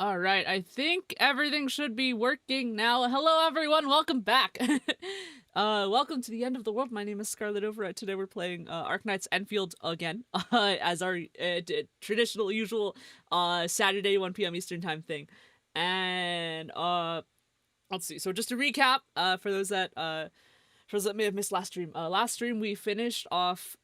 All right, I think everything should be working now. Hello, everyone. Welcome back. Welcome to the end of the world. My name is Scarlet Override. Today we're playing Arknights Endfield again, as our traditional, usual Saturday 1 p.m. Eastern time thing. And let's see. So just to recap, for those that may have missed last stream. Last stream we finished off.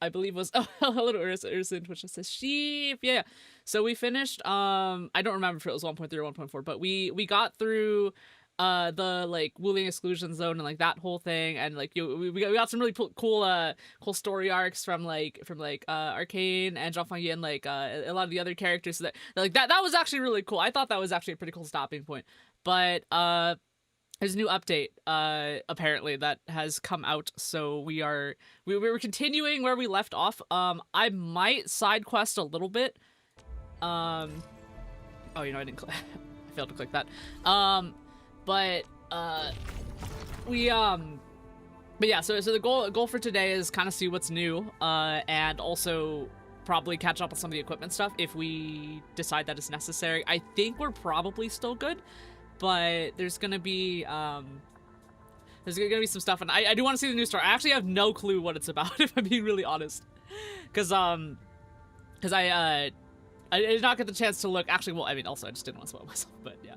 I believe was hello to Ursa, which just says sheep. Yeah. So we finished. I don't remember if it was 1.3 or 1.4, but we got through the like Wuling exclusion zone and like that whole thing, and like we got some really cool story arcs from Arcane and Jean Fangyi and like a lot of the other characters. So that was actually really cool. I thought that was actually a pretty cool stopping point. But there's a new update, apparently, that has come out, so we were continuing where we left off. I might side quest a little bit. Oh, you know, I failed to click that. But yeah, so the goal for today is kind of see what's new, and also probably catch up on some of the equipment stuff if we decide that it's necessary. I think we're probably still good. But there's gonna be some stuff, and I do want to see the new story. I actually have no clue what it's about, if I'm being really honest, because I did not get the chance to look. Actually, well, I mean, also I just didn't want to spoil myself, but yeah.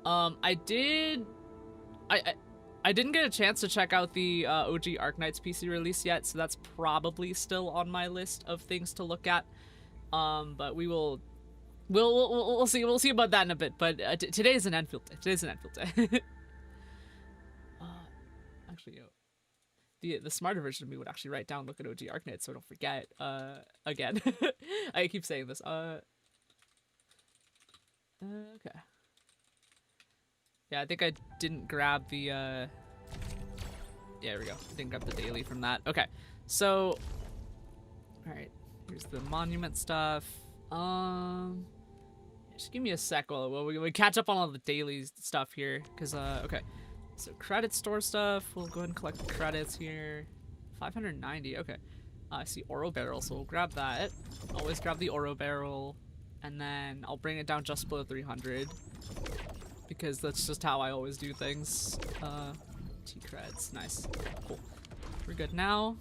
I didn't get a chance to check out the OG Arknights PC release yet, so that's probably still on my list of things to look at. But we will. We'll see. We'll see about that in a bit. But today is an Enfield day. Today's an Enfield day. Actually, the smarter version of me would actually write down, look at OG Arknights, so I don't forget. Again, I keep saying this. Okay. Yeah, I think I didn't grab the. Yeah, there we go. I didn't grab the daily from that. Okay, so. All right. Here's the monument stuff. Just give me a sec while we catch up on all the daily stuff here, because okay, so credit store stuff, we'll go ahead and collect the credits here. 590. Okay. I see oro barrel, so we'll grab that. Always grab the oro barrel, and then I'll bring it down just below 300, because that's just how I always do things. T creds, nice, cool. We're good now.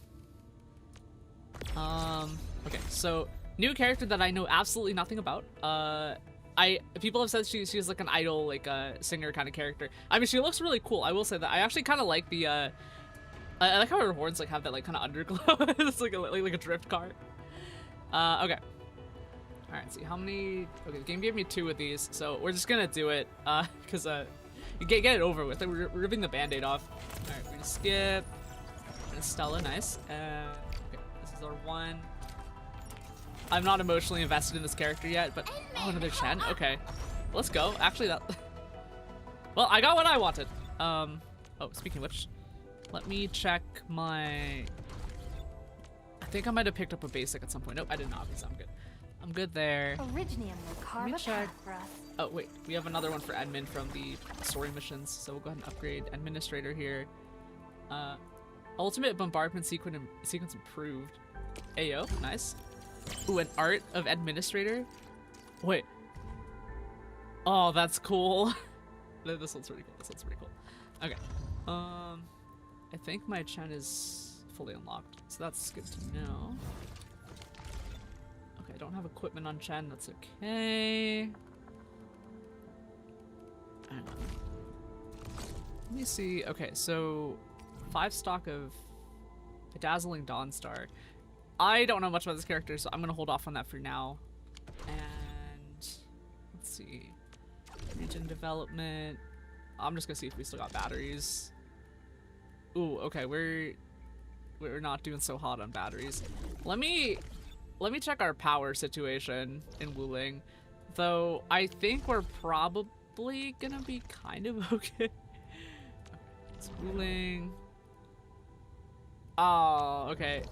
Okay, so new character that I know absolutely nothing about. People have said she's like an idol, like a singer kind of character. I mean, she looks really cool. I will say that. I actually kind of like the I like how her horns like have that like kind of underglow. It's like a drift car. Okay. All right. See how many. Okay, the game gave me 2 of these, so we're just gonna do it because you get it over with. We're ripping the band-aid off. All right, we're gonna skip. And Stella, nice. Okay, this is our one. I'm not emotionally invested in this character yet, but oh, another Chen. Okay, let's go. Actually, that. Well, I got what I wanted. Oh, speaking of which, let me check my. I think I might have picked up a basic at some point. Nope, I did not. So I'm good. I'm good there. Let me check. Oh wait, we have another one for admin from the story missions, so we'll go ahead and upgrade administrator here. Ultimate bombardment sequence improved. Ayo, nice. Ooh, an art of administrator? Wait. Oh, that's cool. This one's pretty cool. This one's pretty cool. Okay. I think my Chen is fully unlocked, so that's good to know. Okay, I don't have equipment on Chen. That's okay. Let me see. Okay, so 5 stock of a dazzling Dawnstar. I don't know much about this character, so I'm gonna hold off on that for now. And let's see, region development. I'm just gonna see if we still got batteries. Ooh, okay, we're not doing so hot on batteries. Let me check our power situation in Wuling, though. I think we're probably gonna be kind of okay. It's Wuling. Oh, okay.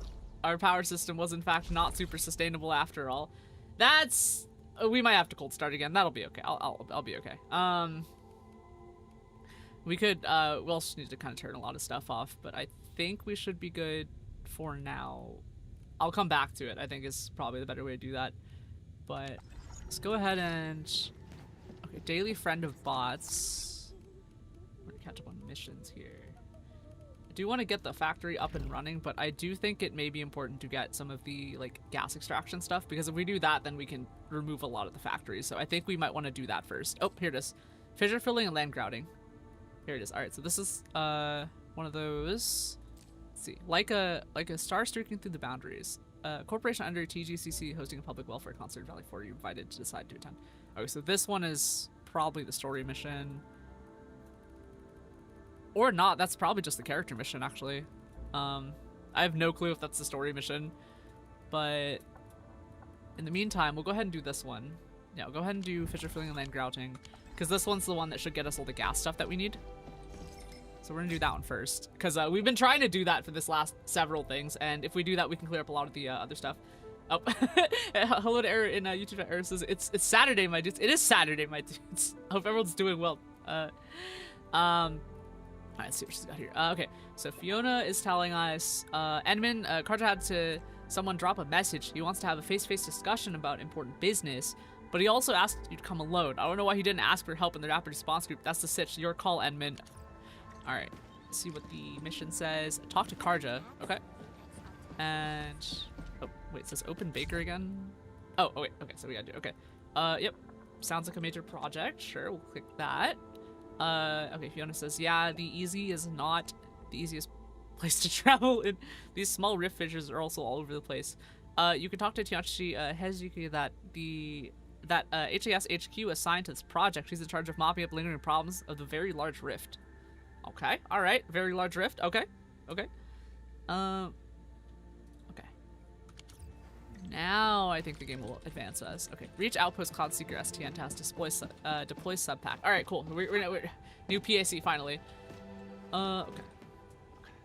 Our power system was in fact not super sustainable after all. That's we might have to cold start again. That'll be okay. I'll be okay. We could we'll also need to kind of turn a lot of stuff off, but I think we should be good for now. I'll come back to it. I think is probably the better way to do that. But Let's go ahead and... Okay, daily friend of bots. I'm gonna catch up on missions here. I do want to get the factory up and running, but I do think it may be important to get some of the, like, gas extraction stuff, because if we do that, then we can remove a lot of the factories. So I think we might want to do that first. Oh, here it is. Fissure filling and land grouting. Here it is. Alright, so this is, one of those... Let's see. Like a star streaking through the boundaries. Corporation under TGCC hosting a public welfare concert in Valley 4. You're invited to decide to attend. Okay, so this one is probably the story mission. Or not. That's probably just the character mission, actually. I have no clue if that's the story mission. But in the meantime, we'll go ahead and do this one. Yeah, we'll go ahead and do fissure filling and land grouting. Because this one's the one that should get us all the gas stuff that we need. So we're gonna do that one first. Because we've been trying to do that for this last several things. And if we do that, we can clear up a lot of the other stuff. Oh, hello to Eric in YouTube. Eric says, it's Saturday, my dudes. It is Saturday, my dudes. I hope everyone's doing well. Alright, let's see what she's got here. Okay, so Fiona is telling us, Edmund, Carter had to someone drop a message. He wants to have a face-to-face discussion about important business, but he also asked you to come alone. I don't know why he didn't ask for help in the rapid response group. That's the sitch. Your call, Edmund. Alright, let's see what the mission says. Talk to Karja. Okay. And... Oh, wait, it says open baker again? Oh, wait, okay, so we gotta do, okay. Yep, sounds like a major project. Sure, we'll click that. Okay, Fiona says, yeah, the easy is not the easiest place to travel. And these small rift fissures are also all over the place. You can talk to Tianchi Hezuki that HAS HQ assigned to this project. He's in charge of mopping up lingering problems of the very large rift. Okay, alright, very large rift, okay, okay. Okay. Now I think the game will advance us. Okay, reach Outpost Cloud Seeker STN task, deploy subpack. Alright, cool, we're new PAC finally. Okay. Okay,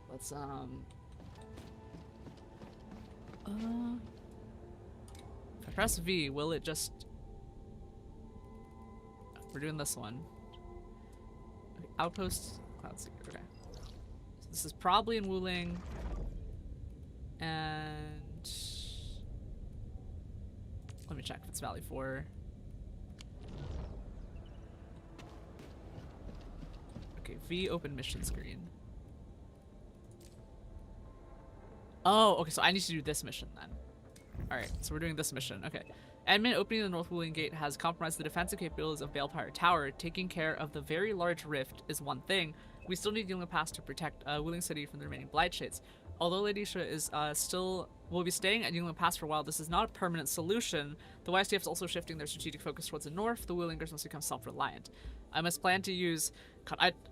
let's, if I press V, will it just... We're doing this one. Okay, Outpost Cloud Seeker, okay. So this is probably in Wuling. And... Let me check if it's Valley 4. Okay, V open mission screen. Oh, okay, so I need to do this mission then. Alright, so we're doing this mission. Okay. Admin opening the North Wuling Gate has compromised the defensive capabilities of Balefire Tower. Taking care of the very large rift is one thing. We still need Yingling Pass to protect Wuling City from the remaining Blight Shades. Although Ladisha is will be staying at Yingling Pass for a while, this is not a permanent solution. The YSDF is also shifting their strategic focus towards the north. The Wulingers must become self-reliant. I must plan to use...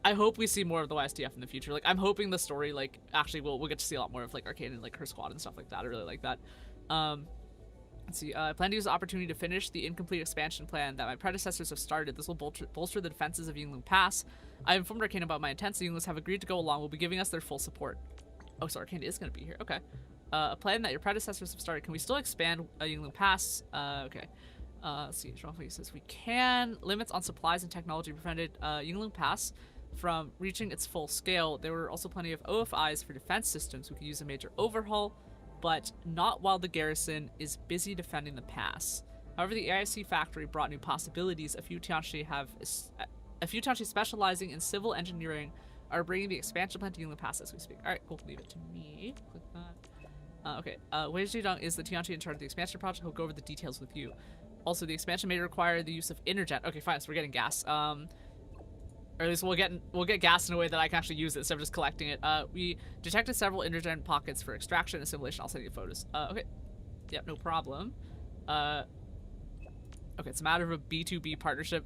I hope we see more of the YSDF in the future. Like, I'm hoping the story, like, actually we'll get to see a lot more of, like, Arcane and, like, her squad and stuff like that. I really like that. Let's see. I plan to use the opportunity to finish the incomplete expansion plan that my predecessors have started. This will bolster the defenses of Yingling Pass. I informed Arcane about my intents. The Yinglings have agreed to go along. Will be giving us their full support. Oh, so Arcane is going to be here. Okay. A plan that your predecessors have started. Can we still expand Yingling Pass? Okay. Let's see. Jean-Philippe says we can. Limits on supplies and technology prevented Yingling Pass from reaching its full scale. There were also plenty of OFIs for defense systems. We could use a major overhaul, but not while the garrison is busy defending the pass. However, the AIC factory brought new possibilities. A few Tianchi specializing in civil engineering are bringing the expansion plan to Yingling Pass as we speak. Alright, cool. Leave it to me. Click that. Okay. Wei Zhidong is the Tianchi in charge of the expansion project. He'll go over the details with you. Also, the expansion may require the use of Interjet. Okay, fine. So we're getting gas. Or at least we'll get gas in a way that I can actually use it instead of just collecting it. We detected several Interjet pockets for extraction and assimilation. I'll send you photos. Okay. Yep, no problem. Okay, it's a matter of a B2B partnership.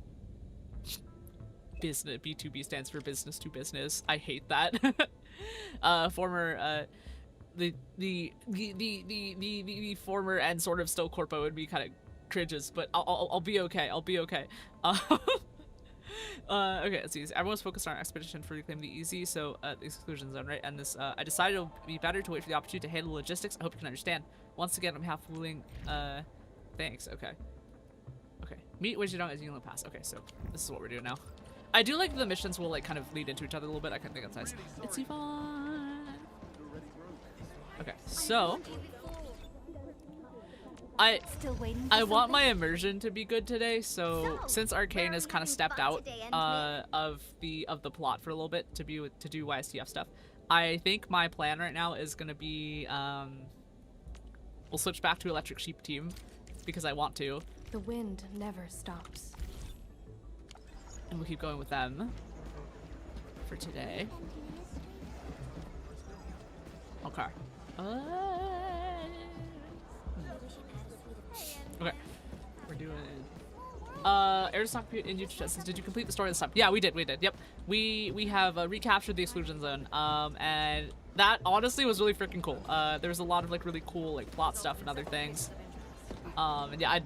Business B2B stands for business to business. I hate that. The former and sort of still corpo would be kind of cringes, but I'll be okay. I'll be okay. Okay, let's see. Everyone's focused on our expedition for reclaim the easy, so the exclusion zone, right? And this, I decided it would be better to wait for the opportunity to handle logistics. I hope you can understand. Once again, I'm half Wuling. Thanks. Okay. Okay. Meet Wei Zhidong as Yingling Pass. Okay, so this is what we're doing now. I do like the missions will like kind of lead into each other a little bit. I kind of think that's nice. It's Yvonne. Okay, so Still waiting I for want my something? immersion to be good today, so since Arcane has kind of stepped out of the plot for a little bit to do YSTF stuff, I think my plan right now is gonna be we'll switch back to Electric Sheep team because I want to. The wind never stops. And we'll keep going with them for today. Okay. Okay. We're doing Airstock in YouTube chat says, did you complete the story this time? Yeah, we did. Yep. We have recaptured the exclusion zone. And that honestly was really freaking cool. There was a lot of like really cool like plot stuff and other things. And yeah,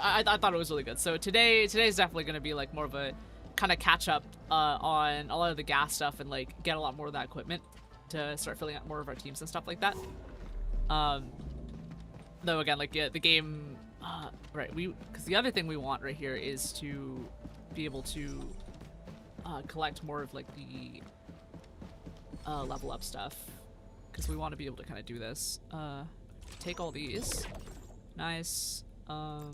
I thought it was really good. So today's definitely gonna be like more of a kind of catch up on a lot of the gas stuff and like get a lot more of that equipment to start filling out more of our teams and stuff like that. Though again, like yeah, the game, right? Because the other thing we want right here is to be able to collect more of like the level up stuff, because we want to be able to kind of do this. Take all these. Nice. Let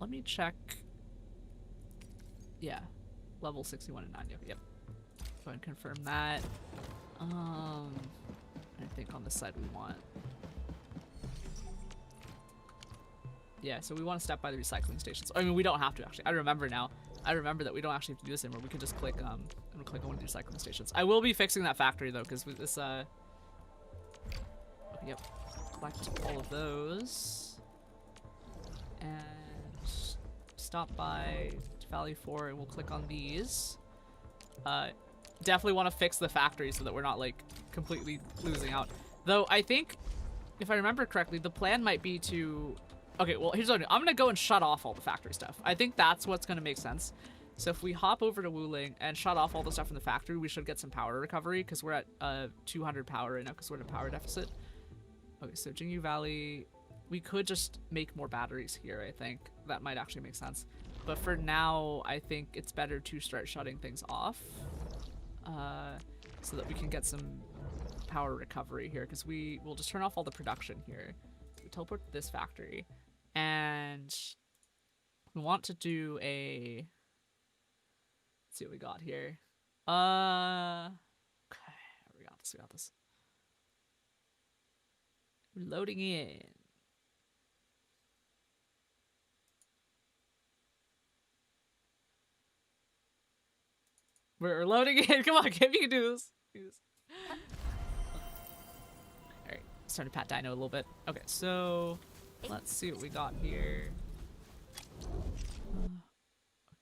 me check. Yeah, level 61 and 9. Yep. Go ahead and confirm that. I think on this side we want. Yeah, so we want to step by the recycling stations. I mean, we don't have to actually. I remember now. I remember that we don't actually have to do this anymore. We can just click I'm gonna click on one of the recycling stations. I will be fixing that factory though, because with this okay, yep. Collect all of those. And stop by Valley 4 and we'll click on these. Definitely want to fix the factory so that we're not like completely losing out. Though I think, if I remember correctly, the plan might be to... Okay, well, here's what I'm doing. I'm gonna go and shut off all the factory stuff. I think that's what's gonna make sense. So if we hop over to Wuling and shut off all the stuff in the factory, we should get some power recovery, because we're at 200 power right now because we're in a power deficit. Okay, so Jingyu Valley, we could just make more batteries here, I think. That might actually make sense. But for now, I think it's better to start shutting things off, so that we can get some power recovery here, because we'll just turn off all the production here. We teleport to this factory, and we want to do a... Let's see what we got here. Okay, we got this. We're loading in. We're loading in. Come on, Kim, you can do this. Alright, starting to pat Dino a little bit. Okay, so let's see what we got here.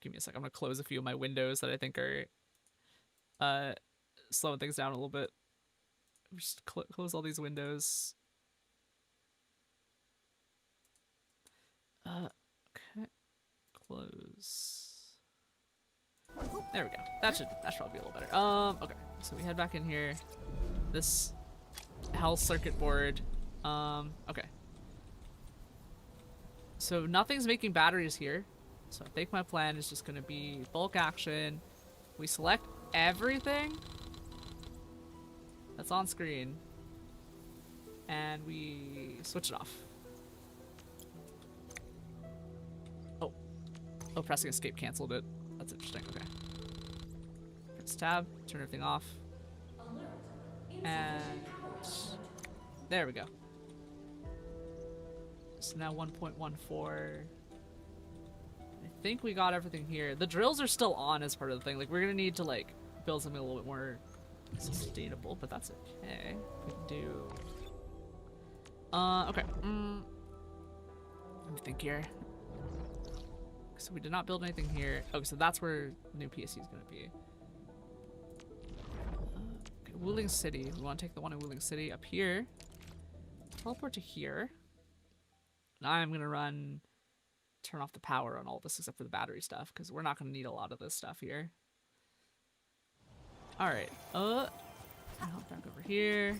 Give me a sec. I'm gonna close a few of my windows that I think are slowing things down a little bit. Just close all these windows. Okay, close. There we go. That should probably be a little better. Okay. So we head back in here. This hell circuit board. Okay. So nothing's making batteries here. So I think my plan is just gonna be bulk action. We select everything that's on screen, and we switch it off. Oh, pressing escape canceled it. That's interesting. Okay. Press tab, turn everything off. And there we go. So now 1.14. I think we got everything here. The drills are still on as part of the thing. Like, we're gonna need to like build something a little bit more sustainable, but that's okay. We can do. Okay. Let me think here. So we did not build anything here. Okay, so that's where new PSC is going to be. Okay, Wuling City. We want to take the one in Wuling City up here. Teleport to here. Now I'm going to turn off the power on all this except for the battery stuff, because we're not going to need a lot of this stuff here. Alright. Hop back over here.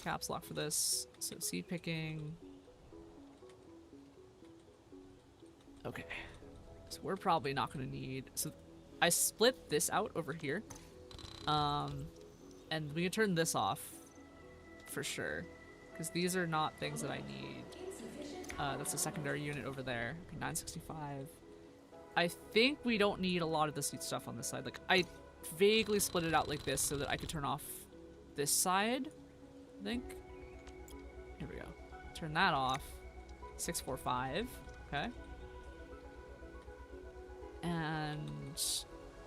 Caps lock for this. So seed picking. Okay, so we're probably not going to need... So I split this out over here. And we can turn this off for sure. because these are not things that I need. That's a secondary unit over there. Okay, 965. I think we don't need a lot of this stuff on this side. Like, I vaguely split it out like this so that I could turn off this side, I think. Here we go. Turn that off. 645. Okay. And let's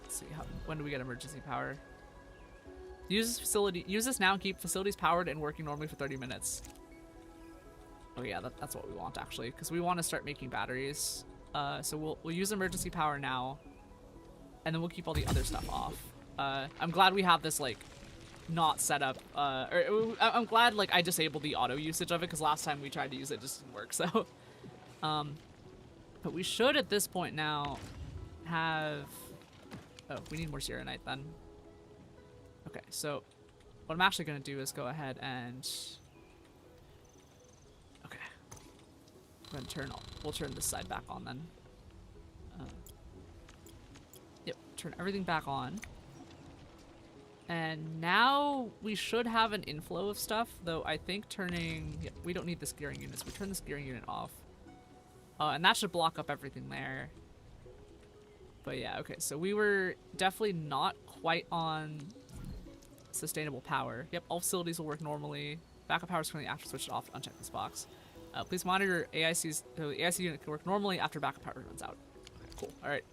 see, when do we get emergency power? Use this now and keep facilities powered and working normally for 30 minutes. Oh yeah, that's what we want actually, because we want to start making batteries. So we'll use emergency power now, and then we'll keep all the other stuff off. I'm glad we have this like not set up. I'm glad like I disabled the auto usage of it, because last time we tried to use it, it just didn't work. So, but we should at this point now have. Oh, we need more Zeronite then. Okay, so what I'm actually gonna do is go ahead and. Okay. We're gonna we'll turn this side back on then. Yep, turn everything back on. And now we should have an inflow of stuff, though I think yeah, we don't need this gearing unit, so we turn this gearing unit off. And that should block up everything there. But yeah, okay, so we were definitely not quite on sustainable power. Yep, all facilities will work normally. Backup power is currently after switched off. Uncheck this box. Please monitor AICs. So the AIC unit can work normally after backup power runs out. Okay, cool. All right,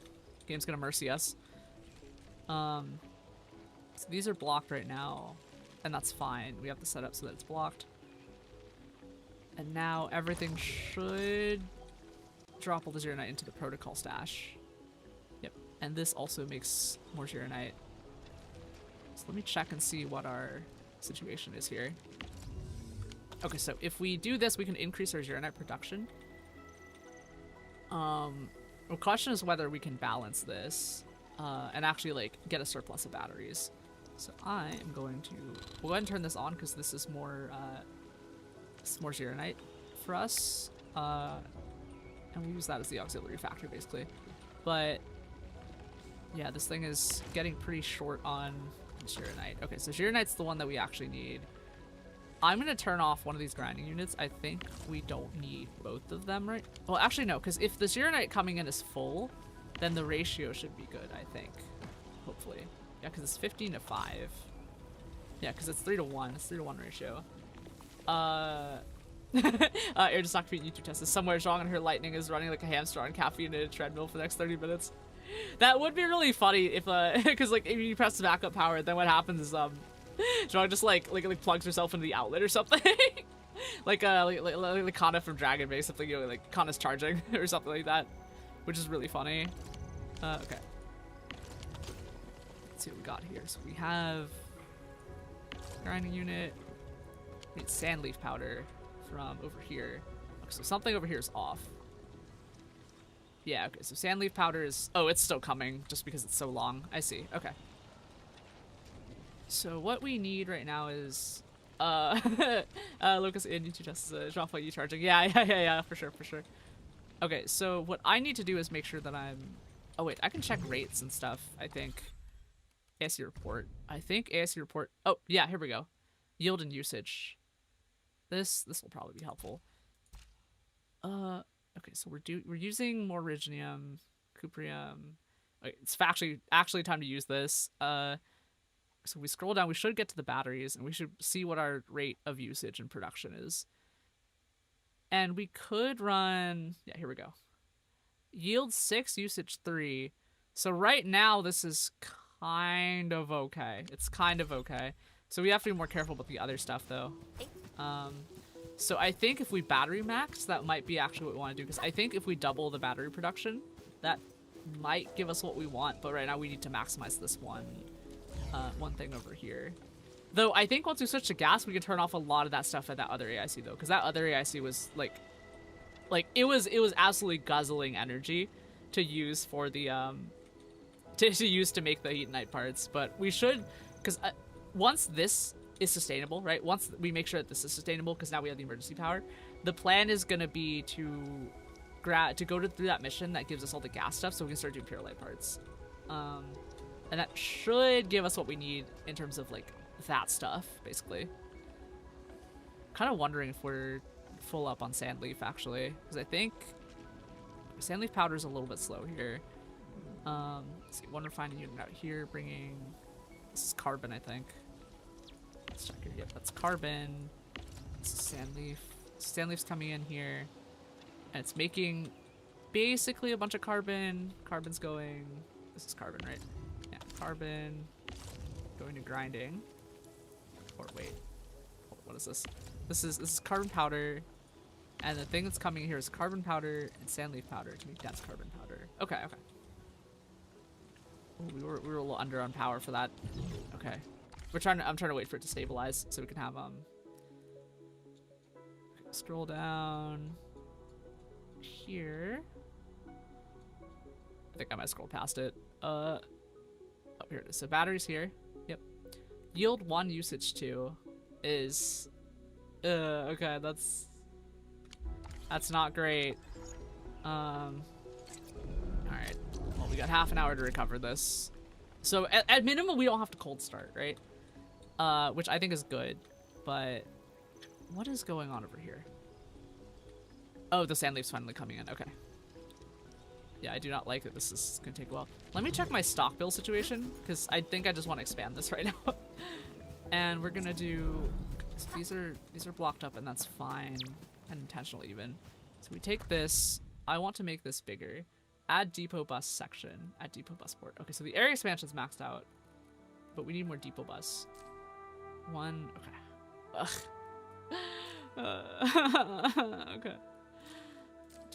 game's gonna mercy us. So these are blocked right now, and that's fine. We have to set up so that it's blocked. And now everything should drop all the Zeronite into the protocol stash. Yep, and this also makes more Zeronite. So let me check and see what our situation is here. Okay, so if we do this, we can increase our Zeronite production. The question is whether we can balance this and actually like get a surplus of batteries. So I am going to we'll go ahead and turn this on because this is more Zeronite for us, and we'll use that as the auxiliary factor basically. But yeah, this thing is getting pretty short on Zeronite. Okay, so Zeronite's the one that we actually need. I'm gonna turn off one of these grinding units. I think we don't need both of them, right? Well, actually no, because if the Zeronite coming in is full, then the ratio should be good, I think. Hopefully. Yeah, because it's 15 to 5. Yeah, because it's 3 to 1. It's 3 to 1 ratio. Air just knocked me YouTube test is somewhere strong and her lightning is running like a hamster on caffeine in a treadmill for the next 30 minutes. That would be really funny if, because like if you press the backup power, then what happens is, Strong just like plugs herself into the outlet or something. like Kana from Dragon Base, something, you know, like Kana's charging or something like that, which is really funny. Okay. Let's see what we got here. So we have grinding unit. We need sand leaf powder from over here. Okay, so something over here is off. Yeah, okay, so sand leaf powder is... Oh, it's still coming just because it's so long. I see. Okay. So what we need right now is... Lucas in YouTube just drop while you charging. Yeah, for sure. Okay, so what I need to do is make sure that I'm... Oh wait, I can check rates and stuff, I think. ASC report. I think ASC report... Oh, yeah, here we go. Yield and usage. This will probably be helpful. Okay, so we're using more Rignium, Cuprium. Okay, it's actually time to use this. So we scroll down, we should get to the batteries, and we should see what our rate of usage and production is. And we could run... Yeah, here we go. Yield 6, usage 3. So right now, this is kind of okay. It's kind of okay. So we have to be more careful about the other stuff, though. So I think if we battery max, that might be actually what we want to do. Because I think if we double the battery production, that might give us what we want. But right now, we need to maximize this one thing over here. Though I think once we switch to gas, we can turn off a lot of that stuff at that other AIC, though. Because that other AIC was, like it was absolutely guzzling energy to use for the, to use to make the heat and night parts. But we should, because once this is sustainable, right? Once we make sure that this is sustainable, because now we have the emergency power, the plan is going to be to go through that mission that gives us all the gas stuff so we can start doing pure light parts. And that should give us what we need in terms of, like, that stuff, basically. Kind of wondering if we're full up on sandleaf actually, because I think sandleaf powder is a little bit slow here. Let's see, one refining unit out here bringing. This is carbon, I think. Let's check here. Yep, that's carbon. This is sandleaf. Sandleaf's coming in here, and it's making basically a bunch of carbon. Carbon's going. This is carbon, right? Yeah, carbon going to grinding. Or wait, what is this? This is carbon powder, and the thing that's coming here is carbon powder and sandleaf powder to make dense carbon powder. Okay, okay. Ooh, we were a little under on power for that. Okay, I'm trying to wait for it to stabilize so we can have scroll down here. I think I might scroll past it. Oh, here it is. So batteries here. Yep. Yield 1, usage 2 is okay, that's not great. Alright. Well, we got half an hour to recover this. So at minimum we don't have to cold start, right? Which I think is good, but what is going on over here? Oh, the sand leaf's finally coming in. Okay. Yeah, I do not like that this is gonna take a while. Let me check my stock bill situation, because I think I just want to expand this right now. And we're gonna do, so these are blocked up, and that's fine, and intentional even. So we take this. I want to make this bigger. Add depot bus section. Add depot bus port. Okay, so the area expansion's maxed out, but we need more depot bus. One. Okay. Ugh. Okay.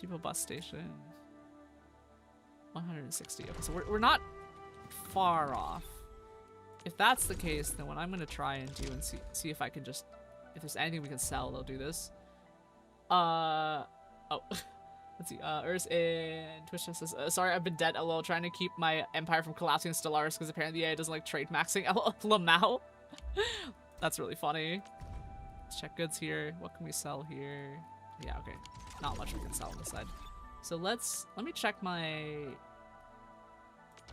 Depot bus station. 160. Okay, so we're not far off. If that's the case, then what I'm gonna try and do and see if I can just, if there's anything we can sell, they'll do this. Oh, let's see. Urs in Twitch says, sorry, I've been dead LOL trying to keep my empire from collapsing in Stellaris because apparently the AI doesn't like trade maxing Lemme. That's really funny. Let's check goods here. What can we sell here? Yeah, okay. Not much we can sell on this side. So let me check my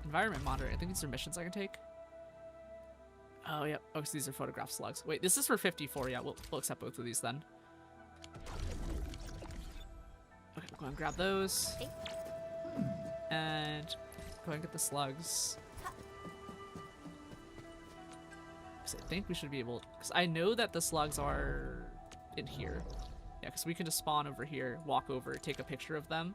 environment monitor. I think these are missions I can take. Oh, yeah. Oh, so these are photograph slugs. Wait, this is for 54. Yeah, we'll accept both of these then. Okay, we'll go and grab those. And go and get the slugs. Because I think we should be able, because I know that the slugs are in here. Yeah, because we can just spawn over here, walk over, take a picture of them,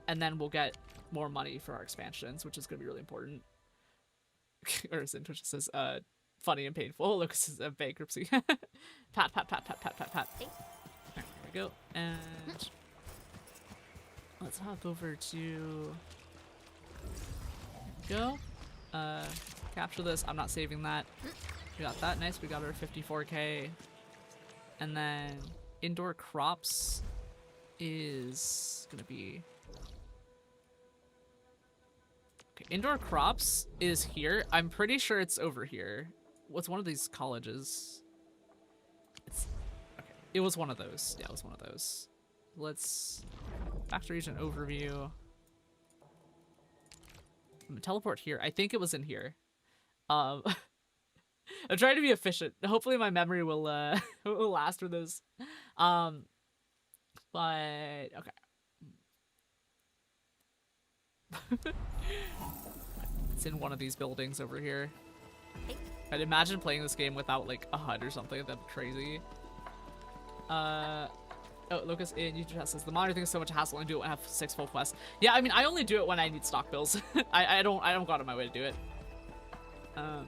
and then we'll get more money for our expansions, which is going to be really important. Or as in Twitch says, funny and painful. Lucas is a bankruptcy. Pat, pat, pat, pat, pat, pat, pat. Alright, here we go. And let's hop over to go. Capture this. I'm not saving that. We got that. Nice. We got our 54k. And then indoor crops is gonna be okay. Indoor crops is here. I'm pretty sure it's over here. What's one of these colleges? It's okay. It was one of those. Yeah, it was one of those. Let's factory region overview. I'm gonna teleport here. I think it was in here. I'm trying to be efficient. Hopefully my memory will will last for this. But okay. It's in one of these buildings over here. I'd imagine playing this game without like a HUD or something. That'd be crazy. Oh, Lucas in YouTube says the monitor thing is so much hassle and do it when I have 6 full quests. Yeah, I mean I only do it when I need stock bills. I don't go out of my way to do it. Alright.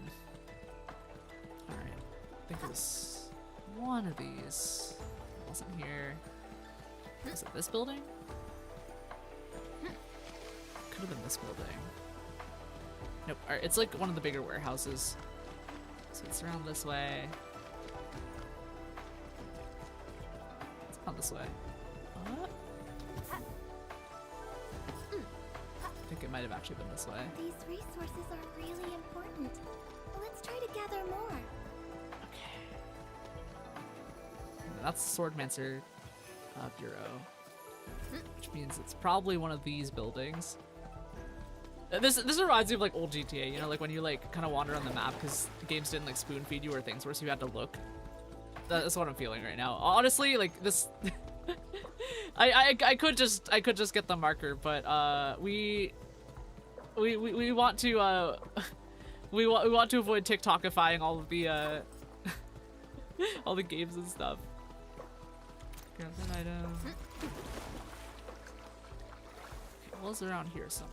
I think it was one of these. It wasn't here. Was it this building? Could have been this building. Nope. Alright, it's like one of the bigger warehouses. So it's around this way. It's not this way. What? I think it might have actually been this way. These resources are really important. Let's try to gather more. Okay. That's the Swordmancer Bureau. Which means it's probably one of these buildings. This reminds me of like old GTA, you know, like when you like kind of wander on the map because the games didn't like spoon feed you or things where so you had to look. That's what I'm feeling right now. Honestly, like this. I could just get the marker, but we want to we want to avoid TikTokifying all of the all the games and stuff. Grab that item. Okay, well, it's around here somewhere.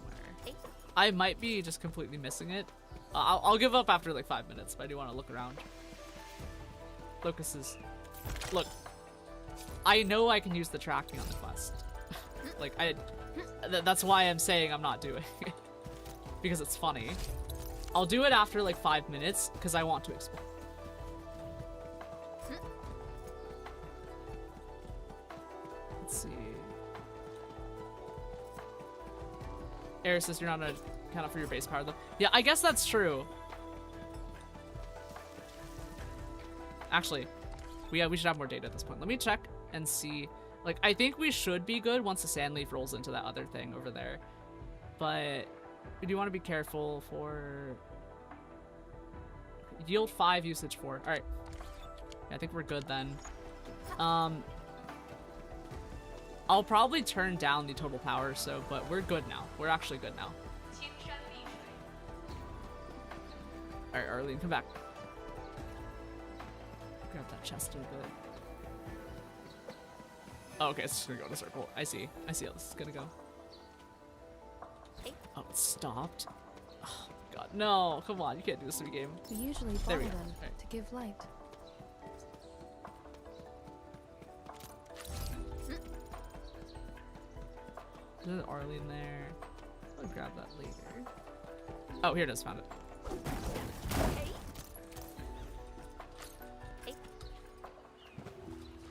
I might be just completely missing it. I'll give up after like 5 minutes, but I do want to look around. Locusts. Look. I know I can use the tracking on the quest. Like, that's why I'm saying I'm not doing it. Because it's funny. I'll do it after like 5 minutes, because I want to explore. Let's see. Air says you're not gonna count up for your base power though. Yeah, I guess that's true. Actually, we should have more data at this point. Let me check and see. Like, I think we should be good once the sand leaf rolls into that other thing over there. But we do want to be careful for yield 5, usage 4. All right. Yeah, I think we're good then. I'll probably turn down the total power, but we're good now. We're actually good now. All right, Arlene, come back. Grab that chest a bit. Oh, okay, it's just gonna go in a circle. I see how this is gonna go. Oh, it stopped. Oh god, no! Come on, you can't do this to me, game. We usually There we follow go. them Right. to give light. There's Arlene there. I'll grab that later. Oh, here it is. Found it.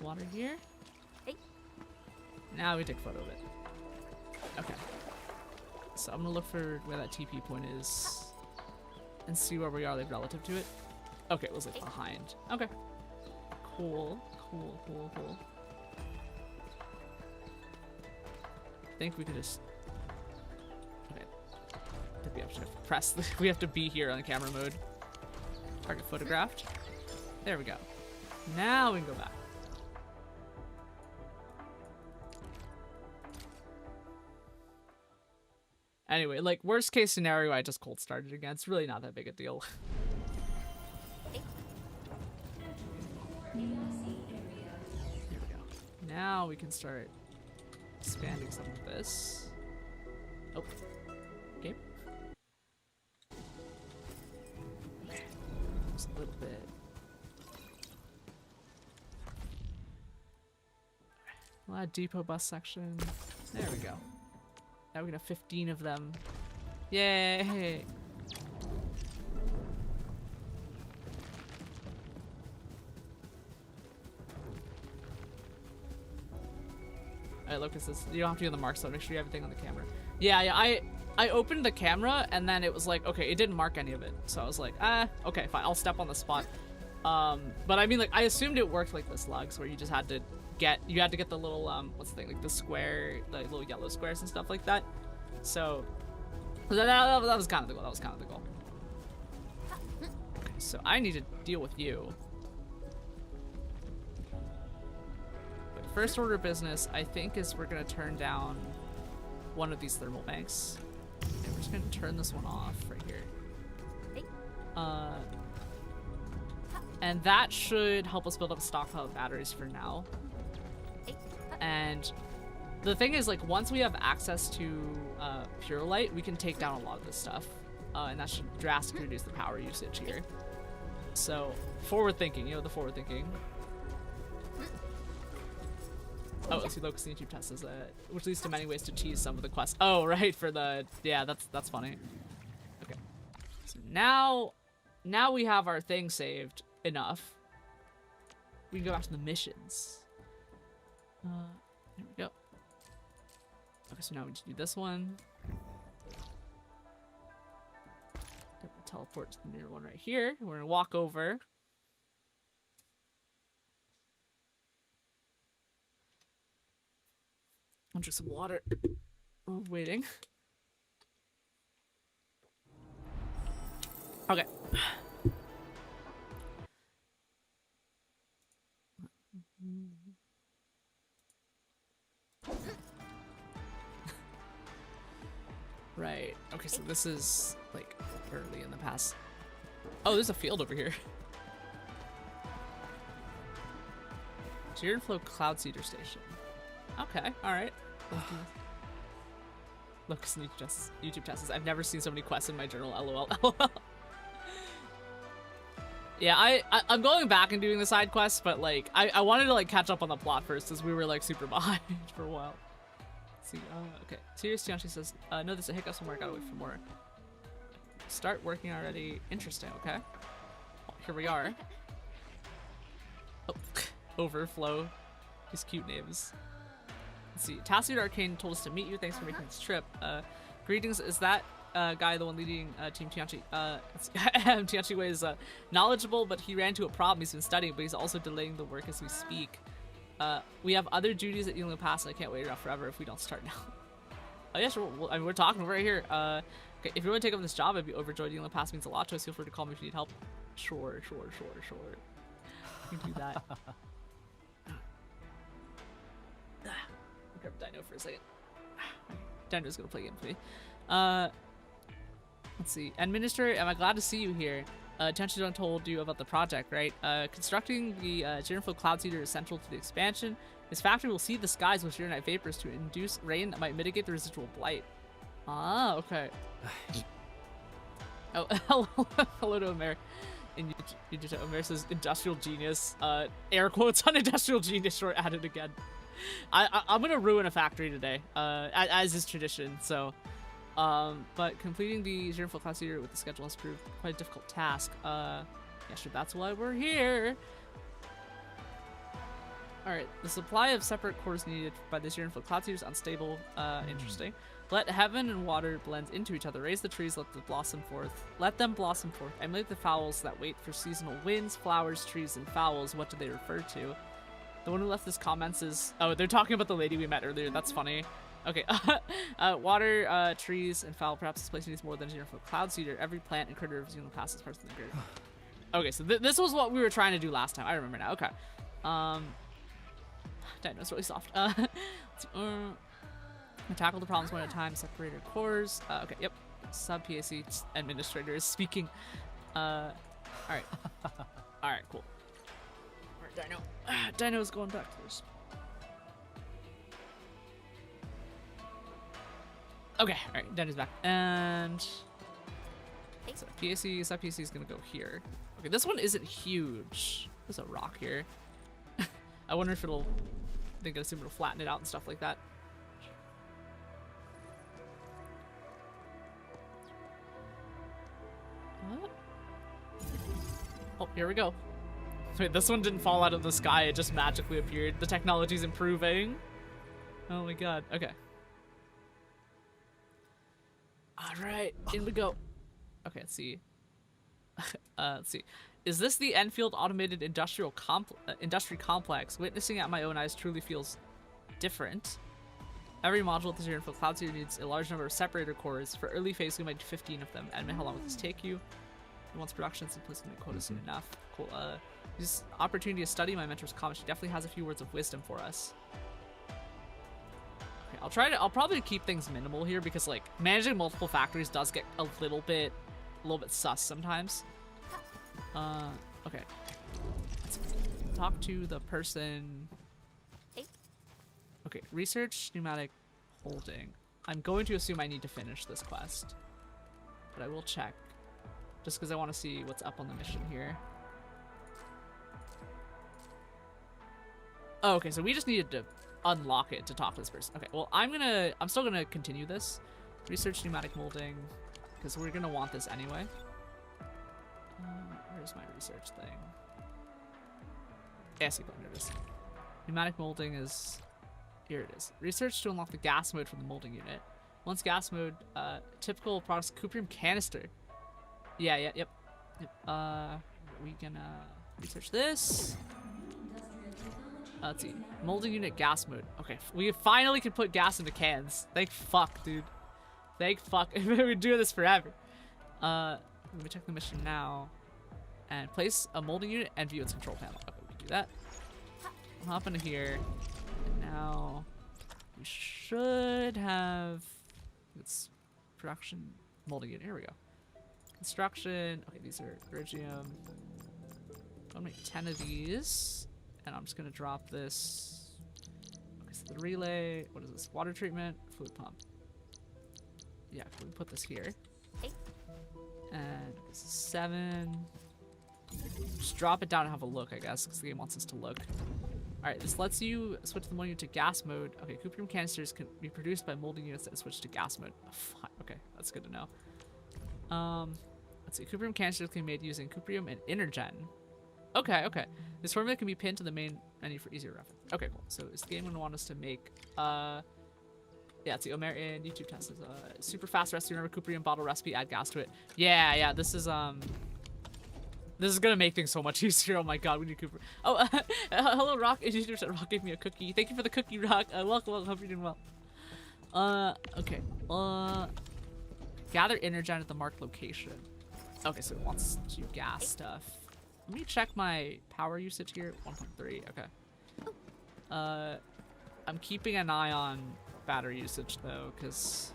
Water here. Now we take a photo of it. Okay. So I'm gonna look for where that TP point is and see where we are like relative to it. Okay, it was like behind. Okay. Cool. I think we could just. Okay. I think we have to press. We have to be here on camera mode. Target photographed. There we go. Now we can go back. Anyway, like, worst case scenario, I just cold started again. It's really not that big a deal. Here we go. Now we can start expanding some of this. Oh. Okay. Just a little bit. A lot of depot bus section. There we go. Now we can have 15 of them. Yay! Alright, Lucas says you don't have to do the marks, so make sure you have everything on the camera. Yeah, I opened the camera and then it was like, okay, it didn't mark any of it. So I was like, okay, fine, I'll step on the spot. But I mean, like, I assumed it worked like the slugs, where you just had to get the little what's the thing, like the square, the little yellow squares and stuff like that. So that was kind of the goal. Okay, so I need to deal with you. But first order of business, I think, is we're gonna turn down one of these thermal banks, and we're just gonna turn this one off right here. And that should help us build up a stockpile of batteries for now. And the thing is, like, once we have access to pure light, we can take down a lot of this stuff, and that should drastically reduce the power usage here. So forward thinking, you know, the forward thinking. Oh, let's see, Locust YouTube test says that, which leads to many ways to cheese some of the quests. Oh, right, for the, yeah, that's funny. Okay, so now we have our thing saved enough. We can go back to the missions. There we go. Okay, so now we just do this one. Teleport to the near one right here. We're gonna walk over. I'll drink some water. Oh, waiting. Okay. this is like early in the past. Oh, there's a field over here. Flow Cloud Seeder Station. Okay, alright. Look, YouTube tests. I've never seen so many quests in my journal. LOL. LOL. Yeah, I'm going back and doing the side quests, but like I wanted to like catch up on the plot first, as we were like super behind for a while. Let's see, okay. Serious Tianchi says, no, there's a hiccup somewhere. Gotta wait for more. Start working already. Interesting. Okay. Well, here we are. Oh, Overflow. These cute names. Let's see. Tassie Arcane told us to meet you. Thanks for making this trip. Greetings. Is that guy the one leading Team Tianchi? Tianchi Wei is knowledgeable, but he ran into a problem. He's been studying, but he's also delaying the work as we speak. We have other duties at Yingling Pass, and I can't wait around forever if we don't start now. Oh yeah, sure. I mean, we're talking right here. Okay, if you want to take up this job, I'd be overjoyed. Yingling Pass means a lot to us. Feel free to call me if you need help. Sure. You can do that. Grab Dino for a second. Dino's gonna play a game with me. Let's see. Administrator, am I glad to see you here? Tenshidon told you about the project, right? Constructing the Flow Cloud Seeder is central to the expansion. This factory will seed the skies with Night vapors to induce rain that might mitigate the residual blight. Ah, okay. Oh, hello to Amer. Amer says industrial genius. Air quotes on industrial genius short added again. I'm gonna ruin a factory today, as is tradition. So, but completing the Flow Cloud Seeder with the schedule has proved quite a difficult task. Yeah, sure, that's why we're here. All right, the supply of separate cores needed by this Flow Cloud Seeder is unstable. Interesting. Let heaven and water blend into each other. Raise the trees, let them blossom forth. Emulate the fowls that wait for seasonal winds, flowers, trees, and fowls. What do they refer to? The one who left this comments is... Oh, they're talking about the lady we met earlier. That's funny. Okay. Water, trees, and fowl. Perhaps this place needs more than a Flow Cloud Seeder. Every plant and critter of Xeno passes parts of the grid. Okay, so this was what we were trying to do last time. I remember now. Okay. Dino's really soft. Tackle the problems one at a time. Separator cores. Okay, yep. Sub-PAC administrator is speaking. Alright. Alright, cool. Dino. Dino's going back first. Okay, alright, Dino's back. And so PAC, sub-PAC is gonna go here. Okay, this one isn't huge. There's a rock here. I wonder if it'll... I think I assume it'll flatten it out and stuff like that. What? Oh, here we go. Wait, this one didn't fall out of the sky, it just magically appeared. The technology's improving. Oh my god, okay. Alright, in we go. Okay, let's see. Let's see. Is this the Enfield Automated Industry Complex? Witnessing it at my own eyes truly feels different. Every module with the Flow Cloud Seeder needs a large number of separator cores. For early phase, we might do 15 of them. Admit how long will this take you? Once production is in place, we can quota soon enough. Cool. This opportunity to study my mentor's comments. She definitely has a few words of wisdom for us. Okay, I'll probably keep things minimal here because like managing multiple factories does get a little bit sus sometimes. Okay. Let's talk to the person. Okay, research pneumatic holding. I'm going to assume I need to finish this quest, but I will check just because I want to see what's up on the mission here. Oh, okay, so we just needed to unlock it to talk to this person. Okay, well, I'm still gonna continue this. Research pneumatic molding, because we're gonna want this anyway. Where's my research thing? Yeah, see, there it is. Pneumatic molding is... Here it is. Research to unlock the gas mode from the molding unit. Once gas mode, typical products, cuprium canister. Yeah, yep. We can research this. Let's see. Molding unit gas mode. Okay, we finally can put gas into cans. Thank fuck, dude. Thank fuck. We've been doing this forever. Let me check the mission now. And place a molding unit and view its control panel. Okay, we can do that. I'll hop into here. And now we should have its production molding unit. Here we go. Construction. Okay, these are iridium. I'll make 10 of these. And I'm just going to drop this. Okay, so the relay. What is this? Water treatment. Fluid pump. Yeah, can we put this here? And this is 7. Just drop it down and have a look, I guess, because the game wants us to look. Alright, this lets you switch the molding unit to gas mode. Okay, cuprium canisters can be produced by molding units that switch to gas mode. Oh, fine. Okay, that's good to know. Let's see. Cuprium canisters can be made using cuprium and Energen. Okay, okay. This formula can be pinned to the main menu for easier reference. Okay, cool. So is the game going to want us to make, yeah, it's the Omer in YouTube test. Is super fast recipe. Remember cuprium bottle recipe, add gas to it. Yeah, yeah, this is gonna make things so much easier. Oh my god, we need Cooper. Oh, hello, Rock. Rock gave me a cookie. Thank you for the cookie, Rock. Welcome, welcome. Hope you're doing well. Okay. Gather Energen at the marked location. Okay, so it wants to gas stuff. Let me check my power usage here. 1.3. Okay. I'm keeping an eye on battery usage though, because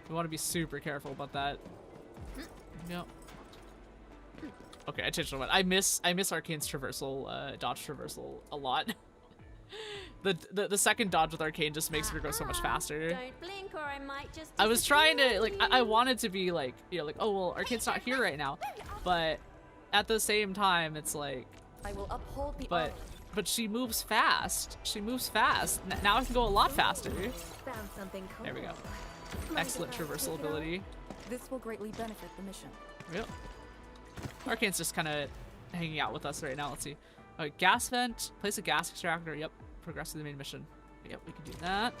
we want to be super careful about that. Yep. Okay, I changed my mind. I miss Arcane's traversal, dodge traversal a lot. the second dodge with Arcane just makes her go so much faster. Don't blink or I might just I was trying to like I wanted to be like, you know, like, oh well, Arcane's not here right now, but at the same time it's like I will uphold the but she moves fast. She moves fast. Now I can go a lot faster. Found something cool. There we go. Excellent traversal ability. This will greatly benefit the mission. Yep. Arcane's just kind of hanging out with us right now. Let's see. Okay, gas vent. Place a gas extractor. Yep. Progress to the main mission. Yep, we can do that.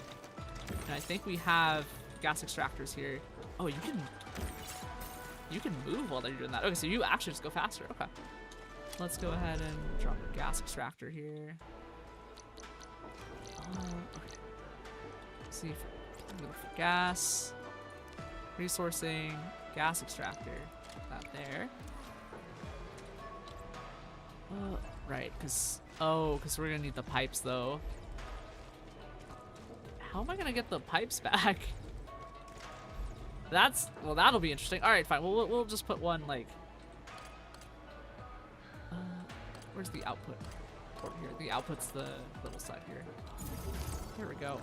And I think we have gas extractors here. Oh, you can move while you're doing that. Okay, so you actually just go faster. Okay. Let's go ahead and drop a gas extractor here. Okay. Let's see if we look for gas. Resourcing. Gas extractor. Put that there. Right, because we're gonna need the pipes though. How am I gonna get the pipes back? That'll be interesting. All right, fine. We'll just put one like. Where's the output port here? The output's the little side here. Here we go.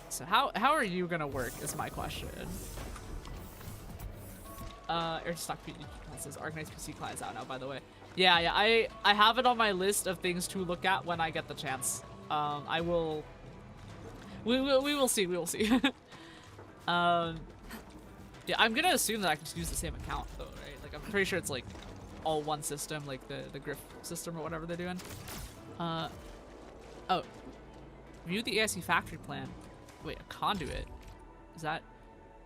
So how are you gonna work is my question. Airstock says Arknights PC client is out now, by the way. Yeah, I have it on my list of things to look at when I get the chance. I will. We will see. We will see. Yeah, I'm gonna assume that I can just use the same account though, right? Like I'm pretty sure it's like all one system, like the Griff system or whatever they're doing. Oh, view the AIC factory plan. Wait, a conduit? Is that?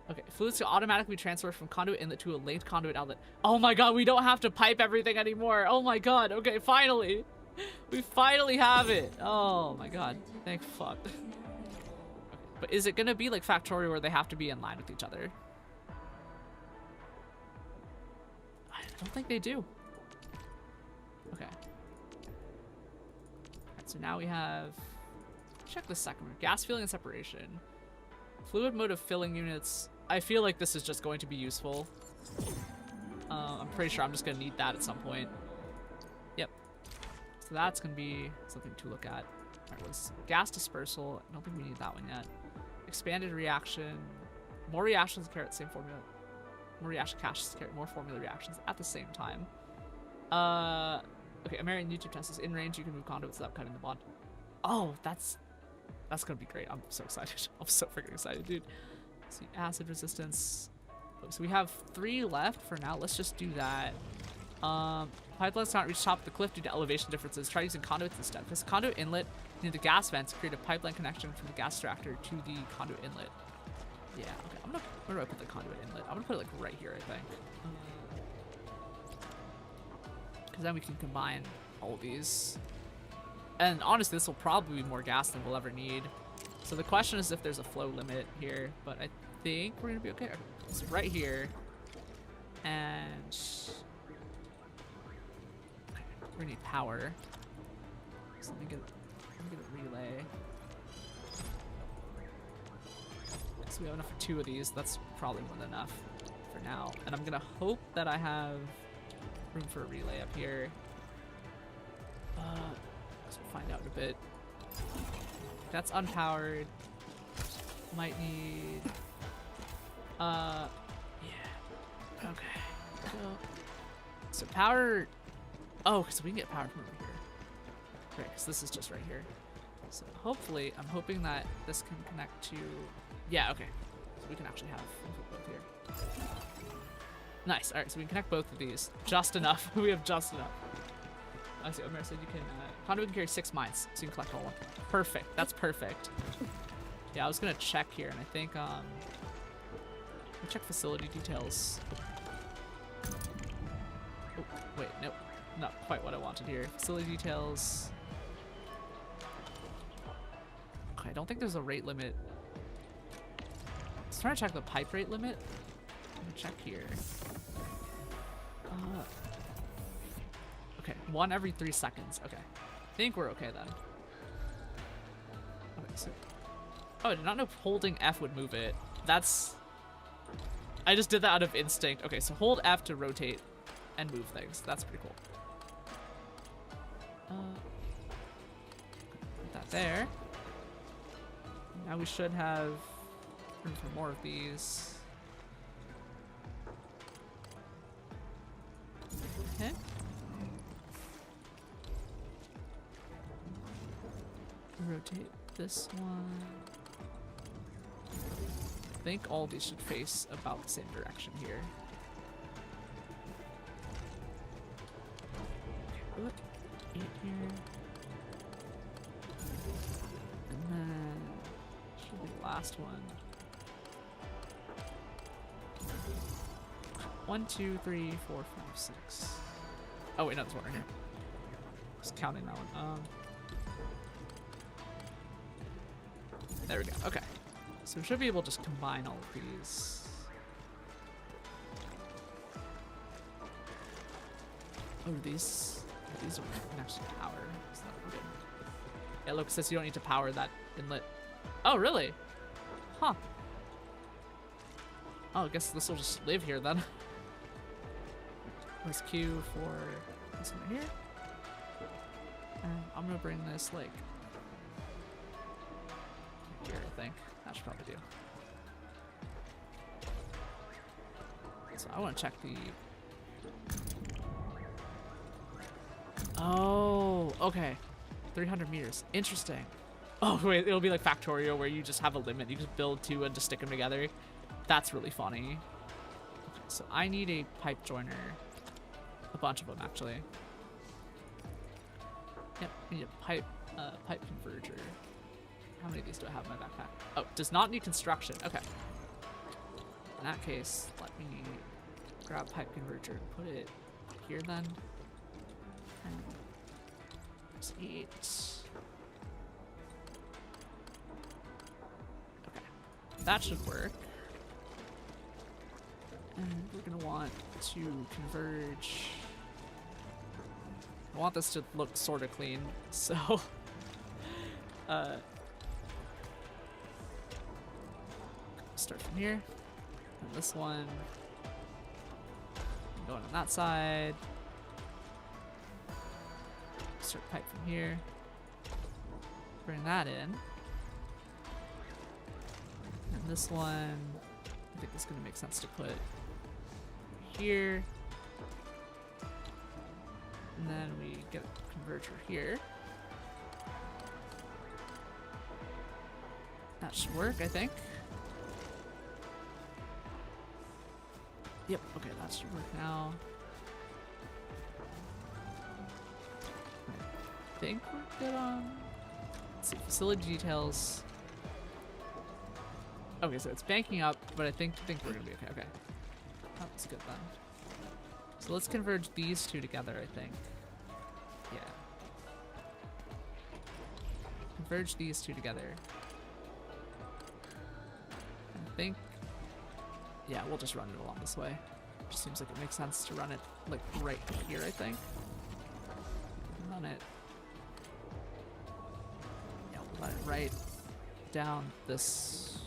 Okay, fluids to automatically transfer from conduit inlet to a linked conduit outlet. Oh my god, we don't have to pipe everything anymore. Oh my god, okay, finally. We finally have it. Oh my god, thank fuck. Okay, but is it gonna be like Factorio where they have to be in line with each other? I don't think they do. Okay. Alright, so now we have... Check the second one. Gas filling and separation. Fluid mode of filling units. I feel like this is just going to be useful. I'm pretty sure I'm just going to need that at some point. Yep. So that's going to be something to look at. Alright, what's gas dispersal? I don't think we need that one yet. Expanded reaction. More reactions carry the same formula. More reaction caches carry more formula reactions at the same time. Okay, American YouTube test is in range. You can move conduits without cutting the bond. Oh, that's going to be great. I'm so excited. I'm so freaking excited, dude. Let's see, acid resistance. So we have 3 left for now. Let's just do that. Pipelines cannot reach top of the cliff due to elevation differences. Try using conduits instead. Because conduit inlet near the gas vents create a pipeline connection from the gas extractor to the conduit inlet. Yeah, okay. Where do I put the conduit inlet? I'm gonna put it like right here, I think. Because then we can combine all of these. And honestly, this will probably be more gas than we'll ever need. So the question is if there's a flow limit here, but I think we're gonna be okay. It's right here. And we're gonna need power. So let me get a relay. So we have enough for 2 of these. That's probably more than enough. for now. And I'm gonna hope that I have room for a relay up here. So we'll find out in a bit. That's unpowered. Might need... yeah. Okay. Go. So power... Oh, because we can get power from over here. Right, because this is just right here. So hopefully, I'm hoping that this can connect to... Yeah, okay. So we can actually have both here. Nice. Alright, so we can connect both of these. Just enough. We have just enough. I see. Omer said you can... Conduit can carry 6 mines, so you can collect all of them. Perfect. That's perfect. Yeah, I was going to check here, and I think... Let me check facility details. Oh, wait, nope. Not quite what I wanted here. Facility details... Okay, I don't think there's a rate limit. Let's try to check the pipe rate limit. Let me check here. Okay, 1 every 3 seconds. Okay. I think we're okay then. Okay, so... Oh, I did not know holding F would move it. That's... I just did that out of instinct. Okay, so hold F to rotate and move things. That's pretty cool. Put that there. Now we should have room for more of these. Okay. Rotate this one. I think all these should face about the same direction here. Okay, put 8 here. And then should be the last one. 1, 2, 3, 4, 5, 6. Oh wait, no, there's one right here. Just counting that one. There we go. Okay. So we should be able to just combine all of these. Oh, these are next to power. So that would be good. Yeah, look, it says you don't need to power that inlet. Oh, really? Huh. Oh, I guess this will just live here then. There's Q for this one here. And I'm gonna bring this like here, I think. That should probably do. So I want to check the... Oh, okay. 300 meters. Interesting. Oh, wait, it'll be like Factorio where you just have a limit. You just build 2 and just stick them together. That's really funny. Okay, so I need a pipe joiner. A bunch of them, actually. Yep, I need a pipe converger. How many of these do I have in my backpack? Oh, does not need construction. Okay. In that case, let me grab pipe converger and put it here then. And there's 8. Okay. That should work. And we're gonna want to converge. I want this to look sort of clean, so start from here. And this one going on that side. Start pipe from here. Bring that in. And this one, I think it's gonna make sense to put here. And then we get a converger here. That should work, I think. Yep, okay, that should work now. I think we're good on... Let's see, facility details. Okay, so it's banking up, but I think we're gonna be okay. Okay. That's good then. So let's converge these 2 together, I think. Yeah. Converge these 2 together. I think... Yeah, we'll just run it along this way. Just seems like it makes sense to run it, like, right here, I think. Run it. Yeah, we'll run it right down this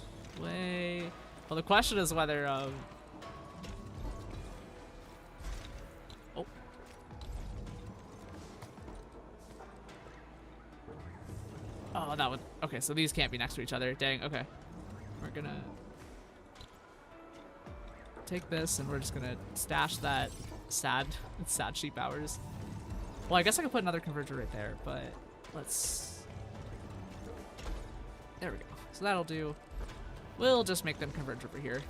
way. Well, the question is whether, that one. Okay, so these can't be next to each other. Dang, okay. We're gonna take this and we're just gonna stash that sad sheep hours. Well, I guess I could put another converter right there, but let's... There we go. So that'll do. We'll just make them converge over here.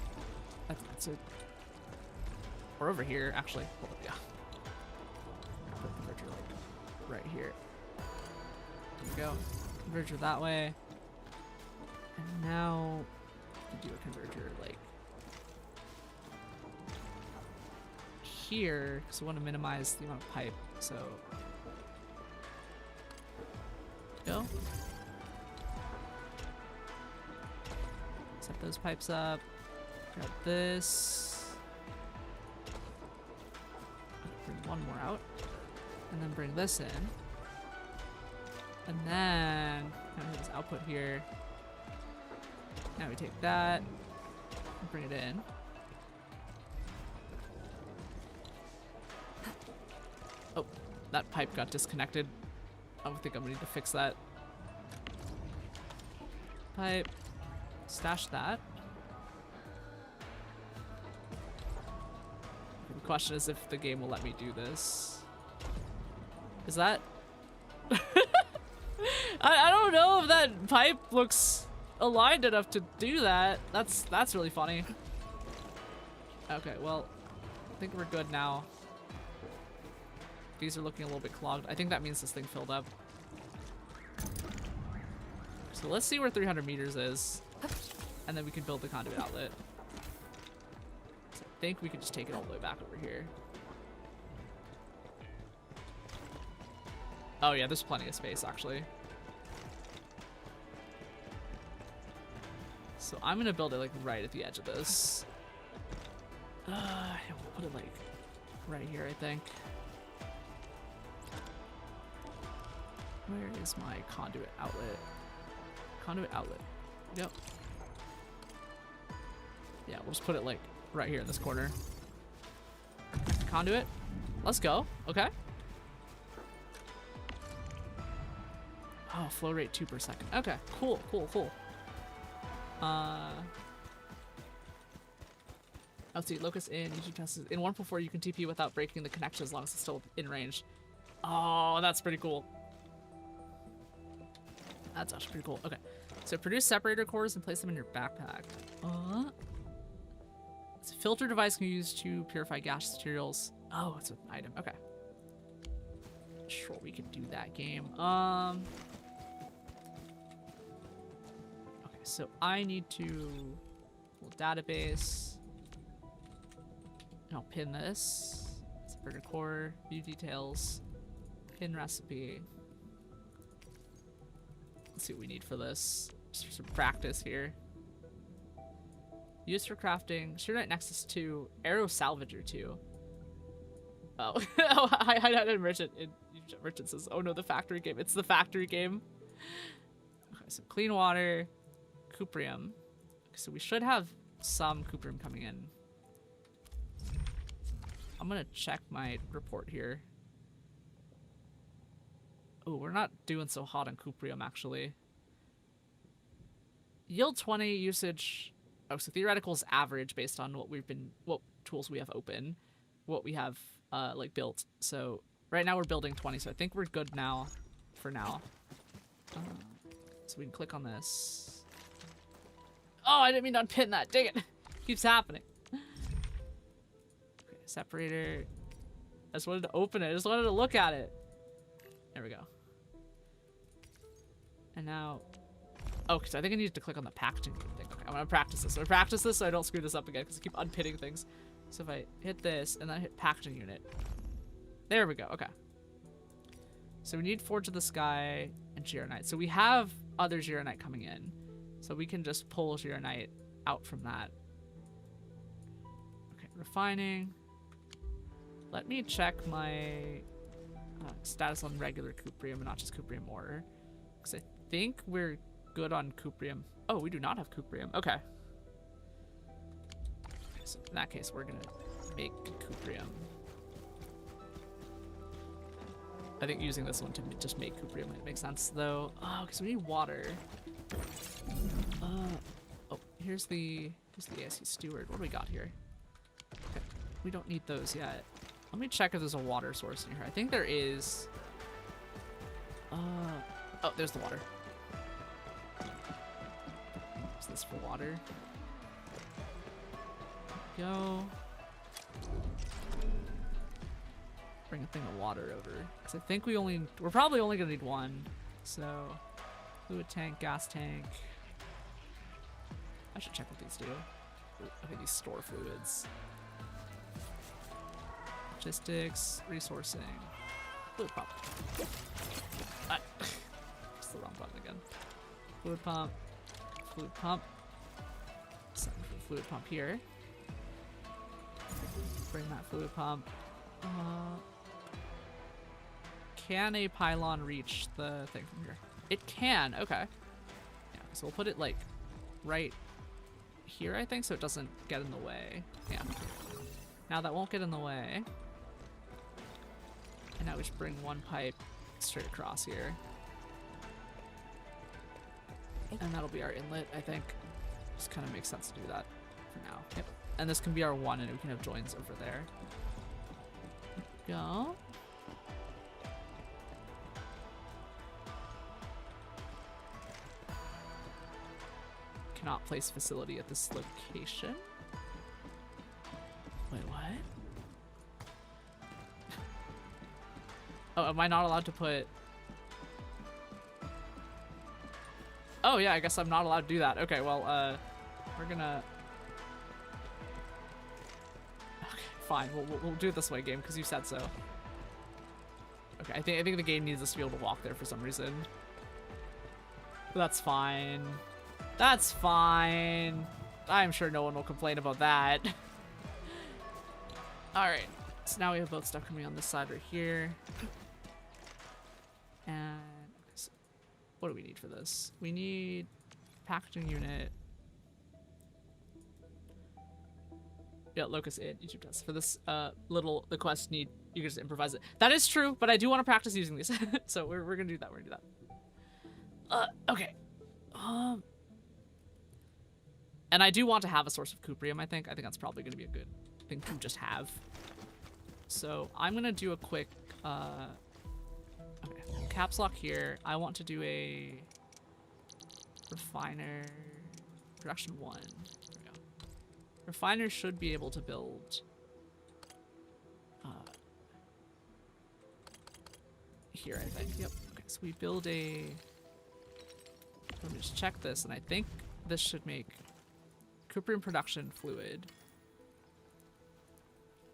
That's it. Or over here, actually. Hold up, yeah. Put a converter like right here. There we go. Converger that way. And now we do a converter like here, because we want to minimize the amount of pipe. So go. Set those pipes up. Grab this. Bring one more out. And then bring this in. And then kind of this output here. Now we take that and bring it in. Oh, that pipe got disconnected. I think I'm gonna need to fix that. Pipe. Stash that. The question is if the game will let me do this. Is that... I don't know if that pipe looks aligned enough to do that. That's really funny. Okay, well, I think we're good now. These are looking a little bit clogged. I think that means this thing filled up. So let's see where 300 meters is. And then we can build the conduit outlet. So I think we could just take it all the way back over here. Oh yeah, there's plenty of space actually. So I'm gonna build it like right at the edge of this. We'll put it like right here, I think. Where is my conduit outlet? Conduit outlet. Yep. Yeah, we'll just put it like right here in this corner. Conduit. Let's go. Okay. Oh, flow rate 2 per second. Okay, cool, cool, cool. Let's see, locust in, YouTube tests in 1.4 you can TP without breaking the connection as long as it's still in range. Oh, that's pretty cool. That's actually pretty cool. Okay, so produce separator cores and place them in your backpack. It's a filter device can be used to purify gas materials. Oh, it's an item. Okay. Sure, we can do that game. Okay, so I need to little database. And I'll pin this. Separator core, view details, pin recipe. Let's see what we need for this. Just for some practice here. Used for crafting. Shearnite Nexus 2. Arrow Salvager 2. Oh. Oh, I merchant. Merchant says, oh no, the factory game. It's the factory game. Okay, so clean water. Cuprium. Okay, so we should have some cuprium coming in. I'm gonna check my report here. Oh, we're not doing so hot on cuprium, actually. Yield 20, usage... Oh, so theoretical is average based on what tools we have open, what we have, like, built. So, right now we're building 20, so I think we're good now, for now. So we can click on this. Oh, I didn't mean to unpin that, dang it! Keeps happening. Okay, separator. I just wanted to open it, I just wanted to look at it. There we go. And now... Oh, because I think I needed to click on the packaging thing. Okay, I'm gonna practice this. I'm gonna practice this so I don't screw this up again because I keep unpinning things. So if I hit this and then I hit packaging unit. There we go, okay. So we need Forge of the Sky and Gironite. So we have other Gironite coming in. So we can just pull Gironite out from that. Okay, refining. Let me check my status on regular cuprium and not just cuprium ore. Because I think we're good on cuprium. Oh, we do not have cuprium. Okay. So in that case, we're gonna make cuprium. I think using this one to just make Cupria might make sense, though. Oh, because we need water. Oh, here's the ASC steward. What do we got here? Okay, we don't need those yet. Let me check if there's a water source in here. I think there is. Oh, there's the water. Is this for water? Go. Bring a thing of water over. Because I think we're probably only gonna need one. So, fluid tank, gas tank. I should check what these do. Okay, these store fluids. Logistics, resourcing. Fluid pump. Just the wrong button again. Fluid pump. Fluid pump. Something for the fluid pump here. Bring that fluid pump. Can a pylon reach the thing from here? It can, okay. Yeah, so we'll put it like right here, I think, so it doesn't get in the way. Yeah. Now that won't get in the way. And now we just bring one pipe straight across here. And that'll be our inlet, I think. Just kind of makes sense to do that for now. Yep. And this can be our one, and we can have joins over there. Go. Cannot place facility at this location. Wait, what? Oh, am I not allowed to put... Oh yeah, I guess I'm not allowed to do that. Okay, well, we're gonna... Okay, fine. We'll do it this way, game, because you said so. Okay, I think the game needs us to be able to walk there for some reason. But that's fine. That's fine. I'm sure no one will complain about that. Alright, so now we have both stuff coming on this side right here. And what do we need for this? We need packaging unit. Yeah, locus in YouTube test. For this the quest need, you can just improvise it. That is true, but I do want to practice using these. So we're gonna do that, Okay. And I do want to have a source of cuprium, I think. I think that's probably gonna be a good thing to just have. So I'm gonna do a quick, okay, caps lock here. I want to do a refiner, production 1. There we go. Refiner should be able to build here, I think. Yep. Okay, so we build a, let me just check this, and I think this should make cuprium production fluid.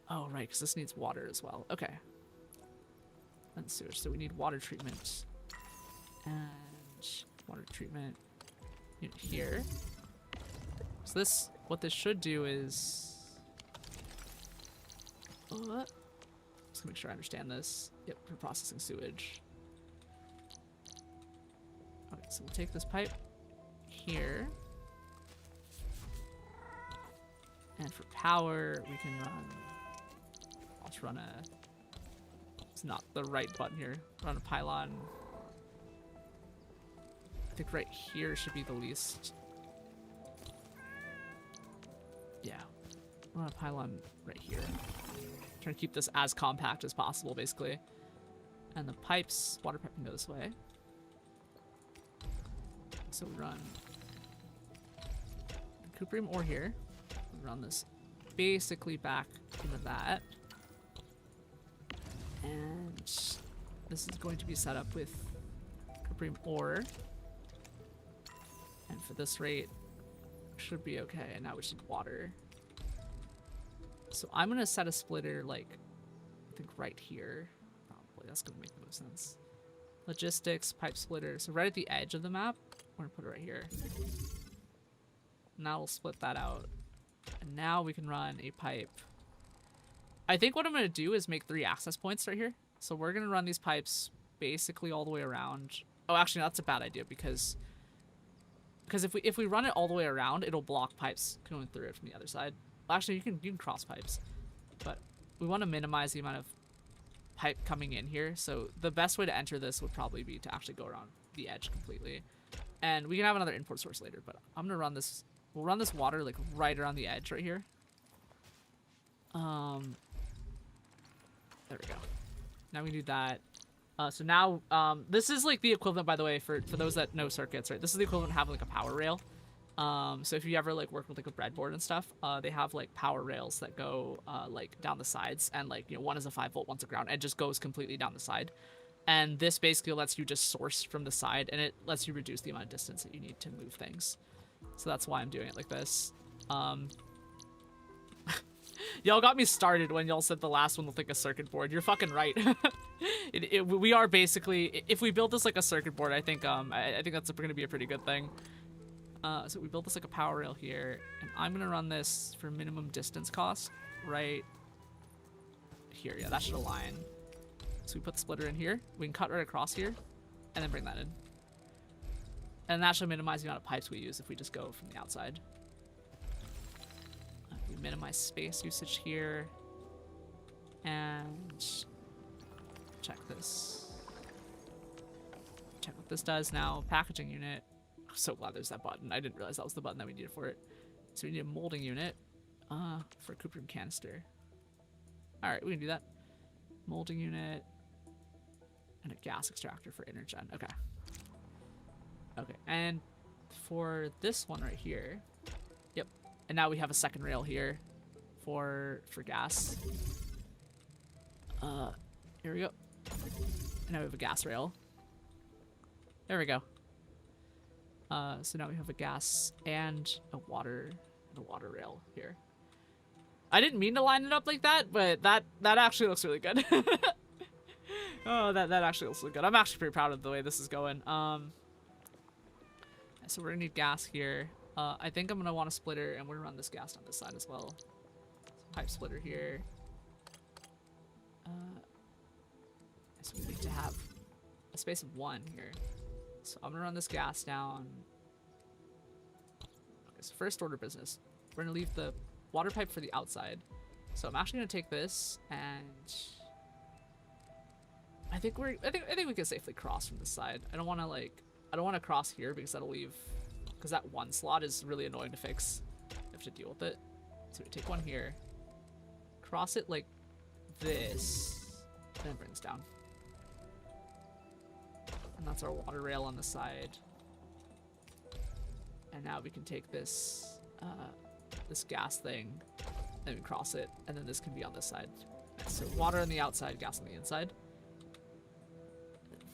Oh, right, because this needs water as well. Okay. And sewage, so we need water treatment. And water treatment unit here. So this, what this should do is... Just make sure I understand this. Yep, for processing sewage. Okay, so we'll take this pipe here. And for power, we can run... Let's run a... It's not the right button here. Run a pylon. I think right here should be the least... Yeah. Run a pylon right here. Trying to keep this as compact as possible, basically. And the pipes, water pipe can go this way. So we run cuprium ore here. We run this basically back into that. And this is going to be set up with cuprium ore. And for this rate, should be okay. And now we just need water. So I'm going to set a splitter, like, I think right here. Probably. That's going to make the most sense. Logistics, pipe splitter. So right at the edge of the map, we're going to put it right here. Now we'll split that out. And now we can run a pipe. I think what I'm going to do is make 3 access points right here. So we're going to run these pipes basically all the way around. Oh, actually, no, that's a bad idea because if we run it all the way around, it'll block pipes going through it from the other side. Well, actually, you can cross pipes, but we want to minimize the amount of pipe coming in here. So the best way to enter this would probably be to actually go around the edge completely. And we can have another import source later, but I'm gonna run this. We'll run this water like right around the edge right here. There we go. Now we do that. So now, this is like the equivalent, by the way, for those that know circuits, right? This is the equivalent of having like a power rail. So if you ever like work with like a breadboard and stuff, they have like power rails that go like down the sides, and like, you know, one is a 5-volt, one's a ground, and it just goes completely down the side. And this basically lets you just source from the side, and it lets you reduce the amount of distance that you need to move things. So that's why I'm doing it like this. Y'all got me started when y'all said the last one looked like a circuit board. You're fucking right. We are basically, if we build this like a circuit board, I think that's going to be a pretty good thing. So we built this like a power rail here, and I'm going to run this for minimum distance cost right here. Yeah, that should align. So we put the splitter in here. We can cut right across here and then bring that in. And that should minimize the amount of pipes we use if we just go from the outside. We minimize space usage here. And check this. Check what this does now. Packaging unit. I'm so glad there's that button. I didn't realize that was the button that we needed for it. So we need a molding unit for a cuprium canister. Alright, we can do that. Molding unit. And a gas extractor for intergen. Okay. Okay, and for this one right here, yep. And now we have a second rail here for gas. Here we go. And now we have a gas rail. There we go. So now we have a gas and a water rail here. I didn't mean to line it up like that, but that actually looks really good. Oh, that actually looks really good. I'm actually pretty proud of the way this is going. So we're gonna need gas here. I think I'm gonna want a splitter, and we're gonna run this gas on this side as well. So pipe splitter here. So we need to have a space of 1 here. So I'm gonna run this gas down. Okay, so first order business. We're gonna leave the water pipe for the outside. So I'm actually gonna take this, and I think we can safely cross from this side. I don't want to cross here because that'll leave, because that one slot is really annoying to fix. You have to deal with it. So we take one here, cross it like this, and then brings down. And that's our water rail on the side. And now we can take this this gas thing, and we cross it, and then this can be on this side. So water on the outside, gas on the inside.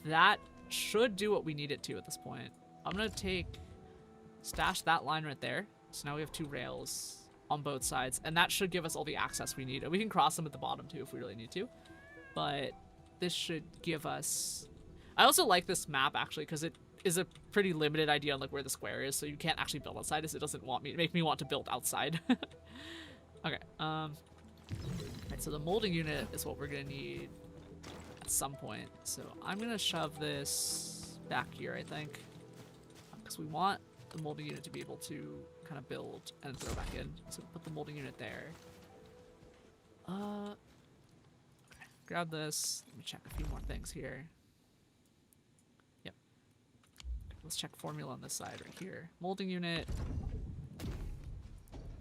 That should do what we need it to at this point. I'm gonna stash that line right there. So now we have 2 rails on both sides, and that should give us all the access we need. We can cross them at the bottom too if we really need to, but this should give us... I also like this map actually because it is a pretty limited idea on like where the square is, so you can't actually build outside as it doesn't make me want to build outside. Okay, right, so the molding unit is what we're gonna need at some point. So I'm gonna shove this back here, I think, because we want the molding unit to be able to kind of build and throw back in. So put the molding unit there. Okay, grab this. Let me check a few more things here. Yep. Okay, let's check formula on this side right here. Molding unit,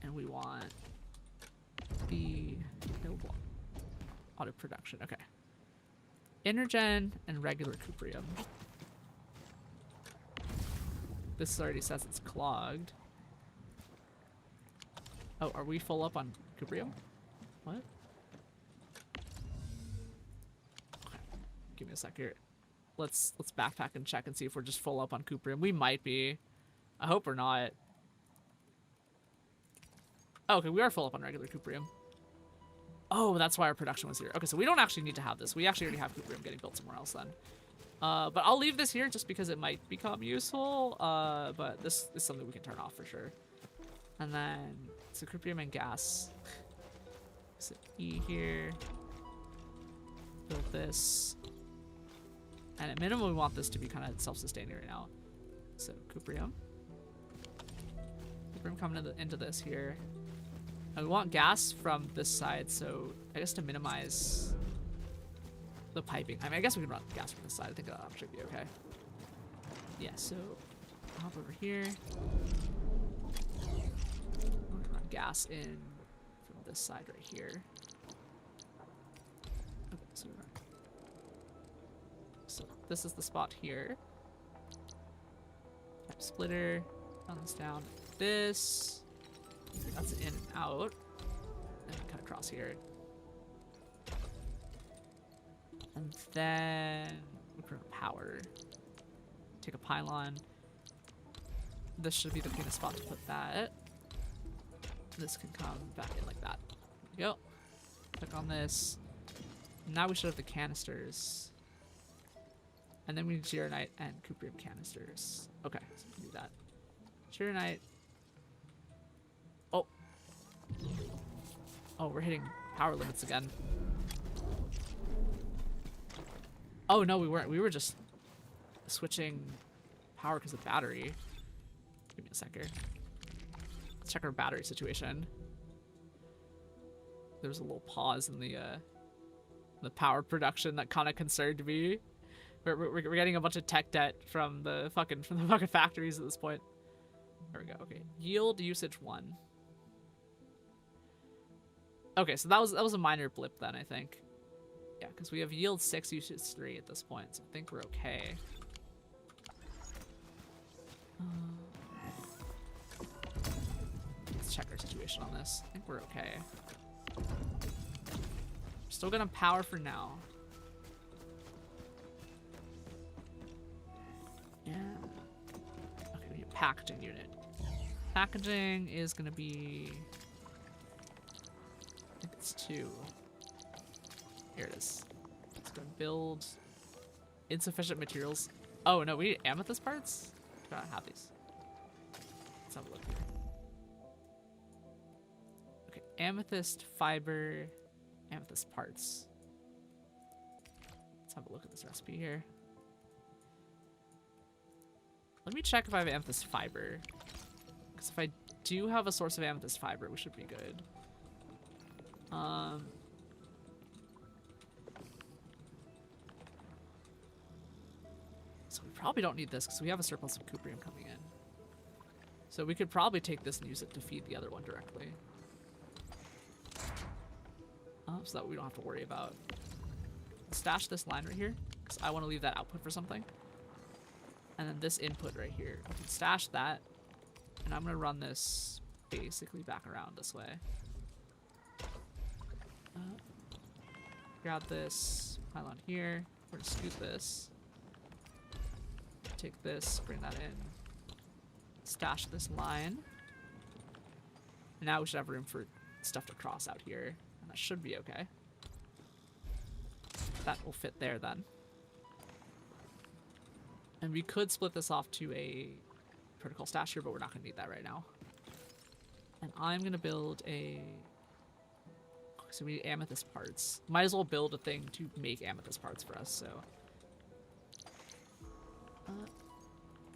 and we want the auto production. Okay. Intergen and regular cuprium. This already says it's clogged. Oh, are we full up on cuprium? What? Okay. Give me a sec here. Let's backpack and check and see if we're just full up on cuprium. We might be. I hope we're not. Oh, okay, we are full up on regular cuprium. Oh, that's why our production was here. Okay, so we don't actually need to have this. We actually already have cuprium getting built somewhere else then. But I'll leave this here just because it might become useful. But this is something we can turn off for sure. And then, so cuprium and gas. So E here. Build this. And at minimum, we want this to be kind of self-sustaining right now. So cuprium. Cuprium coming into this here. And we want gas from this side, so I guess to minimize the piping. I mean, I guess we can run gas from this side. I think that'll actually be okay. Yeah, so hop over here. We're gonna run gas in from this side right here. Okay, so this is the spot here. Pipe splitter. Run this down. This. That's in and out. And then cut across here. And then we're gonna power. Take a pylon. This should be the cleanest spot to put that. This can come back in like that. There we go. Click on this. Now we should have the canisters. And then we need Gyrionite and cuprium canisters. Okay, so we can do that. Gyrionite. Oh. Oh, we're hitting power limits again. Oh no, we weren't. We were just switching power because of battery. Give me a sec here. Let's check our battery situation. There was a little pause in the power production that kind of concerned me. We're getting a bunch of tech debt from the fucking factories at this point. There we go. Okay, yield usage 1. Okay, so that was a minor blip then, I think. Yeah, because we have yield 6, usage 3 at this point, so I think we're okay. Let's check our situation on this. I think we're okay. We're still gonna power for now. Yeah. Okay, we need a packaging unit. Packaging is gonna be... I think it's 2. Here it is. Let's go build insufficient materials. Oh no, we need amethyst parts? I don't have these. Let's have a look here. Okay, amethyst fiber, amethyst parts. Let's have a look at this recipe here. Let me check if I have amethyst fiber. Because if I do have a source of amethyst fiber, we should be good. So we probably don't need this because we have a surplus of cuprium coming in. So we could probably take this and use it to feed the other one directly. So that we don't have to worry about. Stash this line right here because I want to leave that output for something. And then this input right here. I can stash that. And I'm going to run this basically back around this way. Grab this pylon here. We're going to scoot this. Take this, bring that in. Stash this line. And now we should have room for stuff to cross out here. And that should be okay. That will fit there then. And we could split this off to a protocol stash here, but we're not going to need that right now. And I'm going to build a... So we need amethyst parts. Might as well build a thing to make amethyst parts for us, so...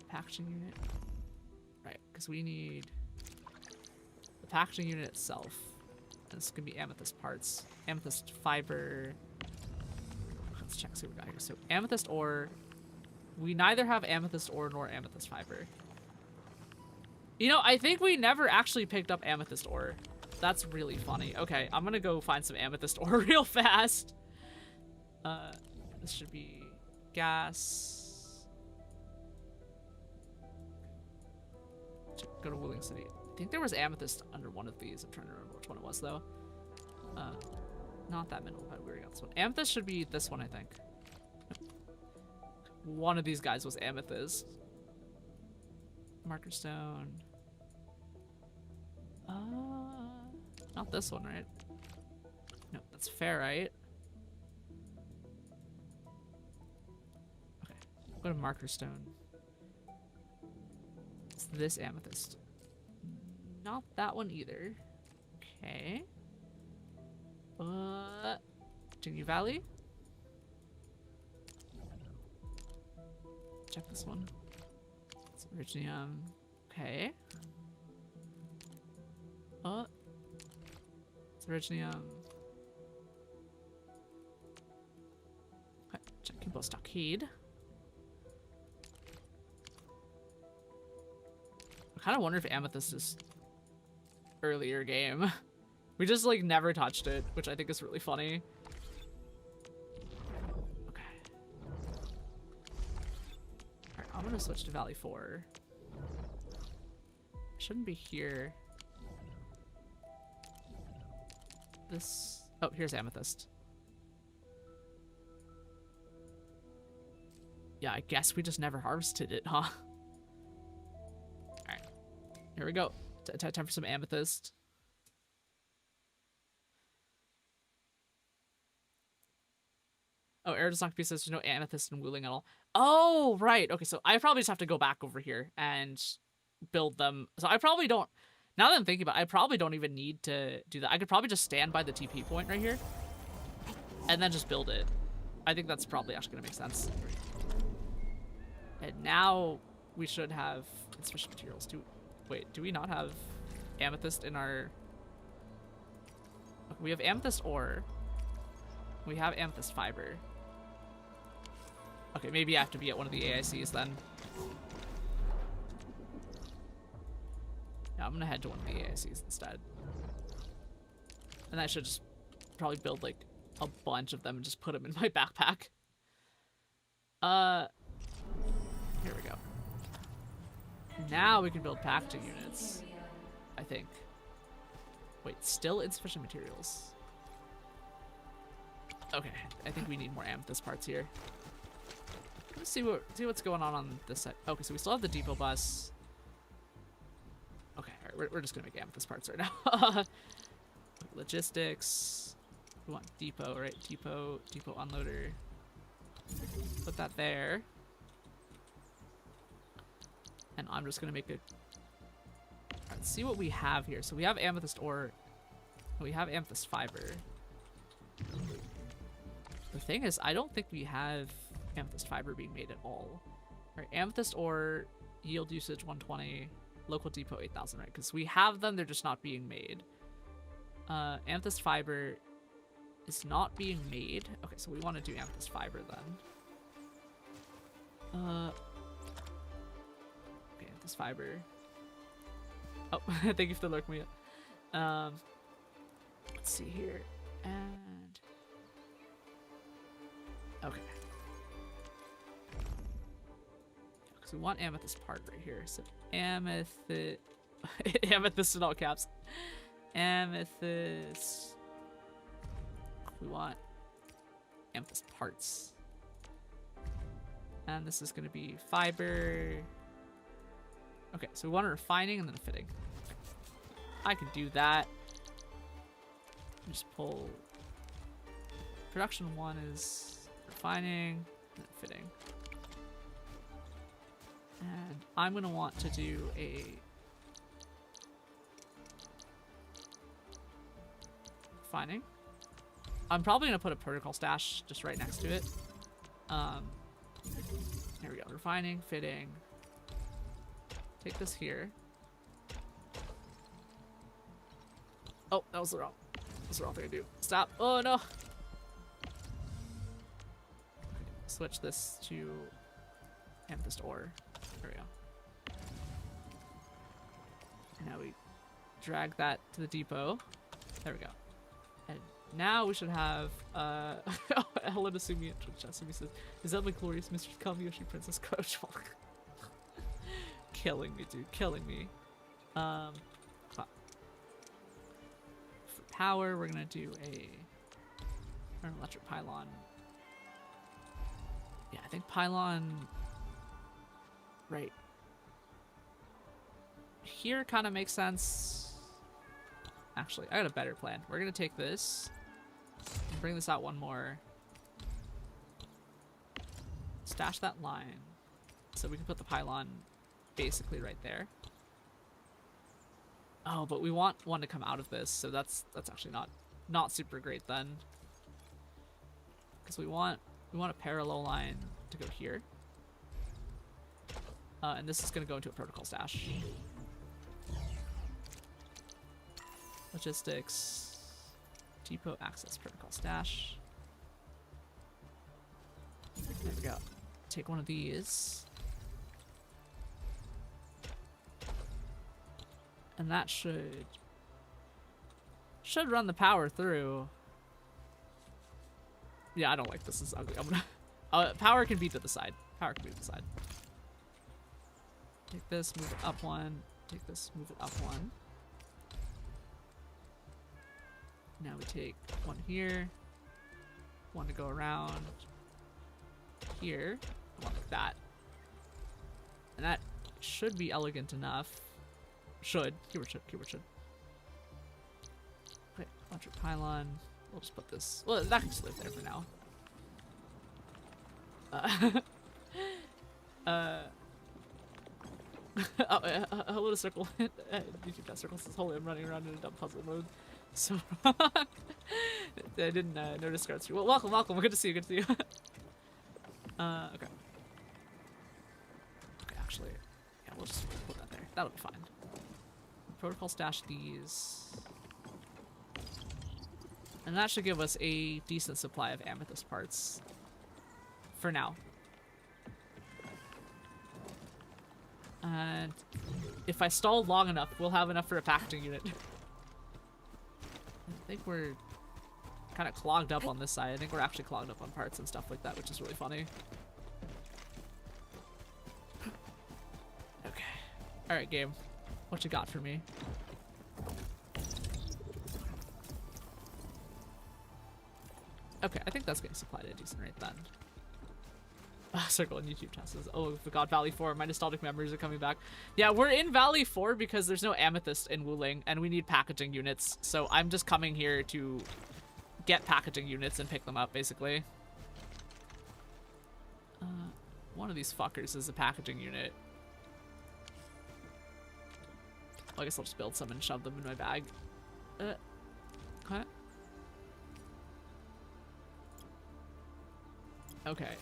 packaging unit. Right, because we need the packaging unit itself. And this is going to be amethyst parts. Amethyst fiber. Let's check, see what we got here. So amethyst ore. We neither have amethyst ore nor amethyst fiber. You know, I think we never actually picked up amethyst ore. That's really funny. Okay, I'm going to go find some amethyst ore real fast. This should be gas. Go to Wooling City. I think there was amethyst under one of these. I'm trying to remember which one it was though. Not that mineral, but we got this one. Amethyst should be this one, I think. One of these guys was amethyst. Marker stone. Not this one, right? No, that's ferrite. Okay, go to marker stone. It's this amethyst. Not that one either. Okay. Virginia Valley. Check this one. It's Virginium. Okay. It's Virginium. Rainbow Stockade. I kind of wonder if Amethyst is earlier game. We just like never touched it, which I think is really funny. Okay. Alright, I'm gonna switch to Valley 4. Shouldn't be here. This... Oh, here's Amethyst. Yeah, I guess we just never harvested it, huh? Alright. Here we go. Time for some Amethyst. Oh, Air does not be says there's no Amethyst in Wuling at all. Oh, right. Okay, so I probably just have to go back over here and build them. So I probably don't... Now that I'm thinking about it, I probably don't even need to do that. I could probably just stand by the TP point right here and then just build it. I think that's probably actually going to make sense. And now we should have insufficient materials. Wait, do we not have Amethyst in our... Okay, we have Amethyst ore. We have Amethyst fiber. Okay, maybe I have to be at one of the AICs then. Yeah, I'm gonna head to one of the AICs instead. And I should just probably build like a bunch of them and just put them in my backpack. Here we go. Now we can build packaging units, I think. Wait, still insufficient materials. Okay, I think we need more amethyst parts here. Let's see what's going on this side. Okay, so we still have the depot bus. Okay, all right, we're just gonna make amethyst parts right now. Logistics. We want depot, right? Depot unloader. Put that there. And I'm just gonna make a... Alright, let's see what we have here. So we have amethyst ore. We have amethyst fiber. The thing is, I don't think we have amethyst fiber being made at all. Alright, amethyst ore, yield usage 120, local depot 8,000, right? Because we have them, they're just not being made. Amethyst fiber is not being made. Okay, so we want to do amethyst fiber then. Okay, amethyst fiber. Oh, thank you for the lurk me. Let's see here. And okay. Because we want amethyst part right here. So amethyst, amethyst in all caps. Amethyst. We want amethyst parts. And this is going to be fiber. Okay, so we want a refining and then a fitting. I can do that. Just pull. Production 1 is refining and then fitting. And I'm going to want to do a refining. I'm probably going to put a protocol stash just right next to it. Here we go. Refining, fitting. Take this here. Oh, that was the wrong thing to do. Stop. Oh, no. Switch this to amethyst ore. There we go. And now we drag that to the depot. There we go. And now we should have, oh, Helen Asumi and Asumi says, is that my glorious Mistress Kamiyoshi Princess Coach? Killing me, dude. Killing me. For power, we're gonna do an electric pylon. Yeah, I think pylon right here kind of makes sense. Actually, I got a better plan. We're gonna take this and bring this out one more. Stash that line so we can put the pylon basically right there. Oh, but we want one to come out of this, so that's actually not super great then. Because we want a parallel line to go here. And this is gonna go into a protocol stash. Logistics, depot access protocol stash. There we go. Take one of these. And that should run the power through. Yeah, I don't like this. This is ugly. I'm gonna power can be to the side. Power can be to the side. Take this, move it up one. Take this, move it up one. Now we take one here. One to go around here. One like that. And that should be elegant enough. Should. Keyword should. Keyword should. Okay, electric pylon. We'll just put this. Well, that can just live there for now. Hello to Circle. YouTube that Circle says, holy, I'm running around in a dumb puzzle mode. So wrong. I didn't notice Scarlet's. Well, welcome, welcome. Good to see you. Good to see you. Okay. Okay, actually, yeah, we'll just put that there. That'll be fine. Protocol stash these. And that should give us a decent supply of amethyst parts. For now. And if I stall long enough, we'll have enough for a packaging unit. I think we're kind of clogged up on this side. I think we're actually clogged up on parts and stuff like that, which is really funny. Okay. Alright, game. What you got for me? Okay, I think that's getting supplied at a decent rate then. Circle in YouTube chat says, oh, we got Valley 4. My nostalgic memories are coming back. Yeah, we're in Valley 4 because there's no amethyst in Wuling, and we need packaging units. So I'm just coming here to get packaging units and pick them up, basically. One of these fuckers is a packaging unit. Well, I guess I'll just build some and shove them in my bag. Okay.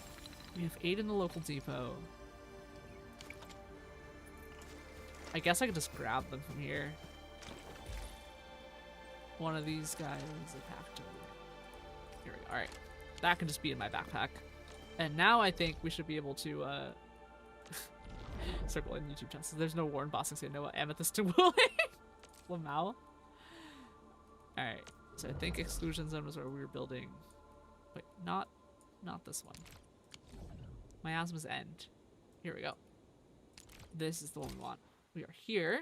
We have 8 in the local depot. I guess I could just grab them from here. One of these guys is a packaging. Here we go. Alright. That can just be in my backpack. And now I think we should be able to, Circle in YouTube chat says, there's no Warren bossing saying no amethyst to Wuling. Lamau. Alright. So I think exclusion zone was where we were building. Wait, not this one. Miasma's End. Here we go. This is the one we want. We are here.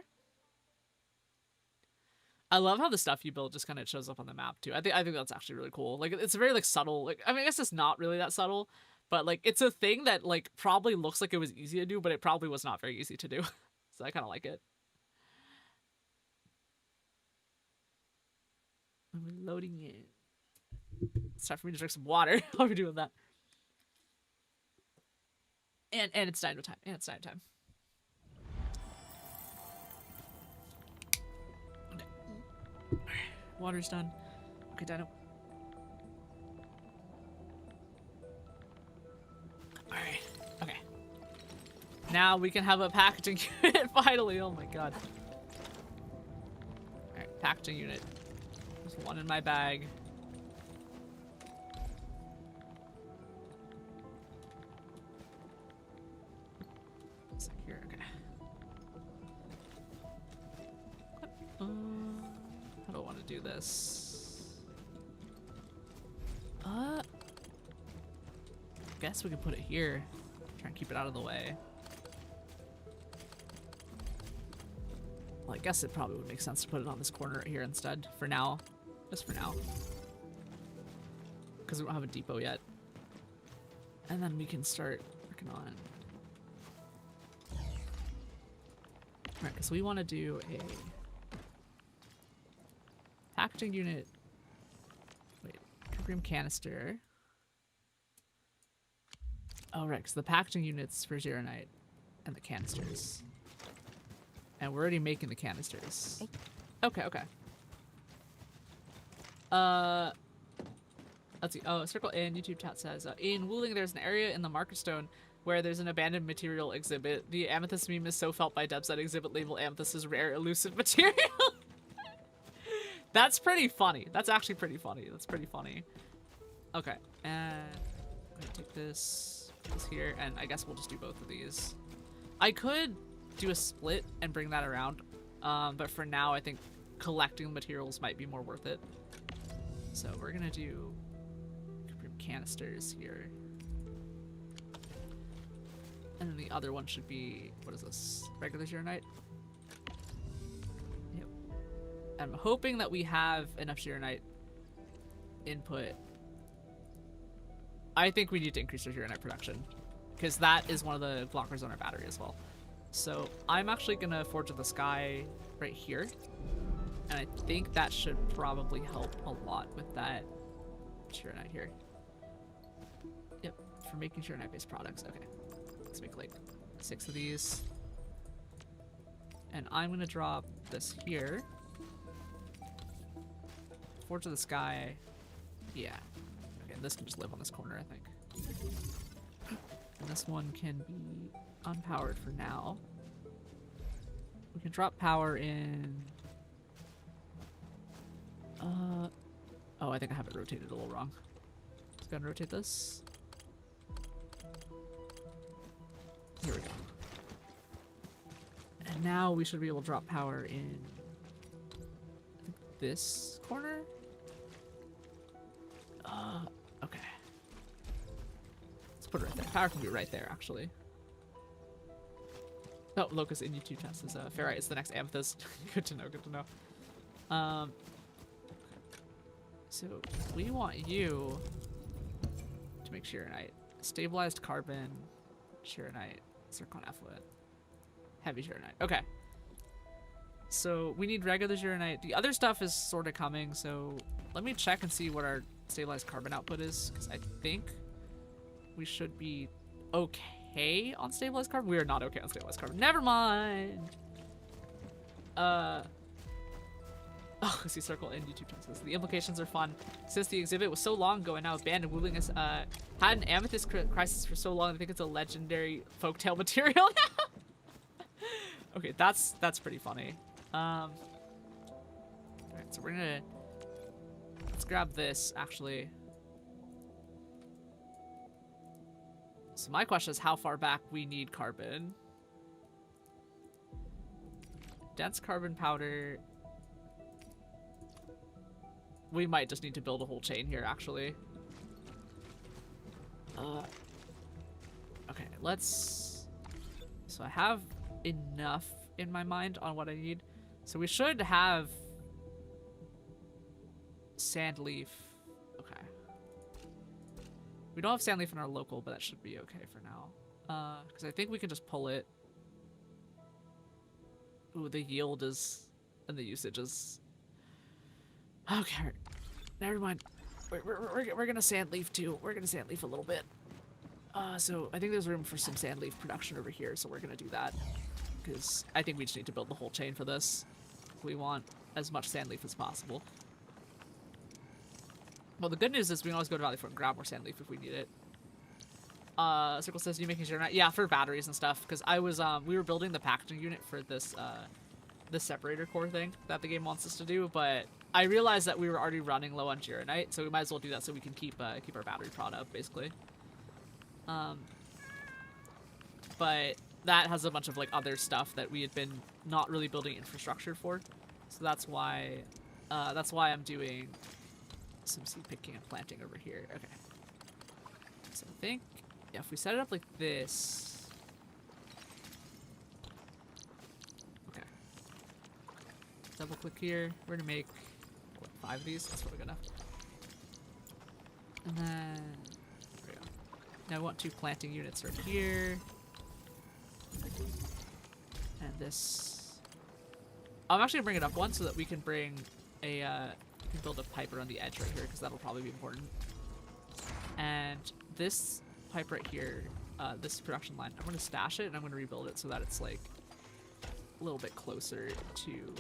I love how the stuff you build just kind of shows up on the map too. I think that's actually really cool. Like, it's very like subtle. Like, I mean, I guess it's not really that subtle, but like it's a thing that like probably looks like it was easy to do, but it probably was not very easy to do. So I kind of like it. I'm loading in. It's time for me to drink some water while we're doing that. And it's dino time. And it's dino time. Okay. Alright. Water's done. Okay, dino. Alright. Okay. Now we can have a packaging unit finally. Oh my god. Alright, packaging unit. There's one in my bag. How do I want to do this? Guess we could put it here. Try and keep it out of the way. Well, I guess it probably would make sense to put it on this corner right here instead. For now. Just for now. Because we don't have a depot yet. And then we can start working on... Alright, because we want to do a... packaging unit. Wait, Tribrium canister. Oh, right, because the packaging units for Zero Night and the canisters. And we're already making the canisters. Okay, okay. Let's see. Oh, Circle in YouTube chat says, in Wuling, there's an area in the Market Stone where there's an abandoned material exhibit. The amethyst meme is so felt by devs that exhibit label amethyst is rare, elusive material. That's pretty funny. That's actually pretty funny. That's pretty funny. Okay, and I'm gonna take this, this here, and I guess we'll just do both of these. I could do a split and bring that around, but for now I think collecting the materials might be more worth it. So we're gonna do canisters here. And then the other one should be, what is this? Regular Zeronite? Yep. I'm hoping that we have enough Zeronite input. I think we need to increase our Zeronite production, because that is one of the blockers on our battery as well. So I'm actually gonna Forge of the Sky right here. And I think that should probably help a lot with that Zeronite here. Yep, for making Zeronite-based products. Okay. Let's make like 6 of these. And I'm gonna drop this here. Forge of the Sky. Yeah. Okay, and this can just live on this corner, I think. And this one can be unpowered for now. We can drop power in... oh, I think I have it rotated a little wrong. Let's go ahead and rotate this. Here we go. And now we should be able to drop power in this corner. Okay. Let's put it right there. Power can be right there, actually. Oh, Locust in YouTube chat says Ferrite is the next Amethyst. Good to know, good to know. So we want you to make Zeronite. Stabilized carbon, Zeronite, zircon effluent, heavy Zeronite. Okay. So we need regular Zeronite. The other stuff is sort of coming, so let me check and see what our stabilized carbon output is, because I think we should be okay on stabilized carbon. We are not okay on stabilized carbon. Never mind. Oh, I see Circle in YouTube channel says the implications are fun. Since the exhibit was so long ago and now abandoned, Wuling has had an amethyst crisis for so long. I think it's a legendary folktale material now. Okay, that's pretty funny. Alright, so we're gonna let's grab this actually. So my question is how far back we need carbon. Dense carbon powder. We might just need to build a whole chain here, actually. Okay, let's... So I have enough in my mind on what I need. So we should have... Sand leaf. Okay. We don't have sand leaf in our local, but that should be okay for now. Because I think we can just pull it. Ooh, the yield is... And the usage is... Okay, never mind. We're gonna sand leaf too. We're gonna sand leaf a little bit. So I think there's room for some sand leaf production over here, so we're gonna do that. Because I think we just need to build the whole chain for this. We want as much sand leaf as possible. Well, the good news is we can always go to Valley Fort and grab more sand leaf if we need it. Circle says, you making sure not? Yeah, for batteries and stuff. Because I was, we were building the packaging unit for this, this separator core thing that the game wants us to do, but I realized that we were already running low on Zeronite, so we might as well do that so we can keep our battery prod up, basically. But that has a bunch of like other stuff that we had been not really building infrastructure for, so that's why I'm doing some seed picking and planting over here. Okay. So I think yeah, if we set it up like this. Double click here. We're gonna make what, 5 of these. That's what we're gonna. And then there we go. Now I want 2 planting units right here. And this. I'm actually gonna bring it up one so that we can bring a. We can build a pipe around the edge right here because that'll probably be important. And this pipe right here, this production line, I'm gonna stash it and I'm gonna rebuild it so that it's like a little bit closer to.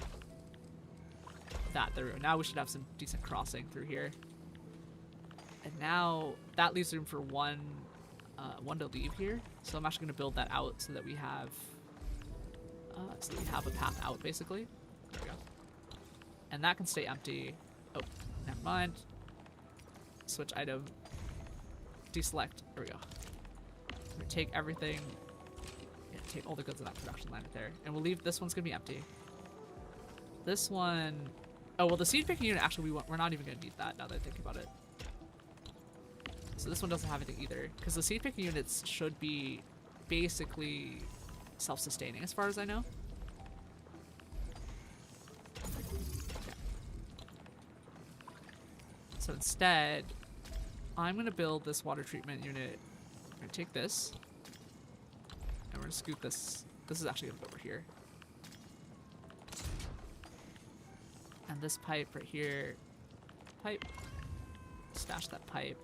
That there we go. Now we should have some decent crossing through here. And now that leaves room for one to leave here. So I'm actually gonna build that out so that we have a path out basically. There we go. And that can stay empty. Oh, never mind. Switch item. Deselect. There we go. take everything. Yeah, take all the goods in that production line right there. And we'll leave this one's gonna be empty. This one... Oh, well, the seed picking unit, actually, we're not even gonna need that now that I think about it. So this one doesn't have anything either. Because the seed picking units should be basically self-sustaining as far as I know. Okay. So instead, I'm gonna build this water treatment unit. I'm gonna take this. And we're gonna scoot this. This is actually gonna go over here. And this pipe right here. Pipe. Stash that pipe.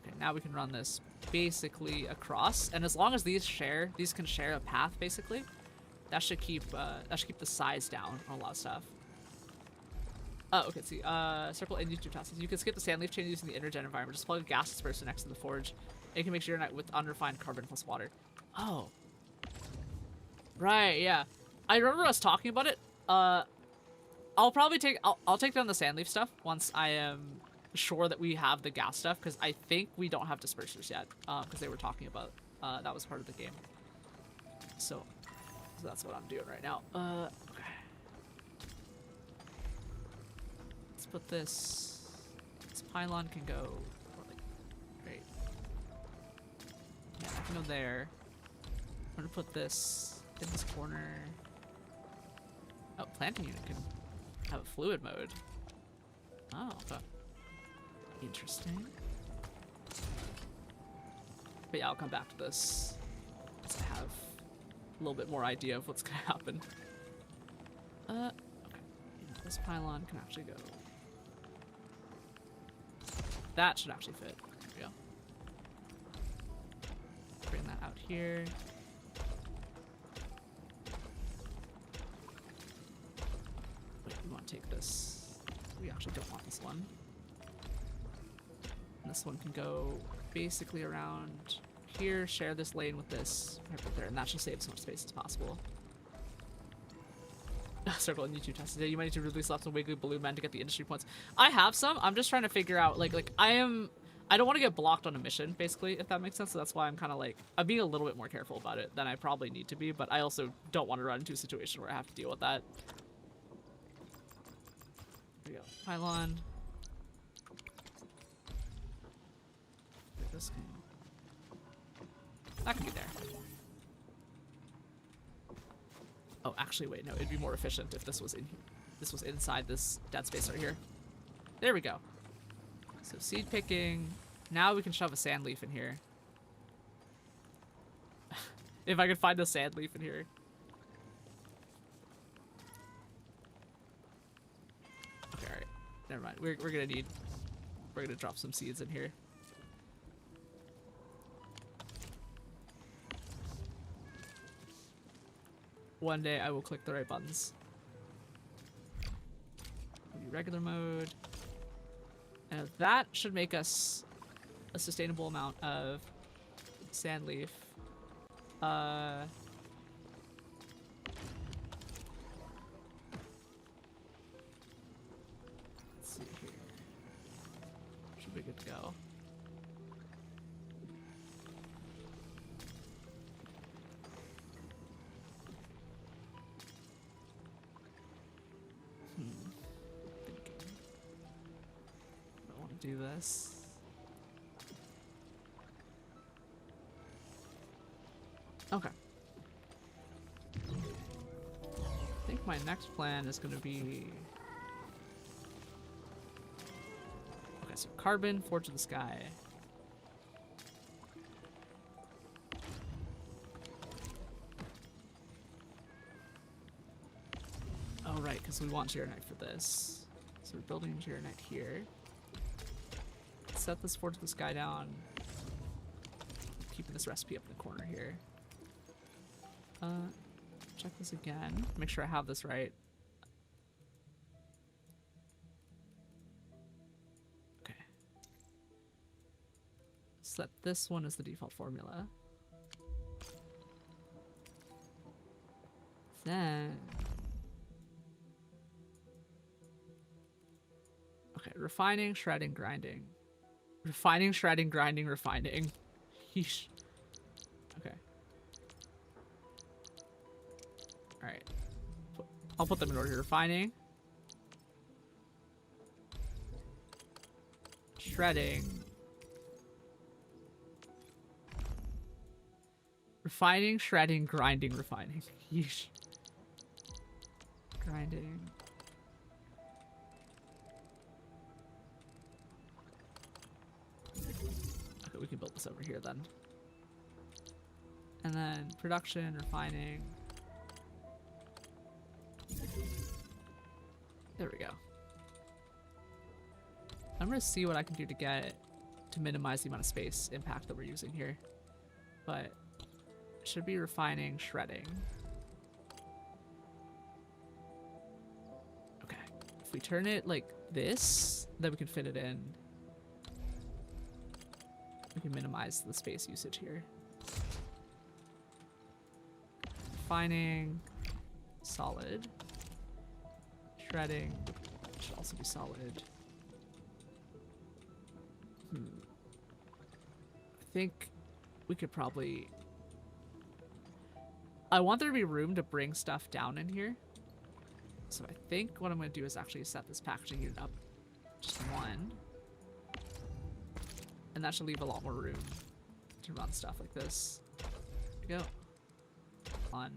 Okay, now we can run this basically across. And as long as these can share a path basically, that should keep the size down on a lot of stuff. Oh, okay, see. Circle in YouTube tasks. You can skip the sand leaf chain using the intergen environment. Just plug a gas disperser next to the forge. And you can make sure you're not with unrefined carbon plus water. Oh. Right, yeah. I remember us talking about it. I'll take down the sand leaf stuff once I am sure that we have the gas stuff, because I think we don't have dispersers yet. Because they were talking about that was part of the game. So that's what I'm doing right now. Okay. Let's put this pylon can go like, right. Yeah, I can go there. I'm gonna put this in this corner. Oh, planting unit can have a fluid mode. Oh, okay. Interesting. But yeah, I'll come back to this once I have a little bit more idea of what's gonna happen. Okay. This pylon can actually go. That should actually fit. There we go. Bring that out here. Wait, we want to take this. We actually don't want this one. And this one can go basically around here, share this lane with this right there, and that should save as much space as possible. Circle in YouTube test today. You might need to release lots of wiggly balloon men to get the industry points. I have some. I'm just trying to figure out like I don't want to get blocked on a mission, basically, if that makes sense. So that's why I'm kind of like I'm being a little bit more careful about it than I probably need to be, but I also don't want to run into a situation where I have to deal with that. There we go. Pylon. This can... That can be there. Oh, actually, wait, no, it'd be more efficient if this was inside this dead space right here. There we go. So seed picking. Now we can shove a sand leaf in here. If I could find a sand leaf in here. Okay, alright. Never mind. We're gonna drop some seeds in here. One day I will click the right buttons. Maybe regular mode. And that should make us a sustainable amount of sand leaf. Let's see here. Should be good to go. Do this. Okay. I think my next plan is going to be... Okay, so carbon, forge of the sky. Oh, right, because we want Geronite for this. So we're building Geronite here. Set this forge of the sky down. Keeping this recipe up in the corner here. Check this again. Make sure I have this right. Okay. Set this one as the default formula. Then... Okay, refining, shredding, grinding. Refining, shredding, grinding, refining. Yeesh. Okay. Alright. I'll put them in order. Refining. Shredding. Refining, shredding, grinding, refining. Yeesh. Grinding. Okay, we can build this over here then. And then production, refining. There we go. I'm gonna see what I can do to minimize the amount of space impact that we're using here. But it should be refining, shredding. Okay. If we turn it like this, then we can fit it in. We can minimize the space usage here. Refining, solid. Shredding should also be solid. I think we could probably... I want there to be room to bring stuff down in here. So I think what I'm going to do is actually set this packaging unit up just one. And that should leave a lot more room to run stuff like this. There we go. On.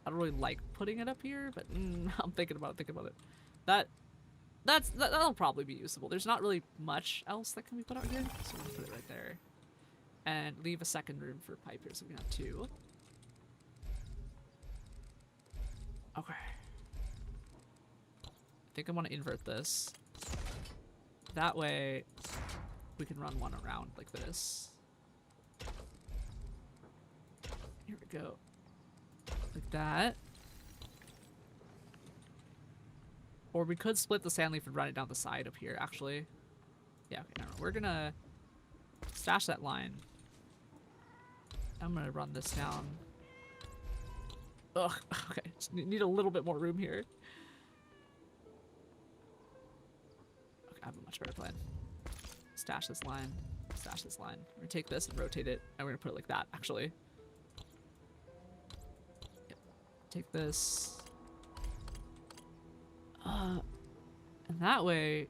I don't really like putting it up here, but I'm thinking about it. That'll probably be usable. There's not really much else that can be put out here, so we'll put it right there. And leave a second room for pipe here, so we can have two. Okay. I think I want to invert this. That way, we can run one around like this. Here we go. Like that. Or we could split the sand leaf and run it down the side up here, actually. Yeah, okay, no, we're gonna stash that line. I'm gonna run this down. Ugh, okay, just need a little bit more room here. Okay, I have a much better plan. Stash this line, stash this line. We're gonna take this and rotate it, and we're gonna put it like that, actually. Yep. Take this. And that way,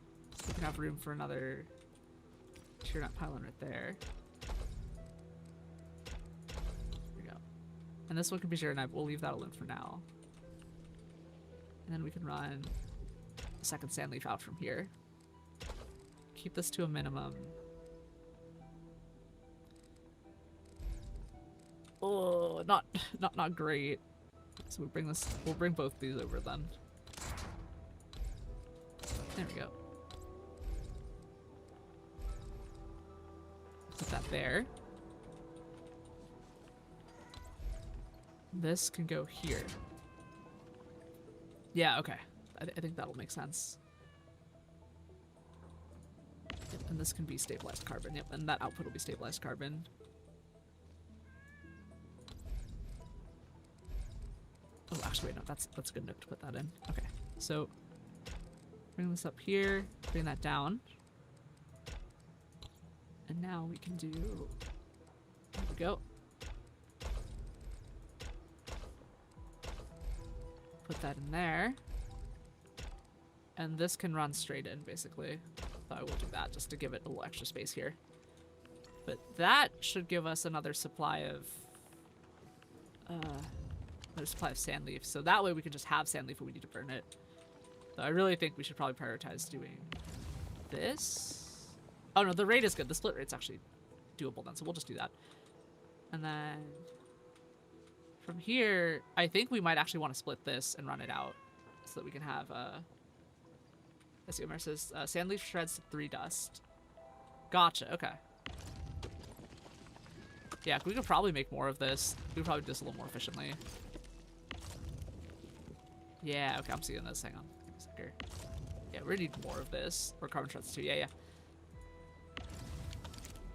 we can have room for another shear nut pylon right there. There we go. And this one can be shear nut, but we'll leave that alone for now. And then we can run a second sand leaf out from here. Keep this to a minimum. Oh, not great. So we'll bring both these over then. There we go. Put that there. This can go here. Yeah, okay. I think that'll make sense. Yep, and this can be stabilized carbon. Yep, and that output will be stabilized carbon. Oh, actually, wait, no, that's a good note to put that in. Okay, so bring this up here, bring that down. And now we can do, there we go. Put that in there. And this can run straight in, basically. So I will do that just to give it a little extra space here. But that should give us another supply of sand leaf. So that way we can just have sand leaf when we need to burn it. So I really think we should probably prioritize doing this. Oh no, the rate is good. The split rate's actually doable then, so we'll just do that. And then from here, I think we might actually want to split this and run it out so that we can have let's see what Mer says. Sand leaf shreds to 3 dust. Gotcha, okay. Yeah, we could probably make more of this. We could probably do this a little more efficiently. Yeah, okay, I'm seeing this. Hang on. Here. Yeah, we need more of this. Or carbon shreds too. Yeah.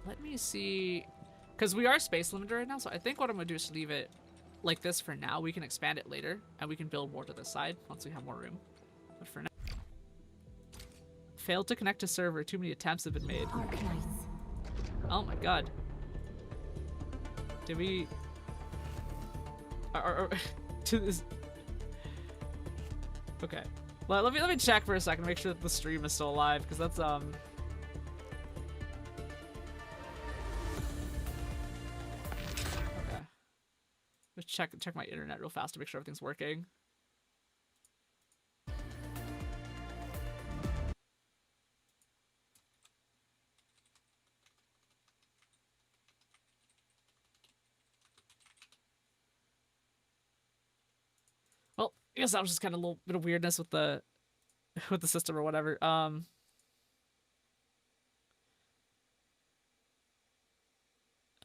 Let me see. Because we are space limited right now, so I think what I'm going to do is leave it like this for now. We can expand it later, and we can build more to this side once we have more room. But for now... Failed to connect to server. Too many attempts have been made. Arknights. Oh my god. Did we... to this... Okay. Well, let me check for a second to make sure that the stream is still alive, because that's, Okay. Just check my internet real fast to make sure everything's working. Well, I guess that was just kind of a little bit of weirdness with the system or whatever. Oh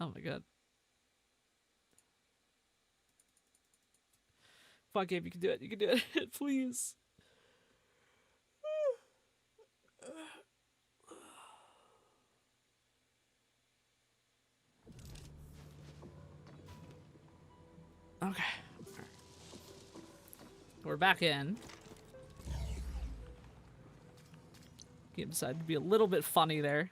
my god. Fuck, Gabe, you can do it. You can do it. Please. Okay. We're back in. Game decided to be a little bit funny there.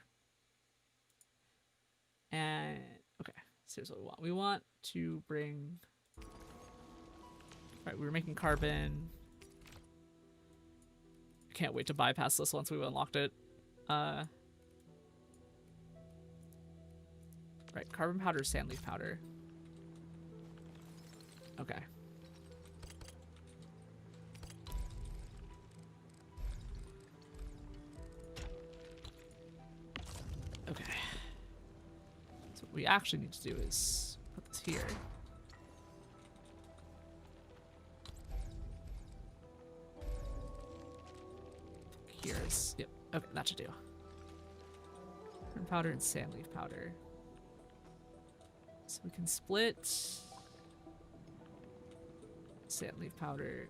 And okay, so here's what we want. We want to bring... Alright, we were making carbon. I can't wait to bypass this once we've unlocked it. Right, carbon powder, sand leaf powder. Okay. Okay. So what we actually need to do is put this here. Here's, yep, okay, that should do. Carbon powder and sand leaf powder. So we can split sand leaf powder.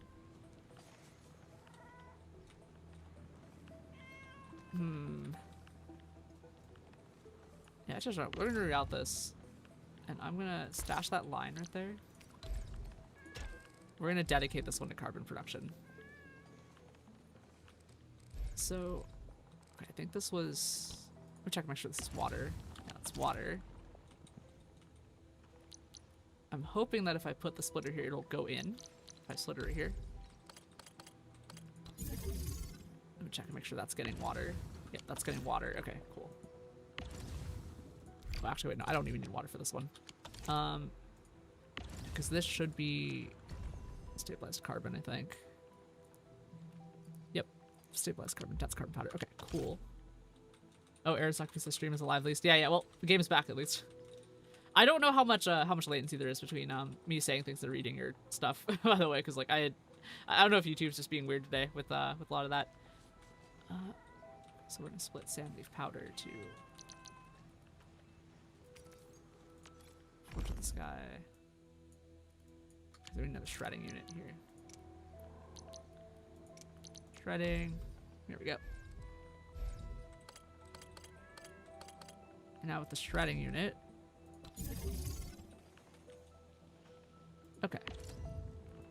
Yeah, just right. We're gonna reroute this, and I'm gonna stash that line right there. We're gonna dedicate this one to carbon production. So, okay, I think this was... Let me check, make sure this is water. Yeah, it's water. I'm hoping that if I put the splitter here, it'll go in. If I split it right here. Let me check and make sure that's getting water. Yep, that's getting water. Okay, cool. Well, actually, wait, no, I don't even need water for this one. Because this should be stabilized carbon, I think. Yep, stabilized carbon, that's carbon powder. Okay, cool. Oh, error suck because the stream is alive at least. Yeah, well, the game is back at least. I don't know how much latency there is between me saying things and reading your stuff, by the way, because like I don't know if YouTube's just being weird today with a lot of that. So we're gonna split sand leaf powder to this guy. We need another shredding unit here. Shredding. Here we go. And now with the shredding unit. Okay.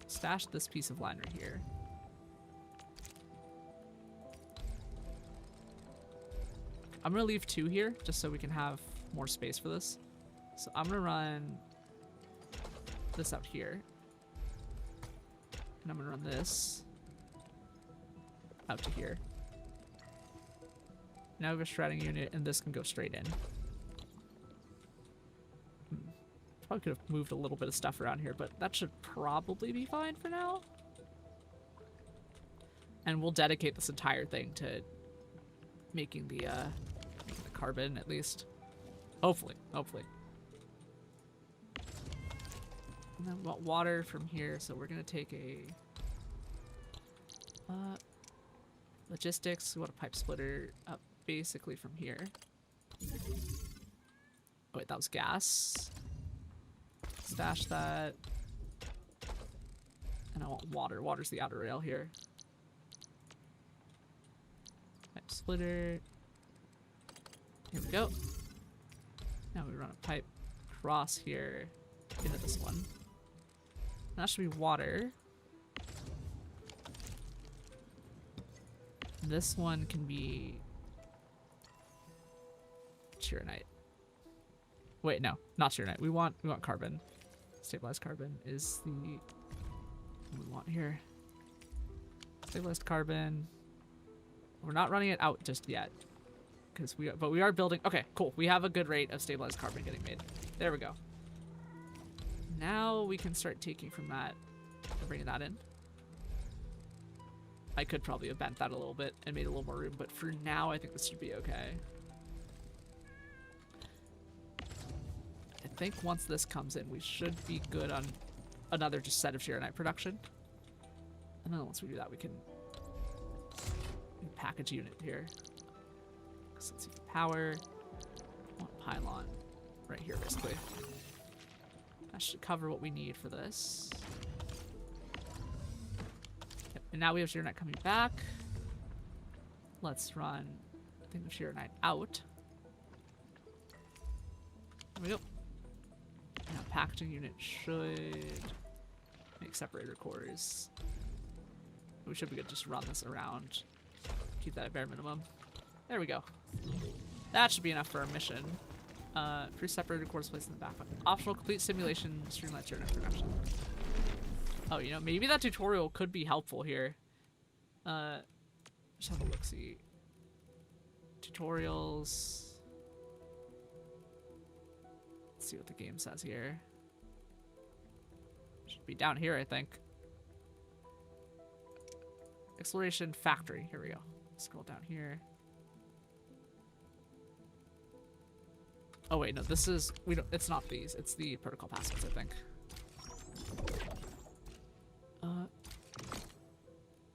Stash this piece of line right here. I'm gonna leave 2 here just so we can have more space for this. So I'm gonna run this out here. And I'm gonna run this out to here. Now we have a shredding unit, and this can go straight in. Probably could have moved a little bit of stuff around here, but that should probably be fine for now. And we'll dedicate this entire thing to making the carbon, at least. Hopefully. And then we want water from here, so we're gonna take a logistics. We want a pipe splitter up basically from here. Oh wait, that was gas. Stash that. And I want water. Water's the outer rail here. Pipe splitter. Here we go. Now we run a pipe across here into this one. And that should be water. This one can be Chironite. Wait, no, not Tyrannite. We want carbon. Stabilized carbon is the what we want here. Stabilized carbon. We're not running it out just yet, but we are building. Okay, cool. We have a good rate of stabilized carbon getting made. There we go. Now we can start taking from that and bringing that in. I could probably have bent that a little bit and made a little more room, but for now I think this should be okay. I think once this comes in, we should be good on another just set of Tyrannite production. And then once we do that, we can package unit here. So let's see, power, pylon, right here basically. That should cover what we need for this. Yep. And now we have Tyrannite coming back. Let's run a thing of Tyrannite out. There we go. Now packaging unit should make separator cores. We should be good to just run this around. Keep that at bare minimum. There we go. That should be enough for our mission. Free separator cores placed in the backpack. Optional complete simulation, streamline Tyrannite production. Oh, you know, maybe that tutorial could be helpful here. Just have a look-see. Tutorials. Let's see what the game says here. Should be down here, I think. Exploration factory. Here we go. Scroll down here. Oh wait, no, this is it's not these. It's the protocol passwords, I think.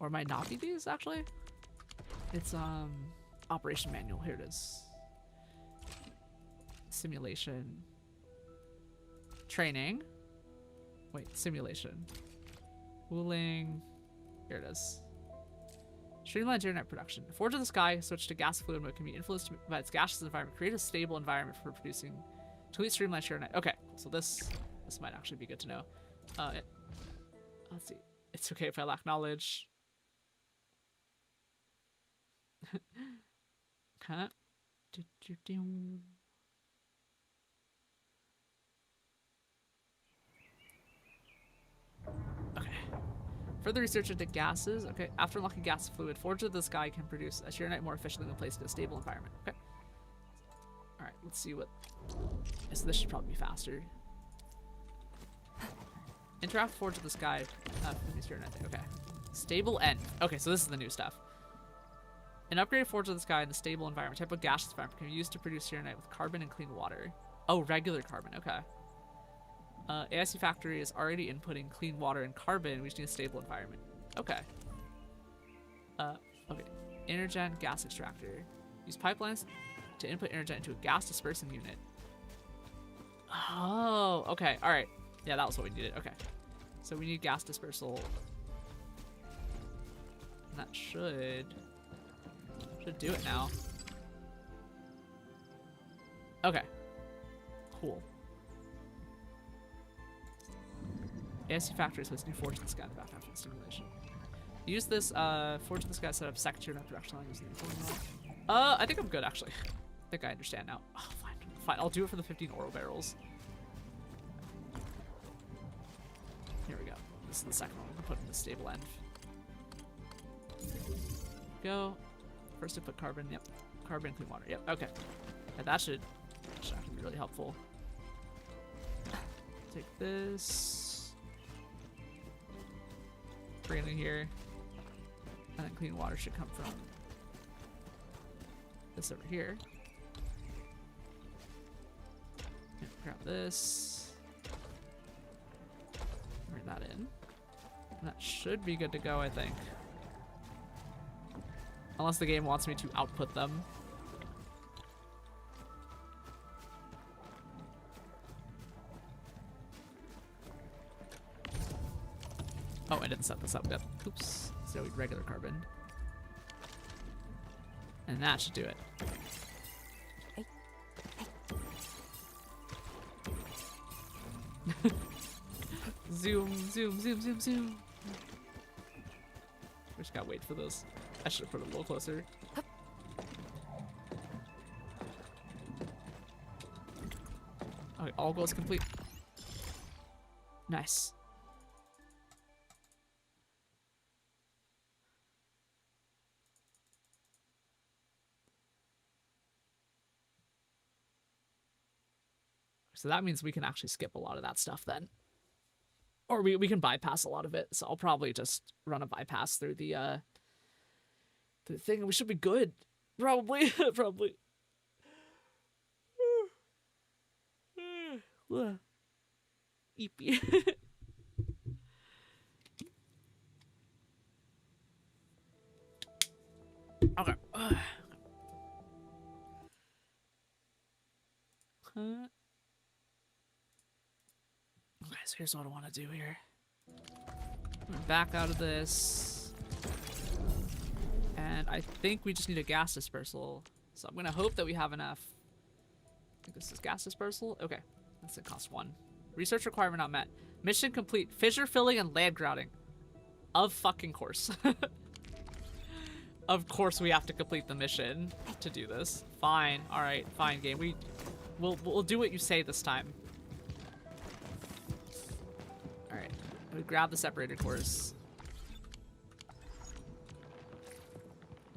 Or might not be these actually. It's operation manual. Here it is. Simulation. Training. Wait, simulation. Cooling. Here it is. Streamline Tyrannite production. Forge of the Sky, switch to gas fluid mode, can be influenced by its gaseous environment. Create a stable environment for producing complete streamline Tyrannite. Okay, so this might actually be good to know. Let's see. It's okay if I lack knowledge. Okay. Okay. Further research into gases. Okay, after unlocking gas fluid, Forge of the Sky can produce a Tyrannite more efficiently when placed in a stable environment. Okay. Alright, let's see what... So this should probably be faster. Interact with Forge of the Sky. Tyrannite. Okay. Stable end. Okay, so this is the new stuff. An upgraded Forge of the Sky in the stable environment, type of gaseous environment, can be used to produce Tyrannite with carbon and clean water. Oh, regular carbon. Okay. AIC Factory is already inputting clean water and carbon. We just need a stable environment. Okay. Okay. Energen gas extractor. Use pipelines to input energen into a gas dispersing unit. Oh, okay. All right. Yeah, that was what we needed. Okay. So we need gas dispersal. And that should do it now. Okay. Cool. ASC Factory says new Forge in the Sky back after the simulation. Use this Forge in the Sky setup second Tyrannite production line using the formula. I think I'm good actually. I think I understand now. Oh, fine. Fine. I'll do it for the 15 oral barrels. Here we go. This is the second one. We'll put in the stable end. Go. First input carbon. Yep. Carbon, clean water. Yep. Okay. And that should actually be really helpful. Take this. Bring it in here. And then clean water should come from this over here. Yeah, grab this. Bring that in. And that should be good to go, I think. Unless the game wants me to output them. Oh, I didn't set this up yet. Oops. So we regular carbon. And that should do it. Zoom, zoom, zoom, zoom, zoom. We just gotta wait for those. I should have put it a little closer. Okay, all goals complete. Nice. So that means we can actually skip a lot of that stuff then. Or we can bypass a lot of it. So I'll probably just run a bypass through the thing and we should be good. Probably. Probably. Eepy. Okay. Okay, so here's what I want to do here. Back out of this. And I think we just need a gas dispersal. So I'm going to hope that we have enough. I think this is gas dispersal. Okay. That's going to cost 1. Research requirement not met. Mission complete. Fissure filling and land grouting. Of fucking course. Of course we have to complete the mission to do this. Fine. Alright. Fine, game. We'll do what you say this time. Alright. We grab the separated cores.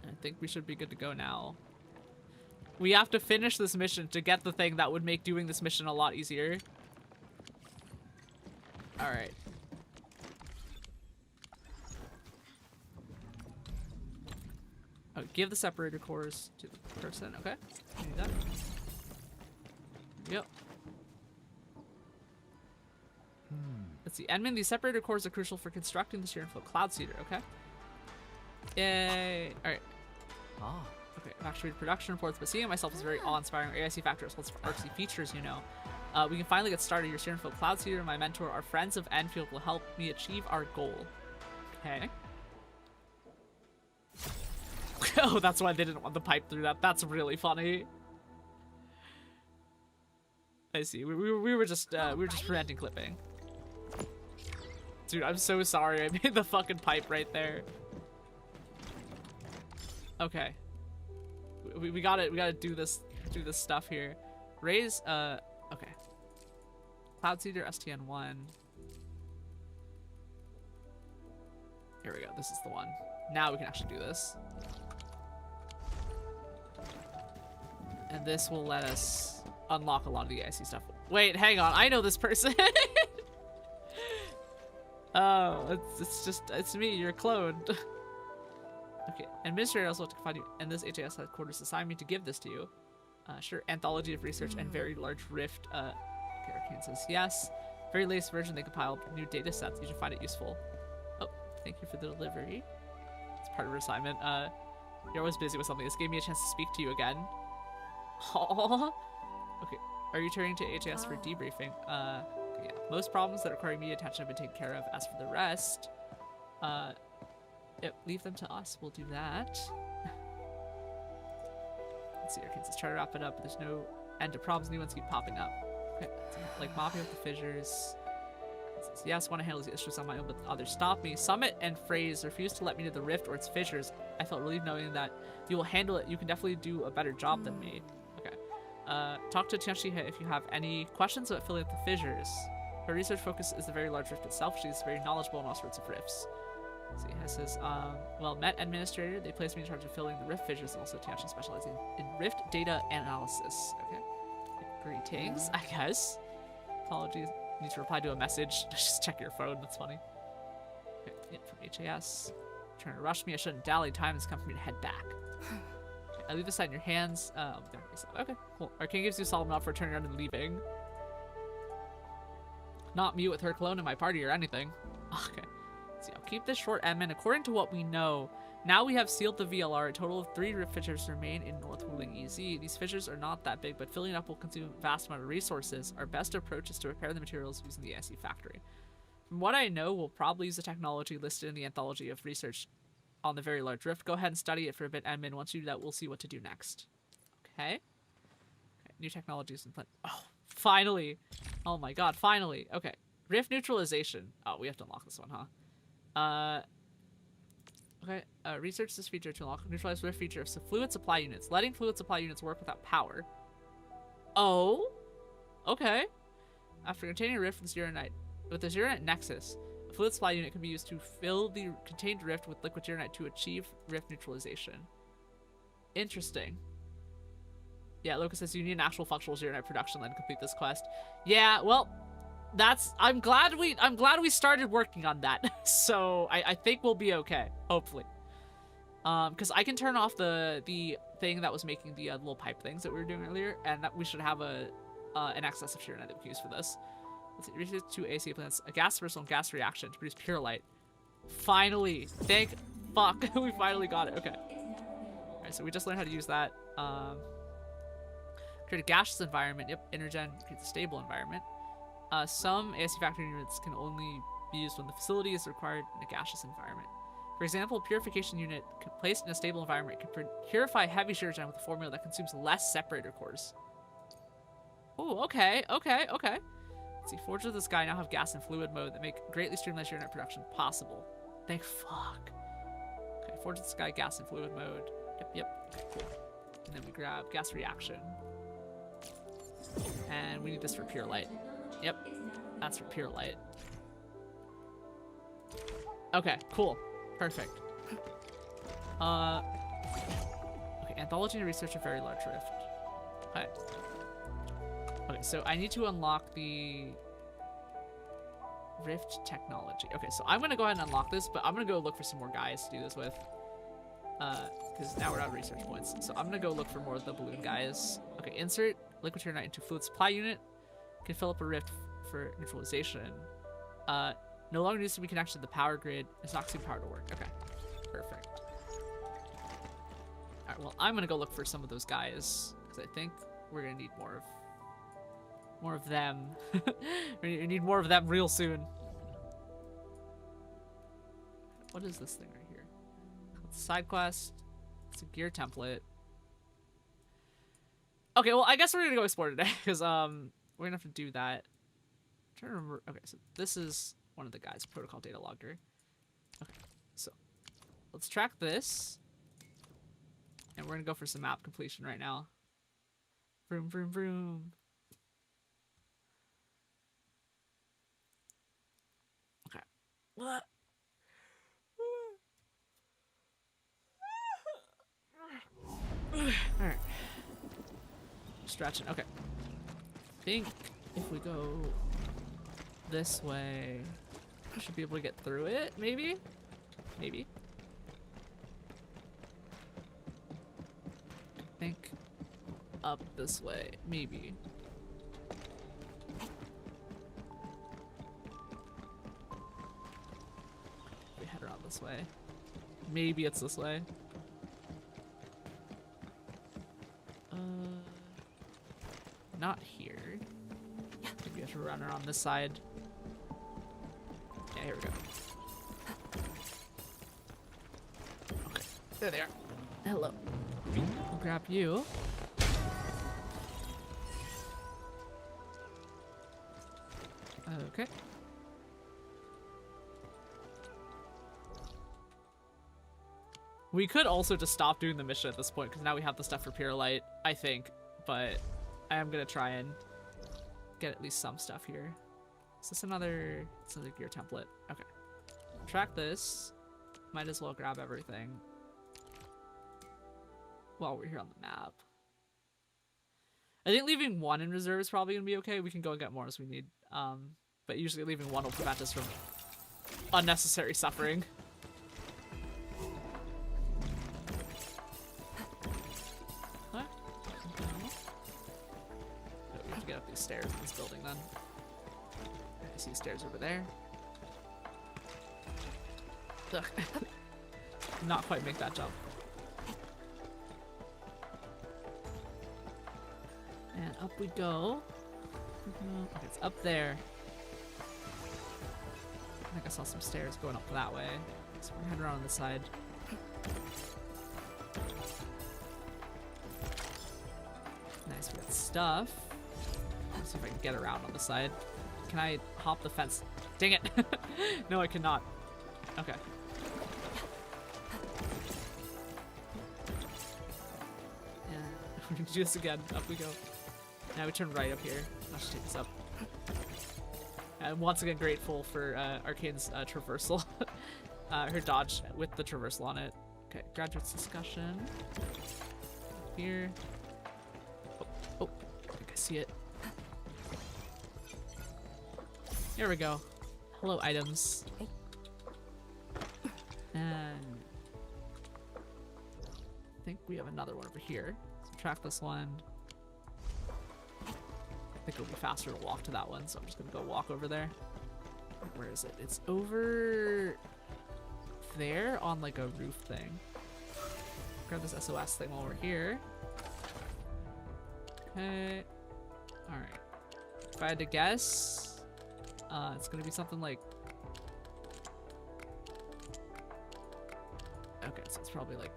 I think we should be good to go now. We have to finish this mission to get the thing that would make doing this mission a lot easier. Alright. Oh, give the separator cores to the person. Okay. Do that. Yep. Let's see. Admin, these separator cores are crucial for constructing the shear and flow cloud seeder. Okay. Yay. Alright. Ah. Okay, I've actually read production reports, but seeing myself is very awe-inspiring. AIC factors holds for artsy features, you know. We can finally get started. Your Steering Field Cloud Seeder and my mentor, our friends of Enfield, will help me achieve our goal. Okay. Oh, that's why they didn't want the pipe through that. That's really funny. I see. We were just preventing clipping. Dude, I'm so sorry. I made the fucking pipe right there. Okay. We gotta do this stuff here. Raise okay. Cloud Seeder STN1. Here we go. This is the one. Now we can actually do this. And this will let us unlock a lot of the IC stuff. Wait, hang on. I know this person. Oh, it's me. You're cloned. Okay. Administrator also want to find you, and this HAS headquarters assigned me to give this to you. Sure. Anthology of Research and Very Large Rift. Okay, Arcane says yes. Very latest version they compiled new data sets. You should find it useful. Oh, thank you for the delivery. It's part of her assignment. You're always busy with something. This gave me a chance to speak to you again. Aww. Okay. Are you turning to HAS for debriefing? Okay, yeah. Most problems that require immediate attention have been taken care of. As for the rest, yep, leave them to us. We'll do that. Let's see, Arcane says try to wrap it up, but there's no end to problems. New ones keep popping up. Okay, so, like mopping up the fissures. Says, yes, want to handle these issues on my own, but others stop me. Summit and Phrase refuse to let me know the rift or its fissures. I felt relieved knowing that you will handle it. You can definitely do a better job than me. Okay. Talk to Tianchi if you have any questions about filling up the fissures. Her research focus is the Very Large Rift itself. She's very knowledgeable in all sorts of rifts. See, it says, well, met administrator. They placed me in charge of filling the rift fissures and also Tianchi specializing in rift data analysis. Okay. Greetings, I guess. Apologies. Need to reply to a message. Just check your phone. That's funny. Okay, yeah, from HAS. Trying to rush me. I shouldn't dally. Time has come for me to head back. Okay, I leave this side in your hands. Okay, cool. Arcane gives you Solomon off for turning around and leaving. Not me with her clone in my party or anything. Okay. See, I'll keep this short admin. According to what we know, now we have sealed the VLR. A total of 3 rift fissures remain in North Wuling EZ. These fissures are not that big, but filling up will consume a vast amount of resources. Our best approach is to repair the materials using the IC factory. From what I know, we'll probably use the technology listed in the Anthology of Research on the Very Large Rift. Go ahead and study it for a bit, admin. Once you do that, we'll see what to do next. Okay. Okay, new technologies in plan. Oh, finally. Oh my god, finally. Okay. Rift neutralization. Oh, we have to unlock this one, huh? Okay, research this feature to unlock neutralize rift feature of fluid supply units. Letting fluid supply units work without power. Oh? Okay. After containing a rift with the Zeronite Nexus, a fluid supply unit can be used to fill the contained rift with liquid Zeronite to achieve rift neutralization. Interesting. Yeah, Lucas says you need an actual functional Zeronite production line to complete this quest. Yeah, well, I'm glad we started working on that. So I think we'll be okay, hopefully. Because I can turn off the thing that was making the little pipe things that we were doing earlier, and that we should have an excess of Zeronite that we can use for this. Let's see, research 2 AC plants, a gas reversal and gas reaction to produce pure light. Finally, thank fuck, we finally got it. Okay. All right, so we just learned how to use that. Create a gaseous environment. Yep, Energen creates a stable environment. Some ASC factory units can only be used when the facility is required in a gaseous environment. For example, a purification unit placed in a stable environment can purify heavy Zerogen with a formula that consumes less separator cores. Oh, okay. Let's see, Forges of the Sky now have gas and fluid mode that make greatly streamlined Zeronite production possible. Thank fuck. Okay, Forges of the Sky, gas and fluid mode. Yep. Okay, cool. And then we grab gas reaction. And we need this for pure light. Yep, that's for pure light. Okay, cool. Perfect. Okay, Anthology and Research a very large rift. Okay, so I need to unlock the rift technology. Okay, so I'm gonna go ahead and unlock this, but I'm gonna go look for some more guys to do this with. Because now we're out of research points. So I'm gonna go look for more of the balloon guys. Okay, insert liquid Zeronite into fluid supply unit. Can fill up a rift for neutralization. No longer needs to be connected to the power grid. It's not consuming power to work. Okay, perfect. All right, well, I'm gonna go look for some of those guys because I think we're gonna need more of them. We need more of them real soon. What is this thing right here? It's a side quest. It's a gear template. Okay, well, I guess we're gonna go explore today because we're gonna have to do that. I'm trying to remember. Okay, so this is one of the guys, protocol data logger. Okay, so let's track this, and we're gonna go for some map completion right now. Vroom vroom vroom. Okay. What? All right. Stretching. Okay. I think if we go this way, I should be able to get through it. Maybe. I think up this way. Maybe. We head around this way. Maybe it's this way. Not here. I think we have to run around this side. Yeah, here we go. Okay, there they are. Hello. We'll grab you. Okay. We could also just stop doing the mission at this point because now we have the stuff for pure light, I think, but I am gonna try and get at least some stuff here. Is this another gear template? Okay. Track this. Might as well grab everything while we're here on the map. I think leaving one in reserve is probably gonna be okay. We can go and get more as we need. But usually leaving one will prevent us from unnecessary suffering. Get up these stairs in this building then. I see stairs over there. Ugh. Not quite make that jump. And up we go. Okay, it's up there. I think I saw some stairs going up that way. So we're heading around on this side. Nice, we got stuff. Let's see if I can get around on the side. Can I hop the fence? Dang it! No, I cannot. Okay. Yeah, we're gonna do this again. Up we go. Now we turn right up here. I should take this up. And once again, grateful for Arcane's traversal. Her dodge with the traversal on it. Okay, graduates discussion. Here. Oh, I think I see it. Here we go. Hello, items. And I think we have another one over here. Subtract this one. I think it'll be faster to walk to that one, so I'm just gonna go walk over there. Where is it? It's over there on like a roof thing. Grab this SOS thing while we're here. Okay. Alright. If I had to guess, it's gonna be something like... Okay, so it's probably like...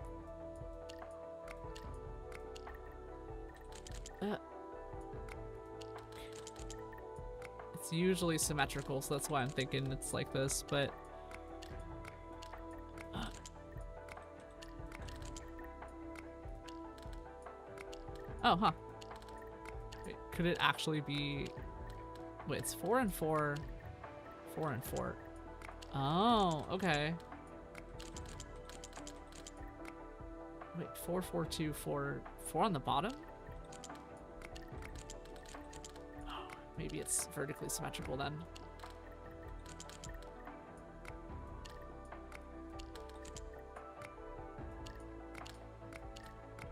It's usually symmetrical, so that's why I'm thinking it's like this, but... Oh, huh. Wait, could it actually be... Wait, it's 4 and 4. 4 and 4. Oh, okay. Wait, 4, 4, 2, 4... 4 on the bottom? Oh, maybe it's vertically symmetrical then.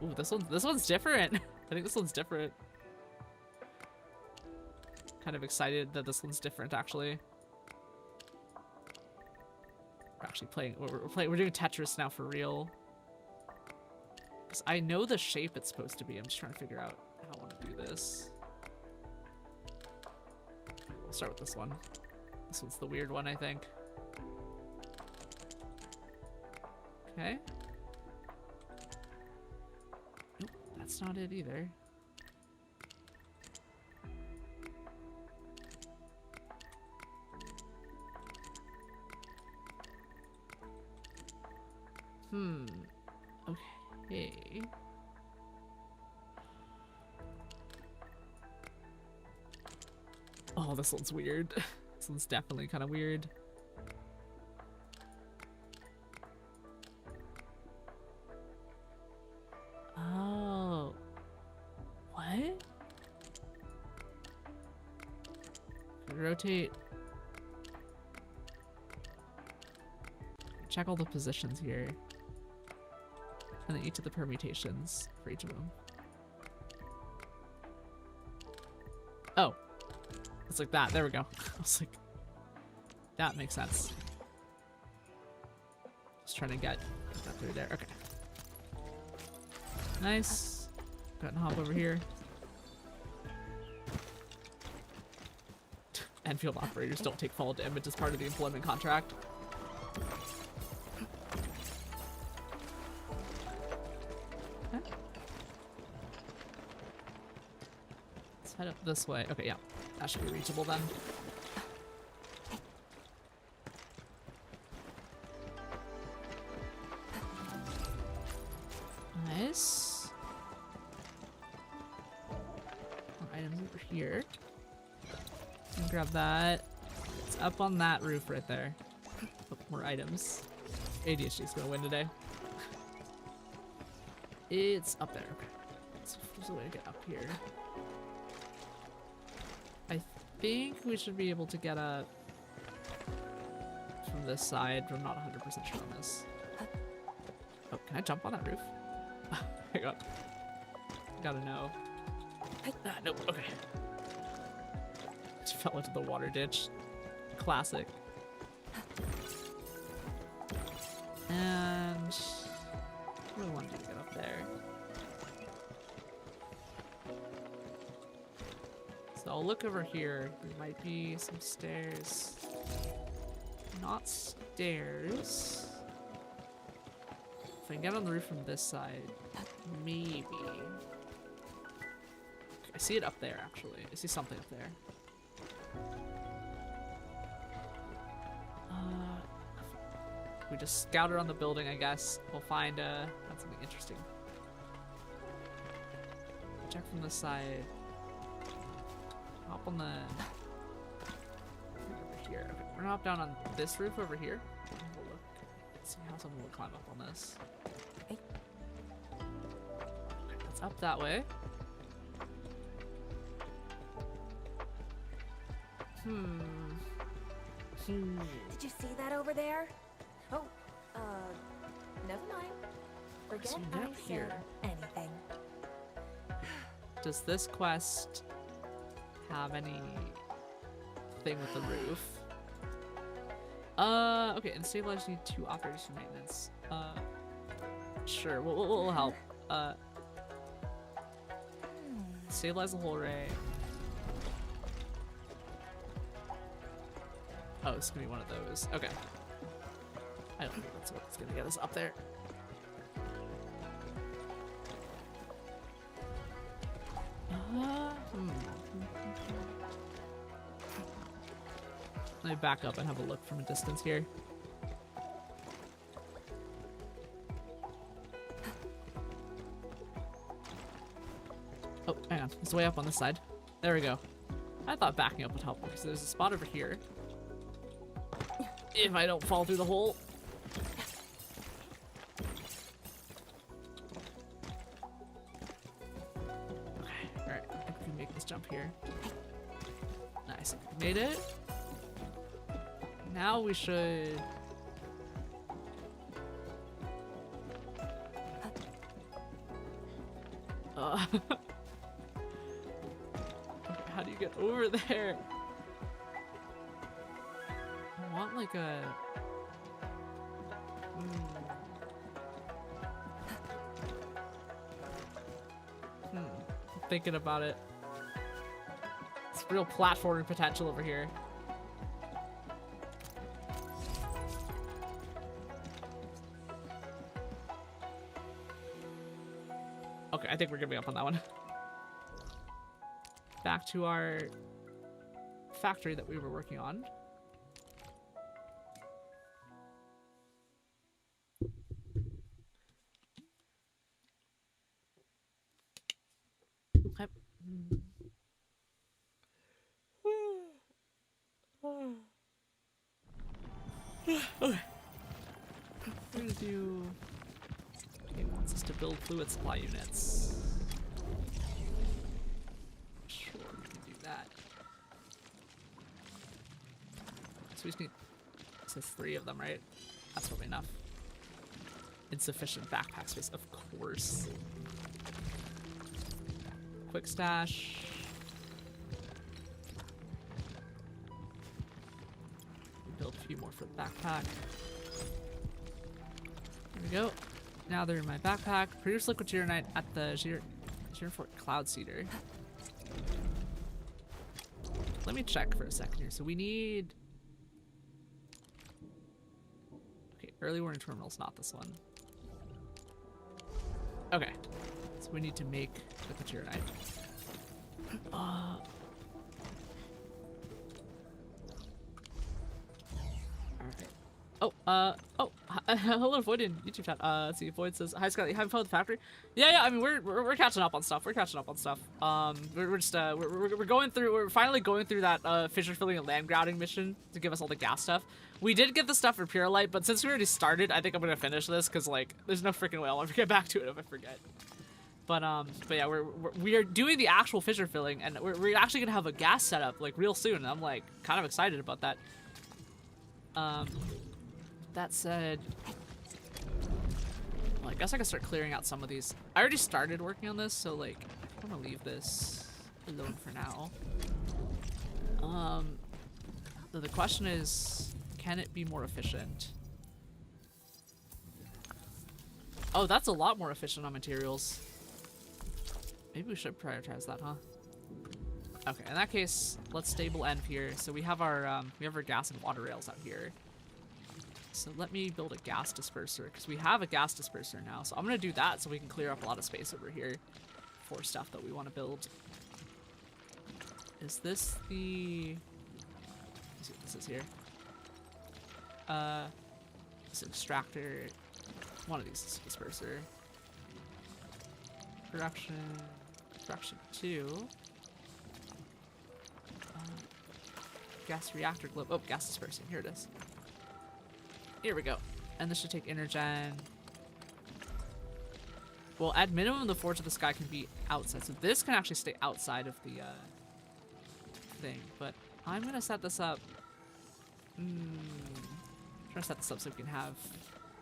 Ooh, this one's different. I think this one's different. Kind of excited that this one's different, actually. We're actually playing. We're doing Tetris now for real. 'Cause I know the shape it's supposed to be. I'm just trying to figure out how I want to do this. We'll start with this one. This one's the weird one, I think. Okay. Nope, that's not it either. Okay. Oh, this one's weird. This one's definitely kind of weird. Oh. What? Rotate. Check all the positions here. And then each of the permutations for each of them. Oh. It's like that. There we go. I was like, that makes sense. Just trying to get that through there. Okay. Nice. Go ahead and hop over here. Enfield operators don't take fall damage as part of the employment contract. Head up this way. Okay, yeah. That should be reachable then. Nice. More items over here. Grab that. It's up on that roof right there. Oh, more items. ADHD's gonna win today. It's up there. Okay. So there's a way to get up here. I think we should be able to get up from this side, but I'm not 100% sure on this. Oh, can I jump on that roof? Hang on. Gotta know. Nope, okay. Just fell into the water ditch. Classic. And what do I want to do to get up there? So I'll look over here. There might be some stairs. Not stairs. If I can get on the roof from this side, maybe. I see it up there, actually. I see something up there. We just scout around the building, I guess. We'll find something interesting. Check from this side. Hop on the... over here. Okay, we're gonna hop down on this roof over here. We'll look. Let's see how someone will climb up on this. Hey. Okay, that's up that way. Did you see that over there? Oh, never mind. Forget So I up said here. anything. Does this quest have any thing with the roof? Okay, and stabilize need 2 operators for maintenance. Sure, we'll help. Stabilize the whole array. Oh, it's gonna be one of those. Okay. I don't think that's what's gonna get us up there. Let me back up and have a look from a distance here. Oh, hang on. It's way up on this side. There we go. I thought backing up would help because there's a spot over here. If I don't fall through the hole. Okay, alright. I think we can make this jump here. Nice. Made it. Now we should... How do you get over there? I want like a... I'm thinking about it. It's real platforming potential over here. Okay, I think we're gonna be up on that one. Back to our factory that we were working on. Okay. Okay. We're gonna do... It wants us to build fluid supply units. Sure, we can do that. So we just need... It says 3 of them, right? That's probably enough. Insufficient backpack space, of course. Quick stash. Build a few more for the backpack. There we go. Now they're in my backpack. Produce liquid Gironite at the Gironfort Cloud Seeder. Let me check for a second here. So we need... Okay, early warning terminal's not this one. Okay. So we need to make liquid Gironite. Alright. Hello, Void in YouTube chat. Let's see, Void says, "Hi, Scott. You haven't found the factory?" Yeah. I mean, we're catching up on stuff. We're going through. We're finally going through that fissure filling and land grouting mission to give us all the gas stuff. We did get the stuff for Pure Light, but since we already started, I think I'm gonna finish this because like, there's no freaking way I'll ever get back to it if I forget. But yeah, we are doing the actual fissure filling, and we're actually gonna have a gas setup like real soon. And I'm like kind of excited about that. That said, well, I guess I can start clearing out some of these. I already started working on this, so like, I'm gonna leave this alone for now. So the question is, can it be more efficient? Oh, that's a lot more efficient on materials. Maybe we should prioritize that, huh? Okay, in that case, let's stable end here. So we have our gas and water rails out here. So let me build a gas disperser, because we have a gas disperser now. So I'm going to do that so we can clear up a lot of space over here for stuff that we want to build. Is this the... Let's see what this is here. This extractor. One of these is disperser. Production 2. gas reactor globe. Oh, gas dispersing. Here it is. Here we go. And this should take Intergen. Well, at minimum, the Forge of the Sky can be outside. So this can actually stay outside of the thing. But I'm going to set this up. Trying to set this up so we can have...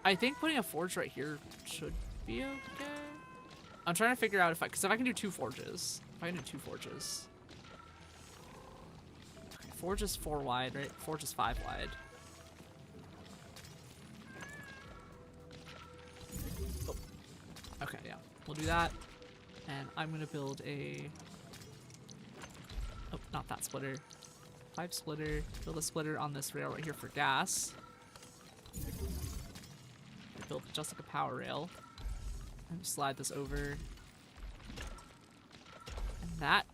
I think putting a Forge right here should be okay. I'm trying to figure out if I... Because if I can do 2 Forges. If I can do 2 Forges. Okay, Forge is 4 wide, right? Forge is 5 wide. Oh. Okay, yeah. We'll do that. And I'm going to build a... Oh, not that splitter. 5 splitter. Build a splitter on this rail right here for gas. Build just like a power rail. And slide this over. And that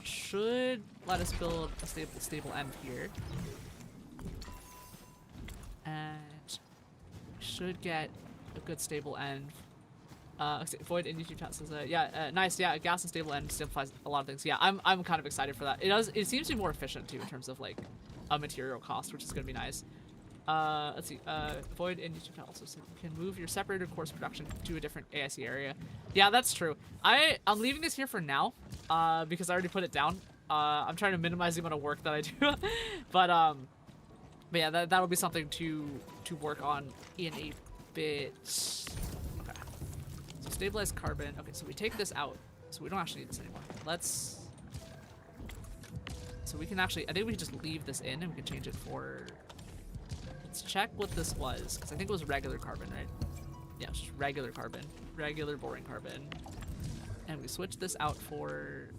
should let us build a stable end here. And should get a good stable end. Void in YouTube chat says, nice, yeah, a gas and stable end simplifies a lot of things. Yeah, I'm kind of excited for that. It seems to be more efficient too in terms of like a material cost, which is gonna be nice. Let's see, Void in YouTube chat also says you can move your separator course production to a different AIC area. Yeah, that's true. I'm leaving this here for now, because I already put it down. I'm trying to minimize the amount of work that I do. but yeah, that'll be something to work on in a bit. Okay. So stabilize carbon. Okay, so we take this out. So we don't actually need this anymore. So we can actually, I think we can just leave this in and we can change it for, let's check what this was. Because I think it was regular carbon, right? Yeah, it's just regular carbon. Regular boring carbon. And we switch this out for,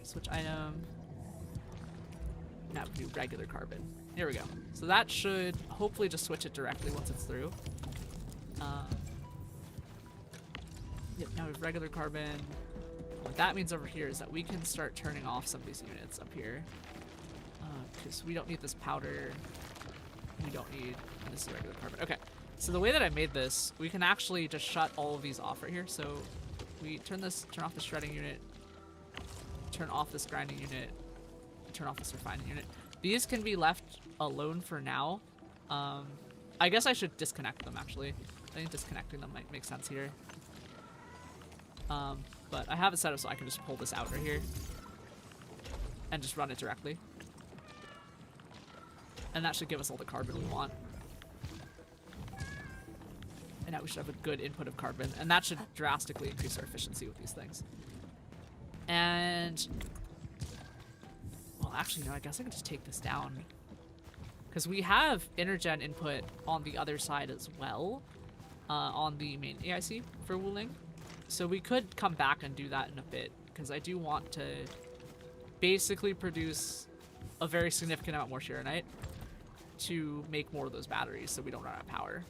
switch item. Now we do regular carbon. Here we go. So that should hopefully just switch it directly once it's through. Yep, now we have regular carbon. What that means over here is that we can start turning off some of these units up here. Because we don't need this powder. We don't need, and this is regular carbon. Okay, so the way that I made this, we can actually just shut all of these off right here. So we turn off the shredding unit, turn off this grinding unit, turn off this refining unit. These can be left alone for now. I guess I should disconnect them actually. I think disconnecting them might make sense here. But I have it set up so I can just pull this out right here and just run it directly. And that should give us all the carbon we want. And now we should have a good input of carbon, and that should drastically increase our efficiency with these things. And, well, actually, no, I guess I can just take this down. Because we have intergen input on the other side as well, on the main AIC for Wuling. So we could come back and do that in a bit, because I do want to basically produce a very significant amount more Shiranite to make more of those batteries so we don't run out of power.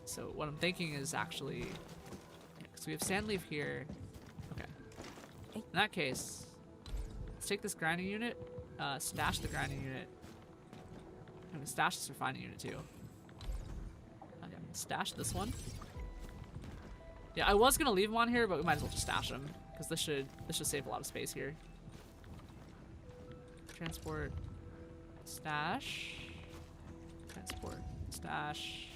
So what I'm thinking is actually, so we have sand leaf here. Okay. In that case, let's take this grinding unit, stash the grinding unit. I'm gonna stash this refining unit too. Okay, stash this one. Yeah, I was gonna leave them on here, but we might as well just stash them because this should save a lot of space here. Transport, stash, transport, stash,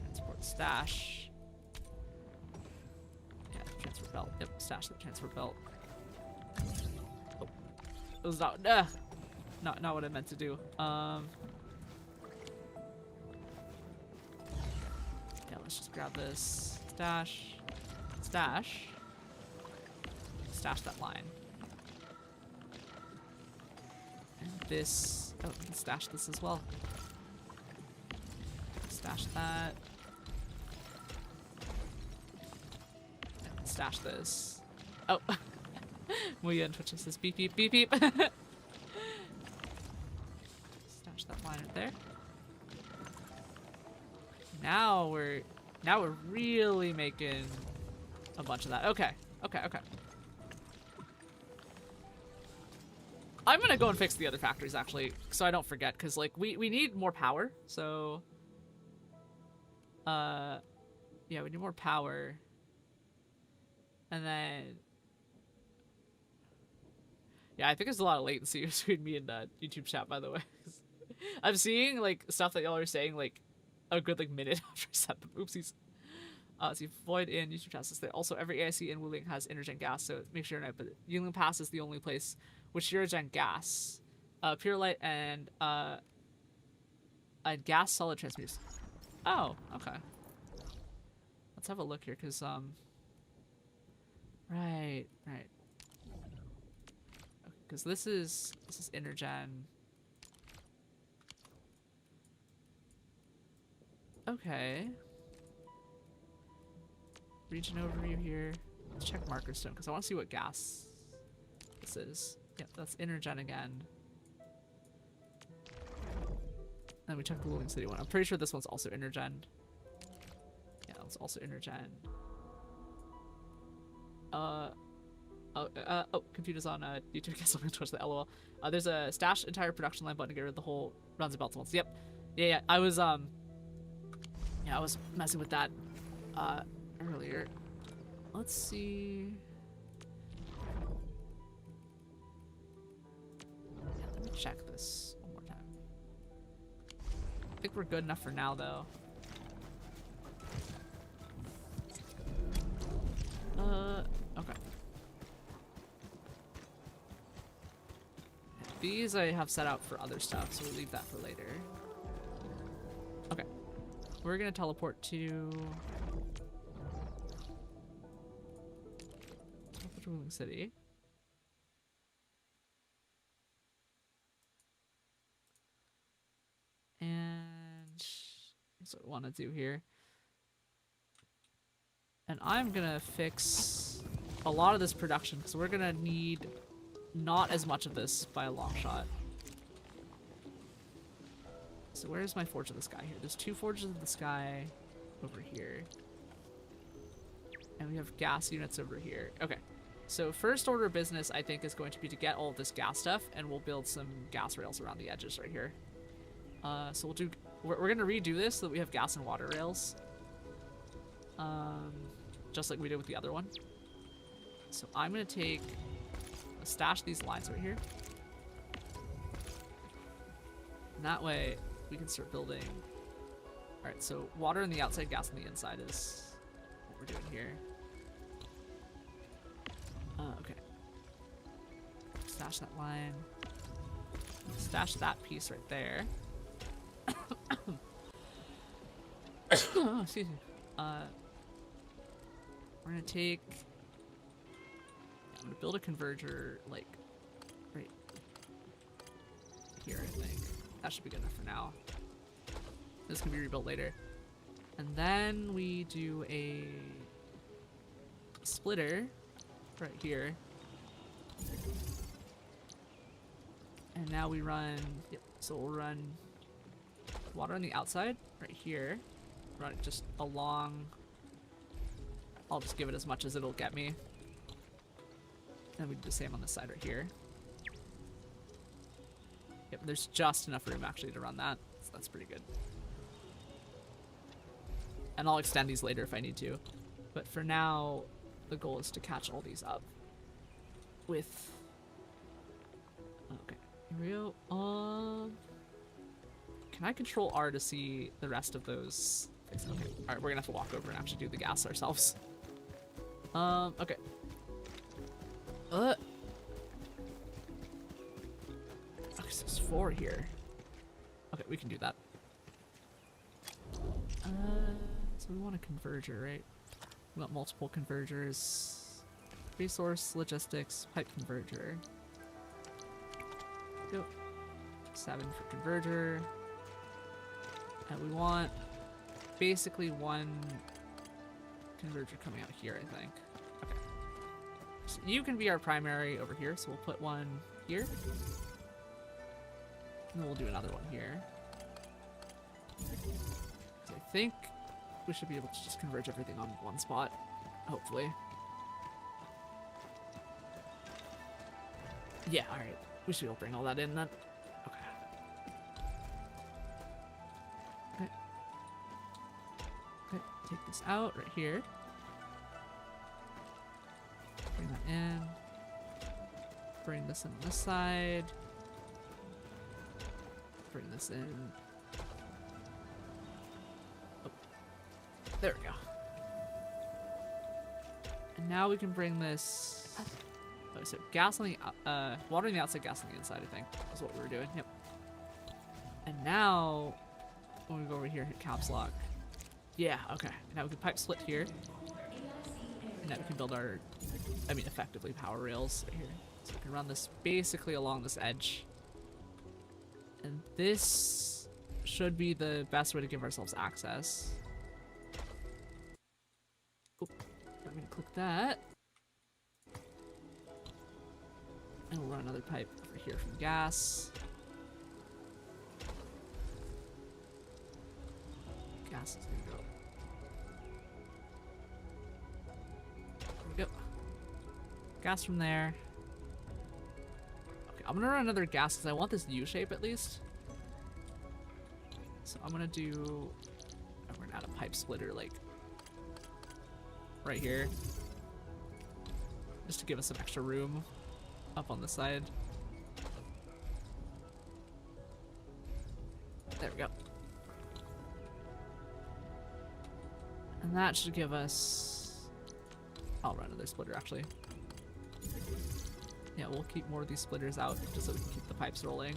transport, stash. Yeah, transfer belt. Yep, stash the transfer belt. Oh, it was not what I meant to do. Yeah, let's just grab this. Stash, stash, stash that line. And this, oh, we can stash this as well. Stash that. And stash this. Oh, Muya and Twitch says beep beep beep beep. Stash that line right there. Now we're really making a bunch of that. Okay, okay, okay. I'm gonna go and fix the other factories actually, so I don't forget, because like we need more power. So, yeah, we need more power, and then Yeah, I think there's a lot of latency between me and YouTube chat, by the way. I'm seeing like stuff that y'all are saying like a good like minute after I said them. Oopsies. See, Void in YouTube chat says that also every AIC in Wuling has intergen gas, so make sure to know. But Yuling Pass is the only place which intergen gas, pure light and gas solid transmuters. Oh, okay. Let's have a look here, cause right. Because this is intergen. Okay. Region overview here. Let's check marker stone because I want to see what gas this is. Yep, that's intergen again. Then we check the Living City one. I'm pretty sure this one's also intergen. Yeah, it's also intergen. Computers on YouTube. Guess I'm gonna touch the LOL. There's a stash entire production line button to get rid of the whole runs and belts ones. Yep. Yeah. I was messing with that earlier. Let's see. Yeah, let me check this one more time. I think we're good enough for now, though. Okay. These I have set out for other stuff, so we'll leave that for later. Okay. We're gonna teleport to Ruling City. And that's what we want to do here. And I'm gonna fix a lot of this production because we're gonna need not as much of this by a long shot. So where's my Forge of the Sky here? There's 2 Forges of the Sky over here. And we have gas units over here. Okay. So first order of business, I think, is going to be to get all of this gas stuff, and we'll build some gas rails around the edges right here. So we're going to redo this so that we have gas and water rails. Just like we did with the other one. So I'm going to stash these lines right here. And that way we can start building. Alright, so water on the outside, gas on the inside is what we're doing here. Okay. Stash that line. Stash that piece right there. Oh, excuse me. We're gonna take... I'm gonna build a converger, like, right here, I think. That should be good enough for now. This can be rebuilt later. And then we do a splitter right here. And now we run, yep, so we'll run water on the outside right here. Run it just along. I'll just give it as much as it'll get me. And we do the same on this side right here. Yep, there's just enough room actually to run that, so that's pretty good. And I'll extend these later if I need to. But for now, the goal is to catch all these up with... Okay, here we go. Can I control R to see the rest of those things? Okay, alright, we're gonna have to walk over and actually do the gas ourselves. Okay. Okay, so there's 4 here. Okay, we can do that. So we want a converger, right? We want multiple convergers. Resource, logistics, pipe converger. Go. 7 for converger. And we want basically 1 converger coming out here, I think. Okay. So you can be our primary over here, so we'll put 1 here. And then we'll do another one here. So I think we should be able to just converge everything on 1 spot, hopefully. Yeah, alright. We should be able to bring all that in then. Okay. Okay. Okay, take this out right here. Bring that in. Bring this in on this side. Bring this in. Oh. There we go. And now we can bring this. Oh, so gas on the water on the outside, gas on the inside, I think is what we were doing. Yep. And now when we go over here, hit caps lock. Yeah, okay. Now we can pipe split here. And now we can build our, I mean, effectively power rails right here. So we can run this basically along this edge. And this should be the best way to give ourselves access. Oh, I'm gonna click that. And we'll run another pipe over here from gas. Gas is gonna go. There we go. Gas from there. Okay, I'm gonna run another gas because I want this U shape at least. So I'm gonna do. We're gonna add a pipe splitter like right here, just to give us some extra room up on the side. There we go. And that should give us... I'll run another splitter actually. Yeah, we'll keep more of these splitters out just so we can keep the pipes rolling.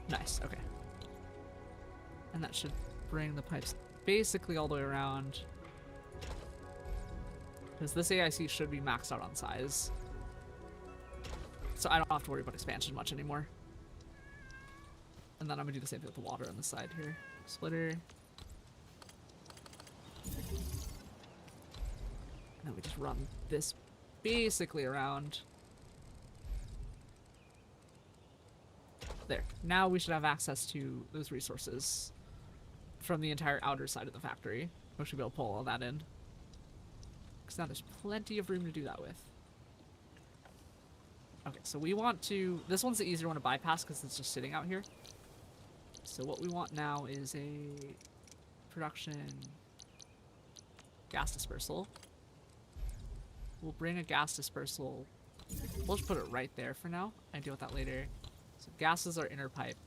Nice, okay. And that should bring the pipes basically all the way around. Because this AIC should be maxed out on size. So I don't have to worry about expansion much anymore. And then I'm gonna do the same thing with the water on the side here. Splitter. And then we just run this basically around. There. Now we should have access to those resources from the entire outer side of the factory. We should be able to pull all that in. Because now there's plenty of room to do that with. Okay, so we want to... This one's the easier one to bypass because it's just sitting out here. So what we want now is a production gas dispersal. We'll bring a gas dispersal. We'll just put it right there for now. I deal with that later. So gas is our inner pipe.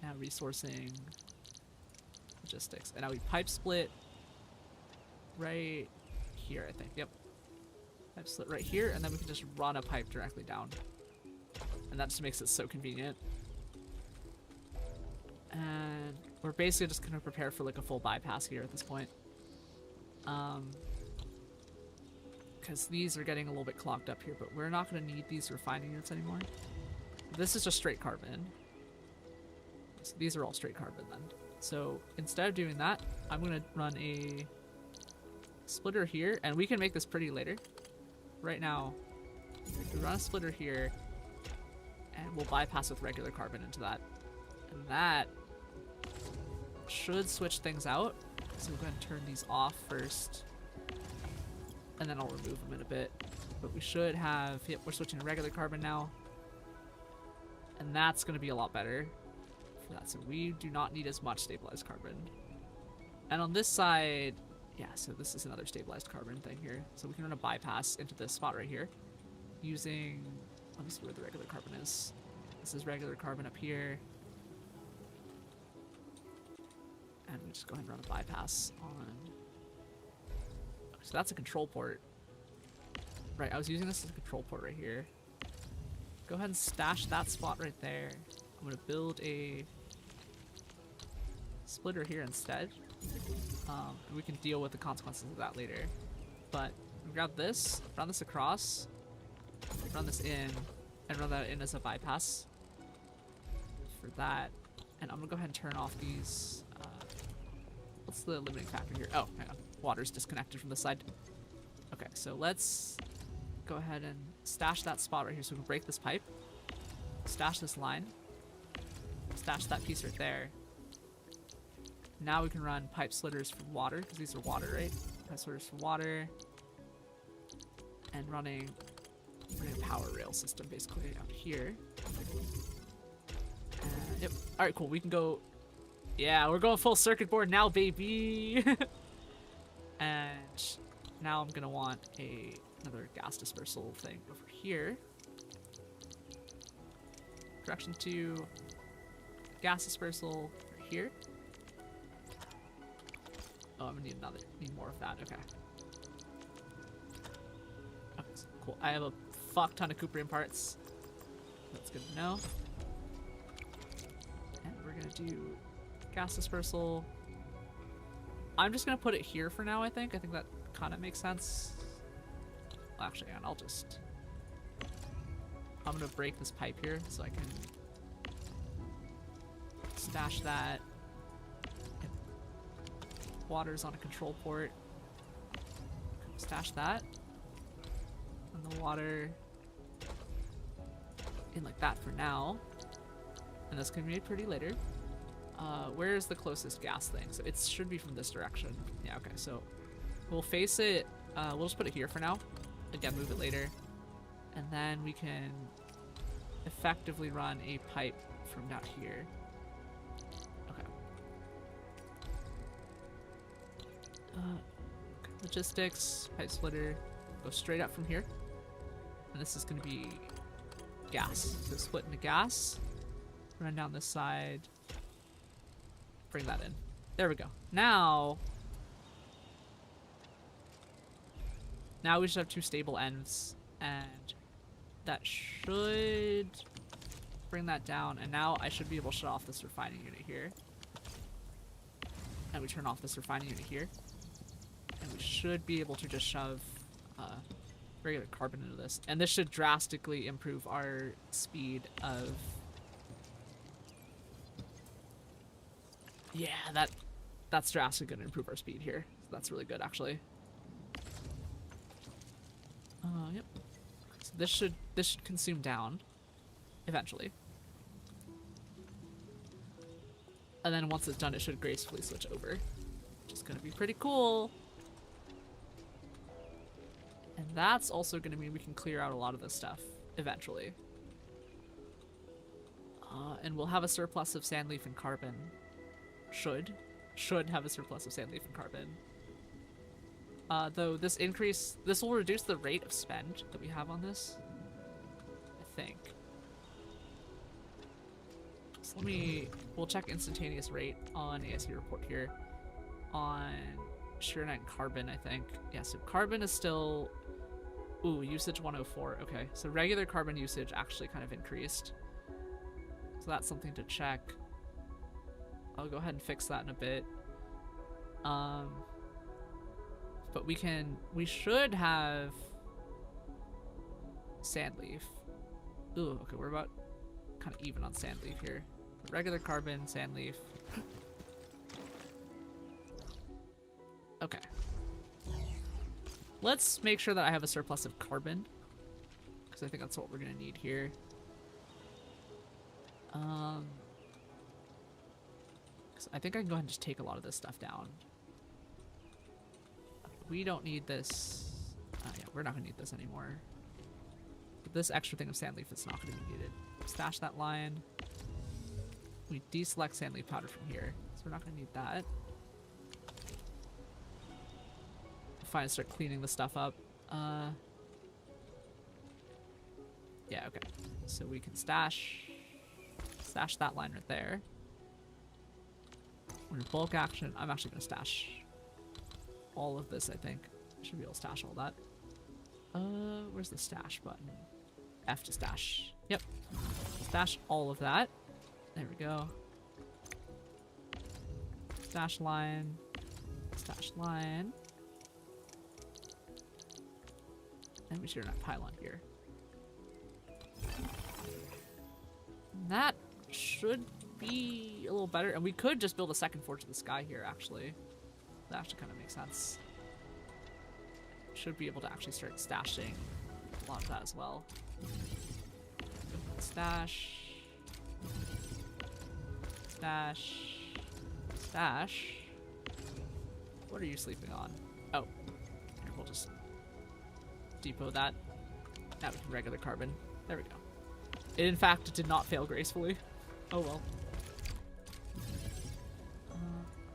Now resourcing, logistics. And now we pipe split right here, I think. Yep. Pipe split right here, and then we can just run a pipe directly down. And that just makes it so convenient. And we're basically just gonna prepare for like a full bypass here at this point. Because these are getting a little bit clogged up here, but we're not gonna need these refining units anymore. This is just straight carbon. So these are all straight carbon then. So instead of doing that, I'm gonna run a splitter here, and we can make this pretty later. Right now, we run a splitter here, and we'll bypass with regular carbon into that. And that should switch things out. So we'll go ahead and turn these off first, and then I'll remove them in a bit. But we should have, yep, we're switching to regular carbon now. And that's going to be a lot better for that. So we do not need as much stabilized carbon. And on this side, yeah, so this is another stabilized carbon thing here. So we can run a bypass into this spot right here using, let me see where the regular carbon is. This is regular carbon up here. And we just go ahead and run a bypass on. So that's a control port. Right, I was using this as a control port right here. Go ahead and stash that spot right there. I'm gonna build a splitter here instead. And we can deal with the consequences of that later. But we grab this, run this across, run this in, and run that in as a bypass for that. And I'm gonna go ahead and turn off these. What's the limiting factor here? Oh, hang on. Water's disconnected from the side. Okay, so let's go ahead and stash that spot right here so we can break this pipe. Stash this line. Stash that piece right there. Now we can run pipe splitters for water, because these are water, right? Pipe splitters for water. And running a power rail system basically out here. And, yep. Alright, cool. We can go... Yeah, we're going full circuit board now, baby! And now I'm gonna want another gas dispersal thing over here. Direction 2, gas dispersal right here. Oh, I'm gonna need more of that. Okay. Okay, so cool. I have a fuck ton of Cuprium parts. That's good to know. And we're gonna do gas dispersal. I'm just gonna put it here for now, I think. I think that kind of makes sense. Well, actually, I'm gonna break this pipe here so I can stash that. And water's on a control port. Stash that. And the water in like that for now. And that's gonna be made pretty later. Where is the closest gas thing? So it should be from this direction. Yeah, okay, so we'll face it. We'll just put it here for now. Again, move it later. And then we can effectively run a pipe from down here. Okay. Logistics, pipe splitter, go straight up from here. And this is going to be gas. So split into gas, run down this side, bring that in. There we go. Now we should have 2 stable ends, and that should bring that down. And now I should be able to shut off this refining unit here. And we turn off this refining unit here. And we should be able to just shove regular carbon into this. And this should drastically improve our speed of... Yeah, that's drastically going to improve our speed here. So that's really good, actually. Yep. So this should consume down eventually. And then once it's done, it should gracefully switch over, which is going to be pretty cool. And that's also going to mean we can clear out a lot of this stuff eventually. And we'll have a surplus of sand leaf and carbon. Should have a surplus of sand leaf and carbon. Though this will reduce the rate of spend that we have on this, I think. So we'll check instantaneous rate on ASE report here. On Surenite and carbon, I think. Yeah, so carbon is still, usage 104, okay. So regular carbon usage actually kind of increased. So that's something to check. I'll go ahead and fix that in a bit. But we should have sand leaf. Ooh, okay, we're about kind of even on sand leaf here. Regular carbon, sand leaf. Okay. Let's make sure that I have a surplus of carbon, because I think that's what we're gonna need here. I think I can go ahead and just take a lot of this stuff down. We don't need this. Yeah, we're not gonna need this anymore. But this extra thing of sand leaf is not gonna be needed. Stash that line. We deselect sand leaf powder from here, so we're not gonna need that. Fine, start cleaning the stuff up. Yeah, okay. So we can stash that line right there. Under bulk action, I'm actually gonna stash all of this, I think. I should be able to stash all that. Where's the stash button? F to stash. Yep. Stash all of that. There we go. Stash line. Stash line. And we should have that pylon here. And that should be a little better. And we could just build a second forge of the sky here, actually. That actually kind of makes sense. Should be able to actually start stashing a lot of that as well. Stash. Stash. Stash. What are you sleeping on? Oh. We'll just depot that. Now we can regular carbon. There we go. It, in fact, did not fail gracefully. Oh well.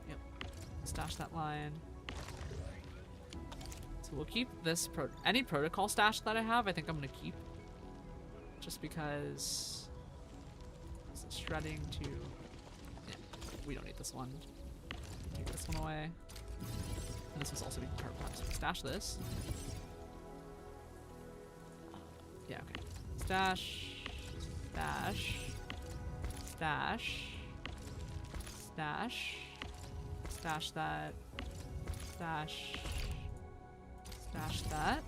Yep. Stash that line. So we'll keep this any protocol stash that I have, I think I'm gonna keep. Just because this is shredding to, yeah, we don't need this one. Take this one away. And this was also being carbon so we'll stash this. Yeah, okay. Stash, stash, stash, stash, stash that, stash, stash that,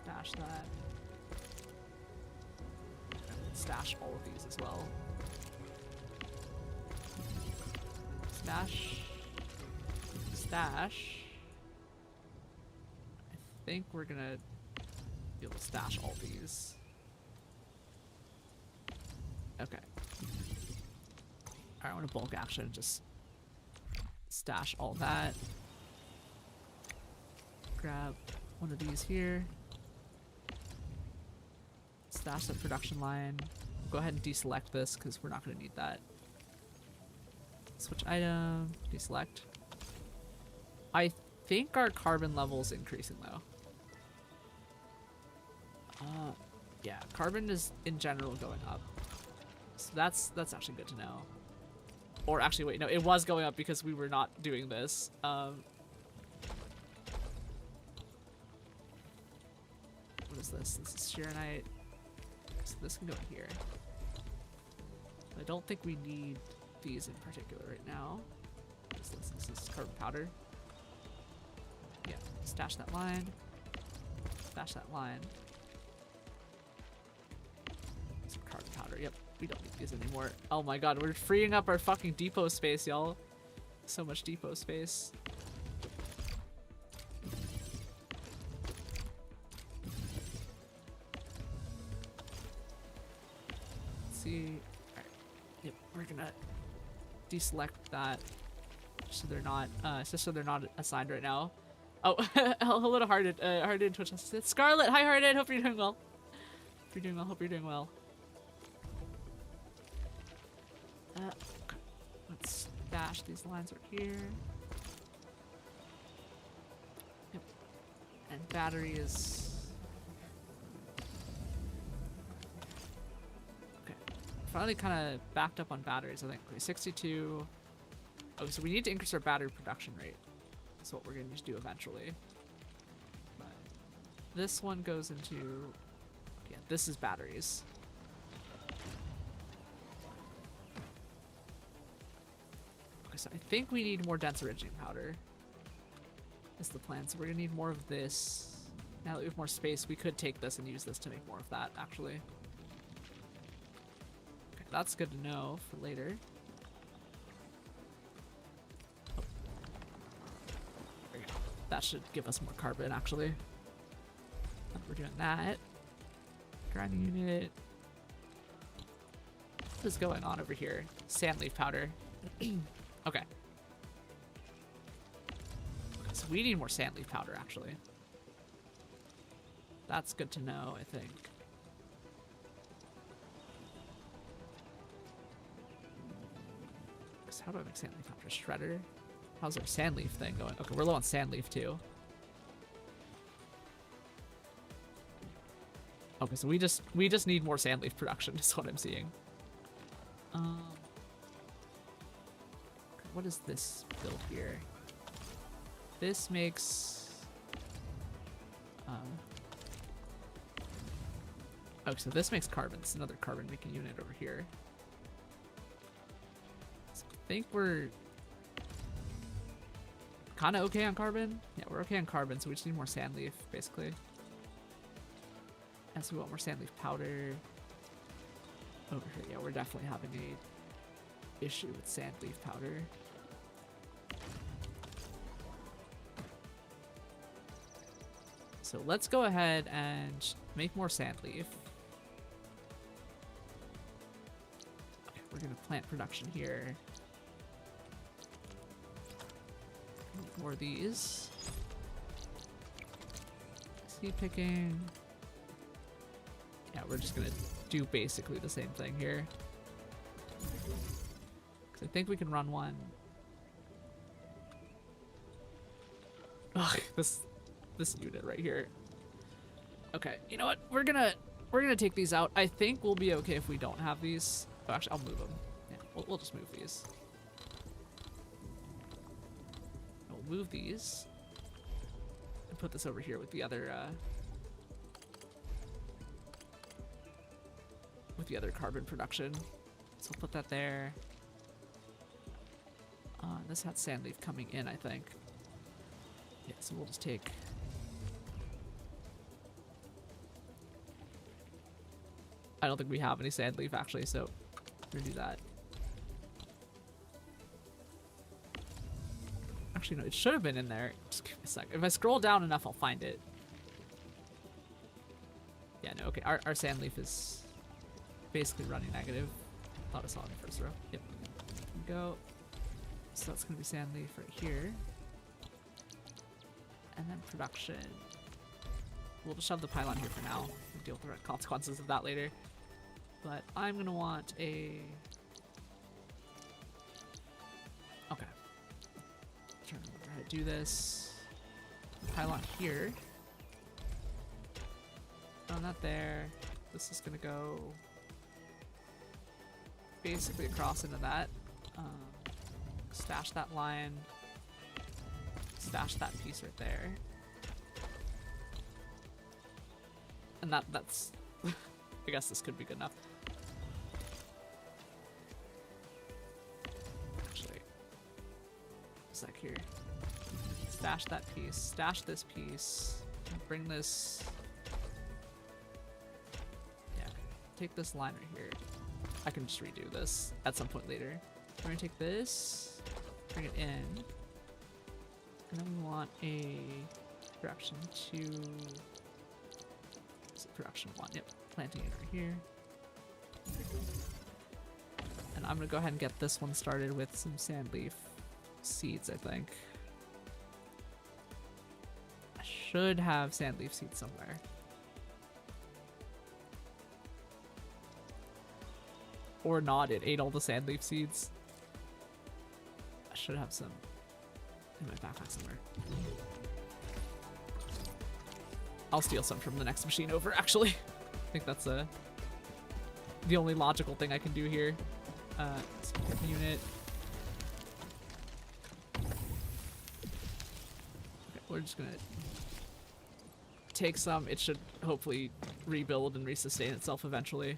stash that. Stash all of these as well. Stash, stash. I think we're gonna be able to stash all these. Okay. Alright, I want to bulk action, just stash all that. Grab one of these here. Stash the production line. Go ahead and deselect this because we're not going to need that. Switch item, deselect. I think our carbon level is increasing though. Yeah, carbon is in general going up. So that's actually good to know. Or actually, wait, no, it was going up because we were not doing this. What is this? This is Sheeranite. So this can go in here. I don't think we need these in particular right now. This is carbon powder. Yeah, stash that line. Stash that line. Some carbon powder. Yep, we don't need these anymore. Oh my god, we're freeing up our fucking depot space, y'all. So much depot space. See, alright, yep, we're gonna deselect that so they're not just so they're not assigned right now. Oh, hello to Hearted, Hearted Twitch. It's Scarlet. Hi Hearted, hope you're doing well. Hope you're doing well, hope you're doing well. Let's dash these lines right here. Yep. And battery is finally kind of backed up on batteries, I think. 62. Okay, so we need to increase our battery production rate. That's what we're going to do eventually. But this one goes into... Yeah, this is batteries. Okay, so I think we need more dense originating powder. Is the plan. So we're going to need more of this. Now that we have more space, we could take this and use this to make more of that, actually. That's good to know for later. Oh. There we go. That should give us more carbon, actually. We're doing that. Grinding unit. What is going on over here? Sand leaf powder. Okay. So we need more sand leaf powder, actually. That's good to know, I think. How do I make sand leaf powder? Shredder? How's our sand leaf thing going? Okay, we're low on sand leaf too. Okay, so we just need more sand leaf production is what I'm seeing. What is this build here? This makes okay, so this makes carbon. It's another carbon making unit over here. I think we're kind of okay on carbon. Yeah, we're okay on carbon, so we just need more sand leaf, basically. And so we want more sand leaf powder over here. Yeah, we're definitely having a issue with sand leaf powder. So let's go ahead and make more sand leaf. Okay, we're gonna plant production here. More of these. Seed picking. Yeah, we're just gonna do basically the same thing here. Because I think we can run one. Ugh, this unit right here. Okay, you know what? We're gonna take these out. I think we'll be okay if we don't have these. Oh, actually, I'll move them. Yeah, we'll just move these. We'll move these and put this over here with the other carbon production. So we'll put that there. This had sand leaf coming in, I think. Yeah, so we'll just take. I don't think we have any sand leaf actually, so we're gonna do that. Actually, no, it should have been in there. Just give me a sec. If I scroll down enough, I'll find it. Yeah, no, okay. Our sand leaf is basically running negative. Thought I saw it in the first row. Yep. Go. So that's gonna be sand leaf right here. And then production. We'll just shove the pylon here for now. We'll deal with the consequences of that later. But I'm gonna want a... Okay. Trying to remember how to do this. Pylon here. Oh, not there. This is gonna go basically across into that. Stash that line. Stash that piece right there. And that's... I guess this could be good enough. Actually, a sec here. Stash that piece. Stash this piece. Bring this... Yeah. Take this line right here. I can just redo this at some point later. We're gonna take this, bring it in, and then we want a production 2. Is it production 1? Yep, planting it right here. And I'm gonna go ahead and get this one started with some sand leaf seeds, I think. I should have sand leaf seeds somewhere. Or not, it ate all the sand leaf seeds. I should have some in my backpack somewhere. I'll steal some from the next machine over, actually. I think that's the only logical thing I can do here. Unit. Okay, we're just gonna take some. It should hopefully rebuild and resustain itself eventually.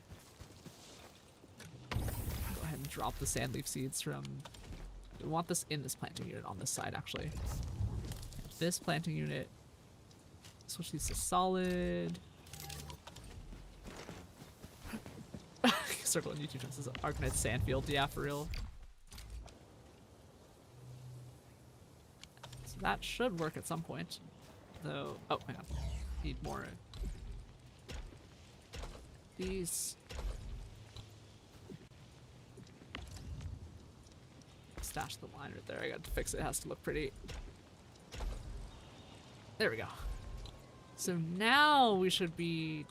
Go ahead and drop the sand leaf seeds from... We want this in this planting unit on this side, actually. This planting unit. Switch these to solid. Circle on YouTube says Arknights Endfield. Yeah, for real. So that should work at some point. Though. Oh, hang on. Need more. These. Stash the line right there. I got to fix it. It has to look pretty. There we go. So now we should be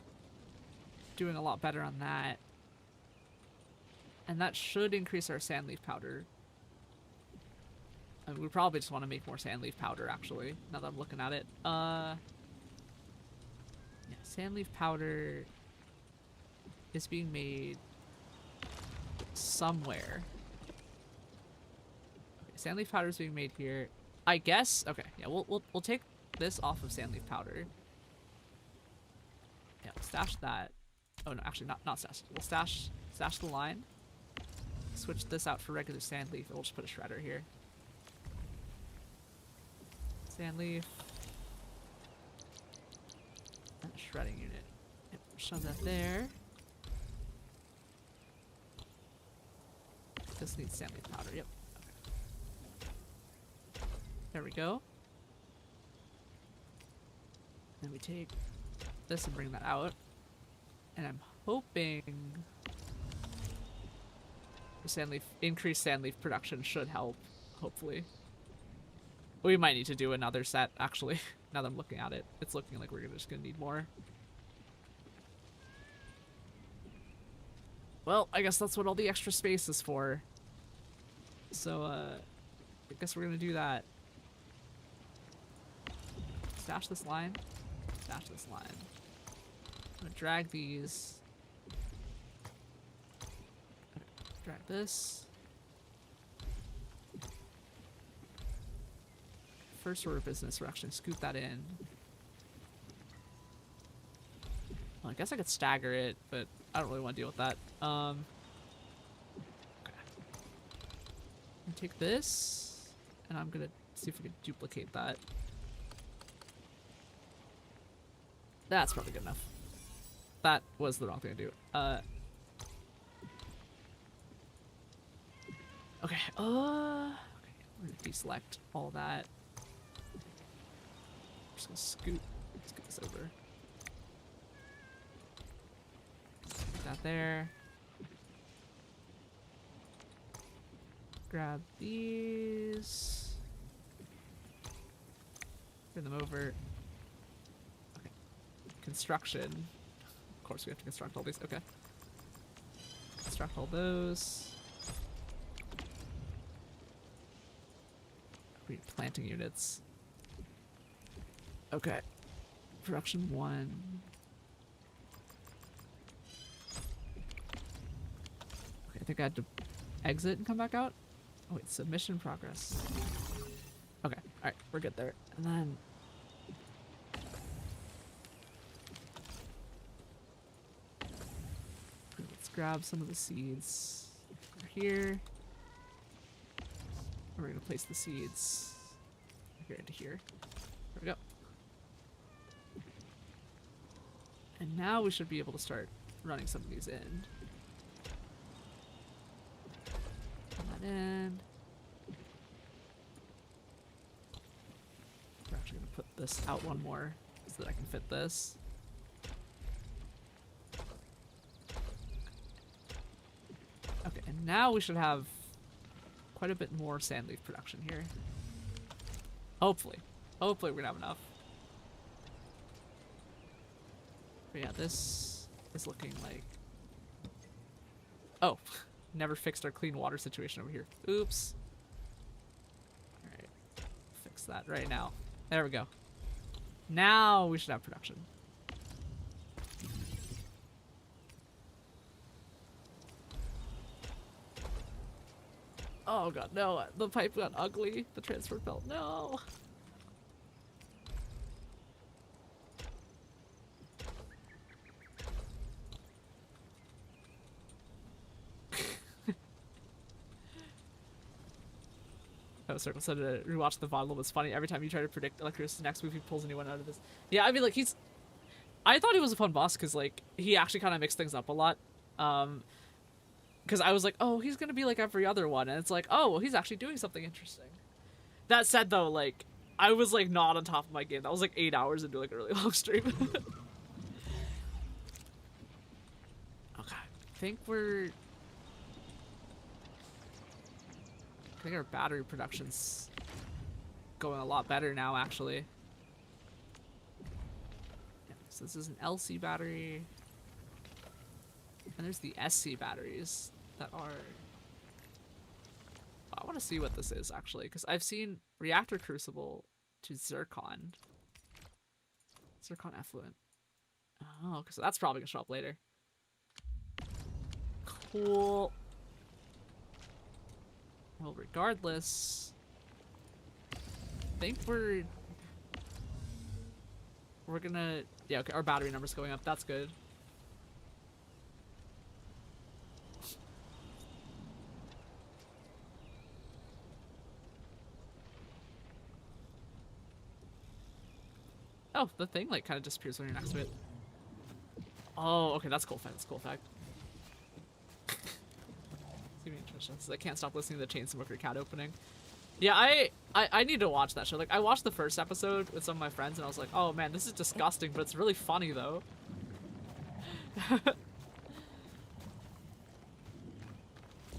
doing a lot better on that. And that should increase our sand leaf powder. I mean, we probably just want to make more sand leaf powder, actually, now that I'm looking at it. Yeah, sand leaf powder is being made somewhere. Sand leaf powder is being made here. I guess. Okay. Yeah. We'll take this off of sand leaf powder. Yeah. Stash that. Oh no. Actually, not stash. We'll stash the line. Switch this out for regular sand leaf, and we'll just put a shredder here. Sand leaf. And a shredding unit. Yep. Shove that there. This needs sand leaf powder. Yep. There we go. Then we take this and bring that out. And I'm hoping the increased sand leaf production should help, hopefully. We might need to do another set, actually, now that I'm looking at it. It's looking like we're just gonna need more. Well, I guess that's what all the extra space is for. So, I guess we're gonna do that. Stash this line. Stash this line. I'm gonna drag these. Okay, drag this. First order of business, we're actually scoot that in. Well, I guess I could stagger it, but I don't really want to deal with that. Okay. I'm gonna take this, and I'm gonna see if we can duplicate that. That's probably good enough. That was the wrong thing to do. Okay. Okay. We're gonna deselect all that. I'm just gonna scoot this over. Put that there. Grab these. Bring them over. Okay. Construction. Of course we have to construct all these. Okay. Construct all those. Planting units. Okay. Production 1. Okay, I think I had to exit and come back out. Oh wait, submission progress. Okay, alright, we're good there. And then let's grab some of the seeds over here. We're gonna place the seeds here into here. There we go. And now we should be able to start running some of these in. Put that in. We're actually gonna put this out one more so that I can fit this. Okay, and now we should have quite a bit more sand leaf production here. Hopefully. Hopefully we're gonna have enough. But yeah, this is looking like... Oh, never fixed our clean water situation over here. Oops. Alright, fix that right now. There we go. Now we should have production. Oh god, no, the pipe got ugly. The transport belt, no. Oh, Circle said to rewatch the VOD was funny. Every time you try to predict Electro's next move, he pulls a new one out of this. Yeah, I mean, like, I thought he was a fun boss because, like, he actually kind of mixed things up a lot. Because I was like, oh, he's gonna be like every other one, and it's like, oh, well, he's actually doing something interesting. That said, though, like, I was like not on top of my game. That was like 8 hours into like a really long stream. Okay, I think our battery production's going a lot better now, actually. Yeah, so this is an LC battery. And there's the SC batteries that are... I want to see what this is, actually, because I've seen Reactor Crucible to Zircon. Zircon Effluent. Oh, okay, so that's probably going to show up later. Cool. Well, regardless, I think we're gonna... Yeah, okay, our battery number's going up. That's good. Oh, the thing like kind of disappears when you're next to it. Oh, okay, that's cool fact. That's cool fact. It's gonna be interesting. I can't stop listening to the Chain Smoker Cat opening. Yeah, I need to watch that show. Like, I watched the first episode with some of my friends, and I was like, oh man, this is disgusting, but it's really funny though.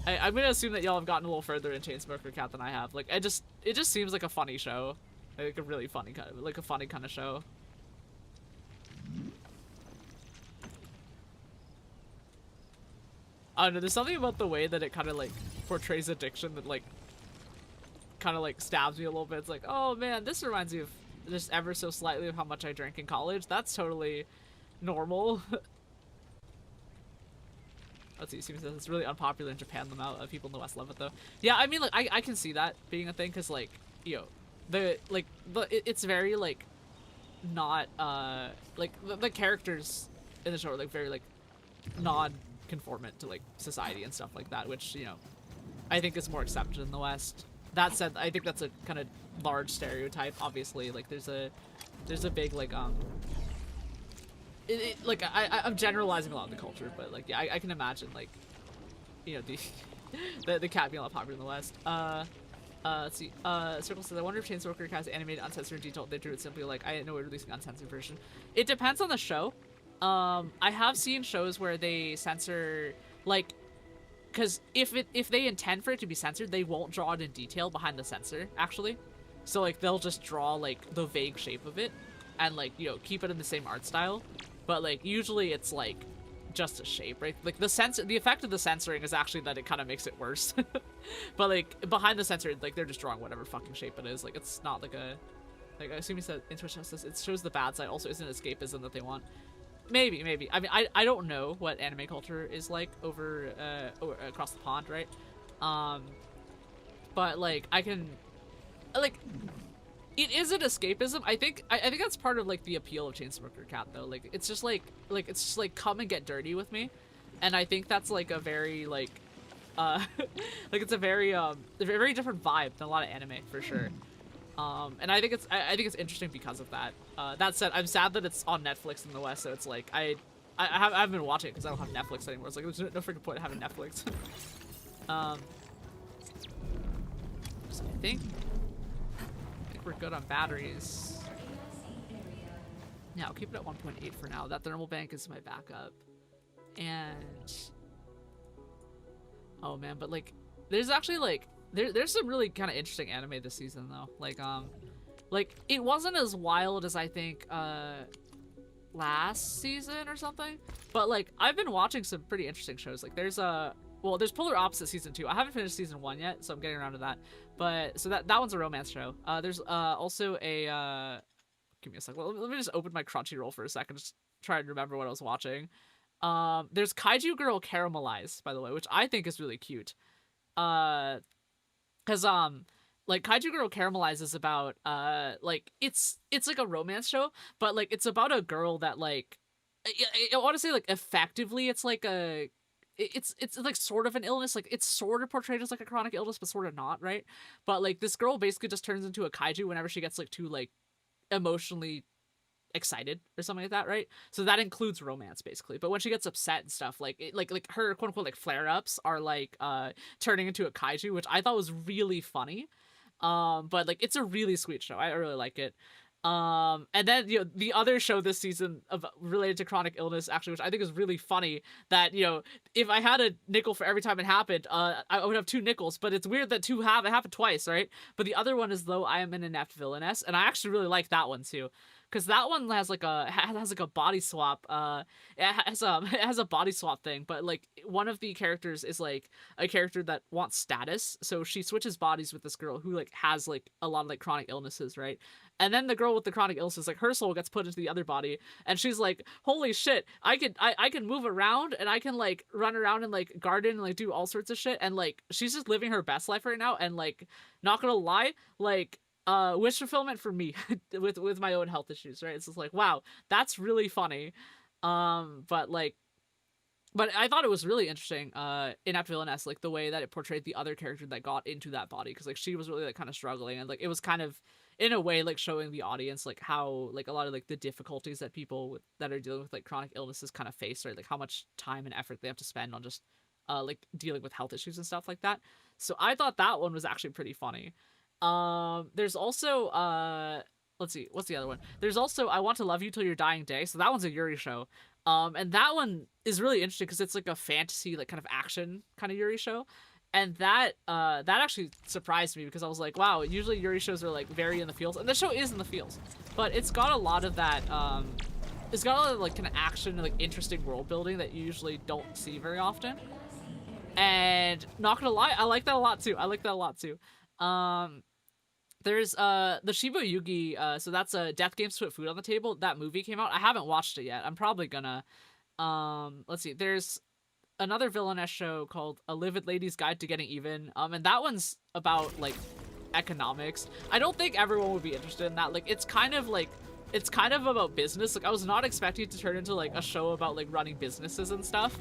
I'm gonna assume that y'all have gotten a little further in Chain Smoker Cat than I have. Like, it just seems like a funny show. Like a really funny kind of, like a funny kind of show. I don't know, there's something about the way that it kind of like portrays addiction that like kind of like stabs me a little bit. It's like, oh man, this reminds me of just ever so slightly of how much I drank in college. That's totally normal. Let's see, it seems that it's really unpopular in Japan. The amount of people in the West love it, though. Yeah, I mean, like, I can see that being a thing, because, like, you know, it's very, like, not, like, the characters in the show are, like, very, like, non-conformant to, like, society and stuff like that, which, you know, I think is more accepted in the West. That said, I think that's a kind of large stereotype, obviously. Like, there's a big, like, I'm generalizing a lot of the culture, but like, yeah, I can imagine, like, you know, the cat being a lot popular in the West. Let's see. Circle says, I wonder if Chainsaw Worker has animated uncensored detail. They drew it simply like, I know we're releasing uncensored version. It depends on the show. I have seen shows where they censor, like, because if they intend for it to be censored, they won't draw it in detail behind the censor, actually. So, like, they'll just draw, like, the vague shape of it and, like, you know, keep it in the same art style. But, like, usually it's, like, just a shape, right? Like, the effect of the censoring is actually that it kind of makes it worse. But, like, behind the censor, like, they're just drawing whatever fucking shape it is. Like, it's not, like, like, I assume you said in Twitch Justice, it shows the bad side, also isn't escapism that they want. Maybe. I mean, I don't know what anime culture is like over across the pond, right? But, like, I can, like, it isn't escapism. I think that's part of, like, the appeal of Chainsaw Worker Cat, though. Like, it's just like come and get dirty with me, and I think that's, like, a very, like, like, it's a very different vibe than a lot of anime, for sure. And I think it's interesting because of that. That said, I'm sad that it's on Netflix in the West, so it's like I haven't been watching it because I don't have Netflix anymore. It's like there's no freaking point in having Netflix. So I think we're good on batteries. Yeah, I'll keep it at 1.8 for now. That thermal bank is my backup. And oh man, but like there's actually like there's some really kind of interesting anime this season though. Like it wasn't as wild as I think last season or something, but like I've been watching some pretty interesting shows. Like there's Polar Opposite season 2. I haven't finished season 1 yet, so I'm getting around to that. But so that one's a romance show. There's also a give me a second. Let me just open my Crunchyroll for a second, just try to remember what I was watching. There's Kaiju Girl Caramelize, by the way, which I think is really cute. Cause like Kaiju Girl Caramelize is about like it's like a romance show, but like it's about a girl that like I want to say like effectively it's like a it's like sort of an illness, like it's sort of portrayed as like a chronic illness but sort of not, right? But like this girl basically just turns into a kaiju whenever she gets like too like emotionally excited or something like that, right? So that includes romance basically, but when she gets upset and stuff, like like her quote unquote like flare-ups are like turning into a kaiju, which I thought was really funny. But like it's a really sweet show. I really like it. And then, you know, the other show this season related to chronic illness, actually, which I think is really funny, that, you know, if I had a nickel for every time it happened, I would have 2 nickels, but it's weird that it happened twice, right? But the other one is Though I Am an Inept Villainess, and I actually really like that one too. Because that one has like a body swap. It has a body swap thing, but like one of the characters is like a character that wants status, so she switches bodies with this girl who like has like a lot of like chronic illnesses, right? And then the girl with the chronic illnesses, like her soul gets put into the other body, and she's like, "Holy shit! I can move around, and I can like run around and like garden and like do all sorts of shit." And like she's just living her best life right now. And like, not gonna lie, like wish fulfillment for me with my own health issues, right? It's just like, wow, that's really funny. But I thought it was really interesting, Inept Villainess, like the way that it portrayed the other character that got into that body, because like she was really like kind of struggling, and like it was kind of in a way like showing the audience like how like a lot of like the difficulties that people that are dealing with like chronic illnesses kind of face, right? Like how much time and effort they have to spend on just like dealing with health issues and stuff like that. So I thought that one was actually pretty funny. There's also let's see, what's the other one? There's also I Want to Love You Till Your Dying Day. So that one's a Yuri show. And that one is really interesting because it's like a fantasy, like kind of action kind of Yuri show. And that actually surprised me, because I was like, wow, usually Yuri shows are like very in the feels, and the show is in the feels, but it's got a lot of that, it's got a lot of like kind of action and like interesting world building that you usually don't see very often. And not gonna lie, I like that a lot too. There's the Shiba Yugi, so that's a Death Games to Put Food on the Table. That movie came out. I haven't watched it yet. I'm probably gonna. Let's see. There's another villainess show called A Livid Lady's Guide to Getting Even. And that one's about like economics. I don't think everyone would be interested in that. Like it's kind of about business. Like I was not expecting it to turn into like a show about like running businesses and stuff.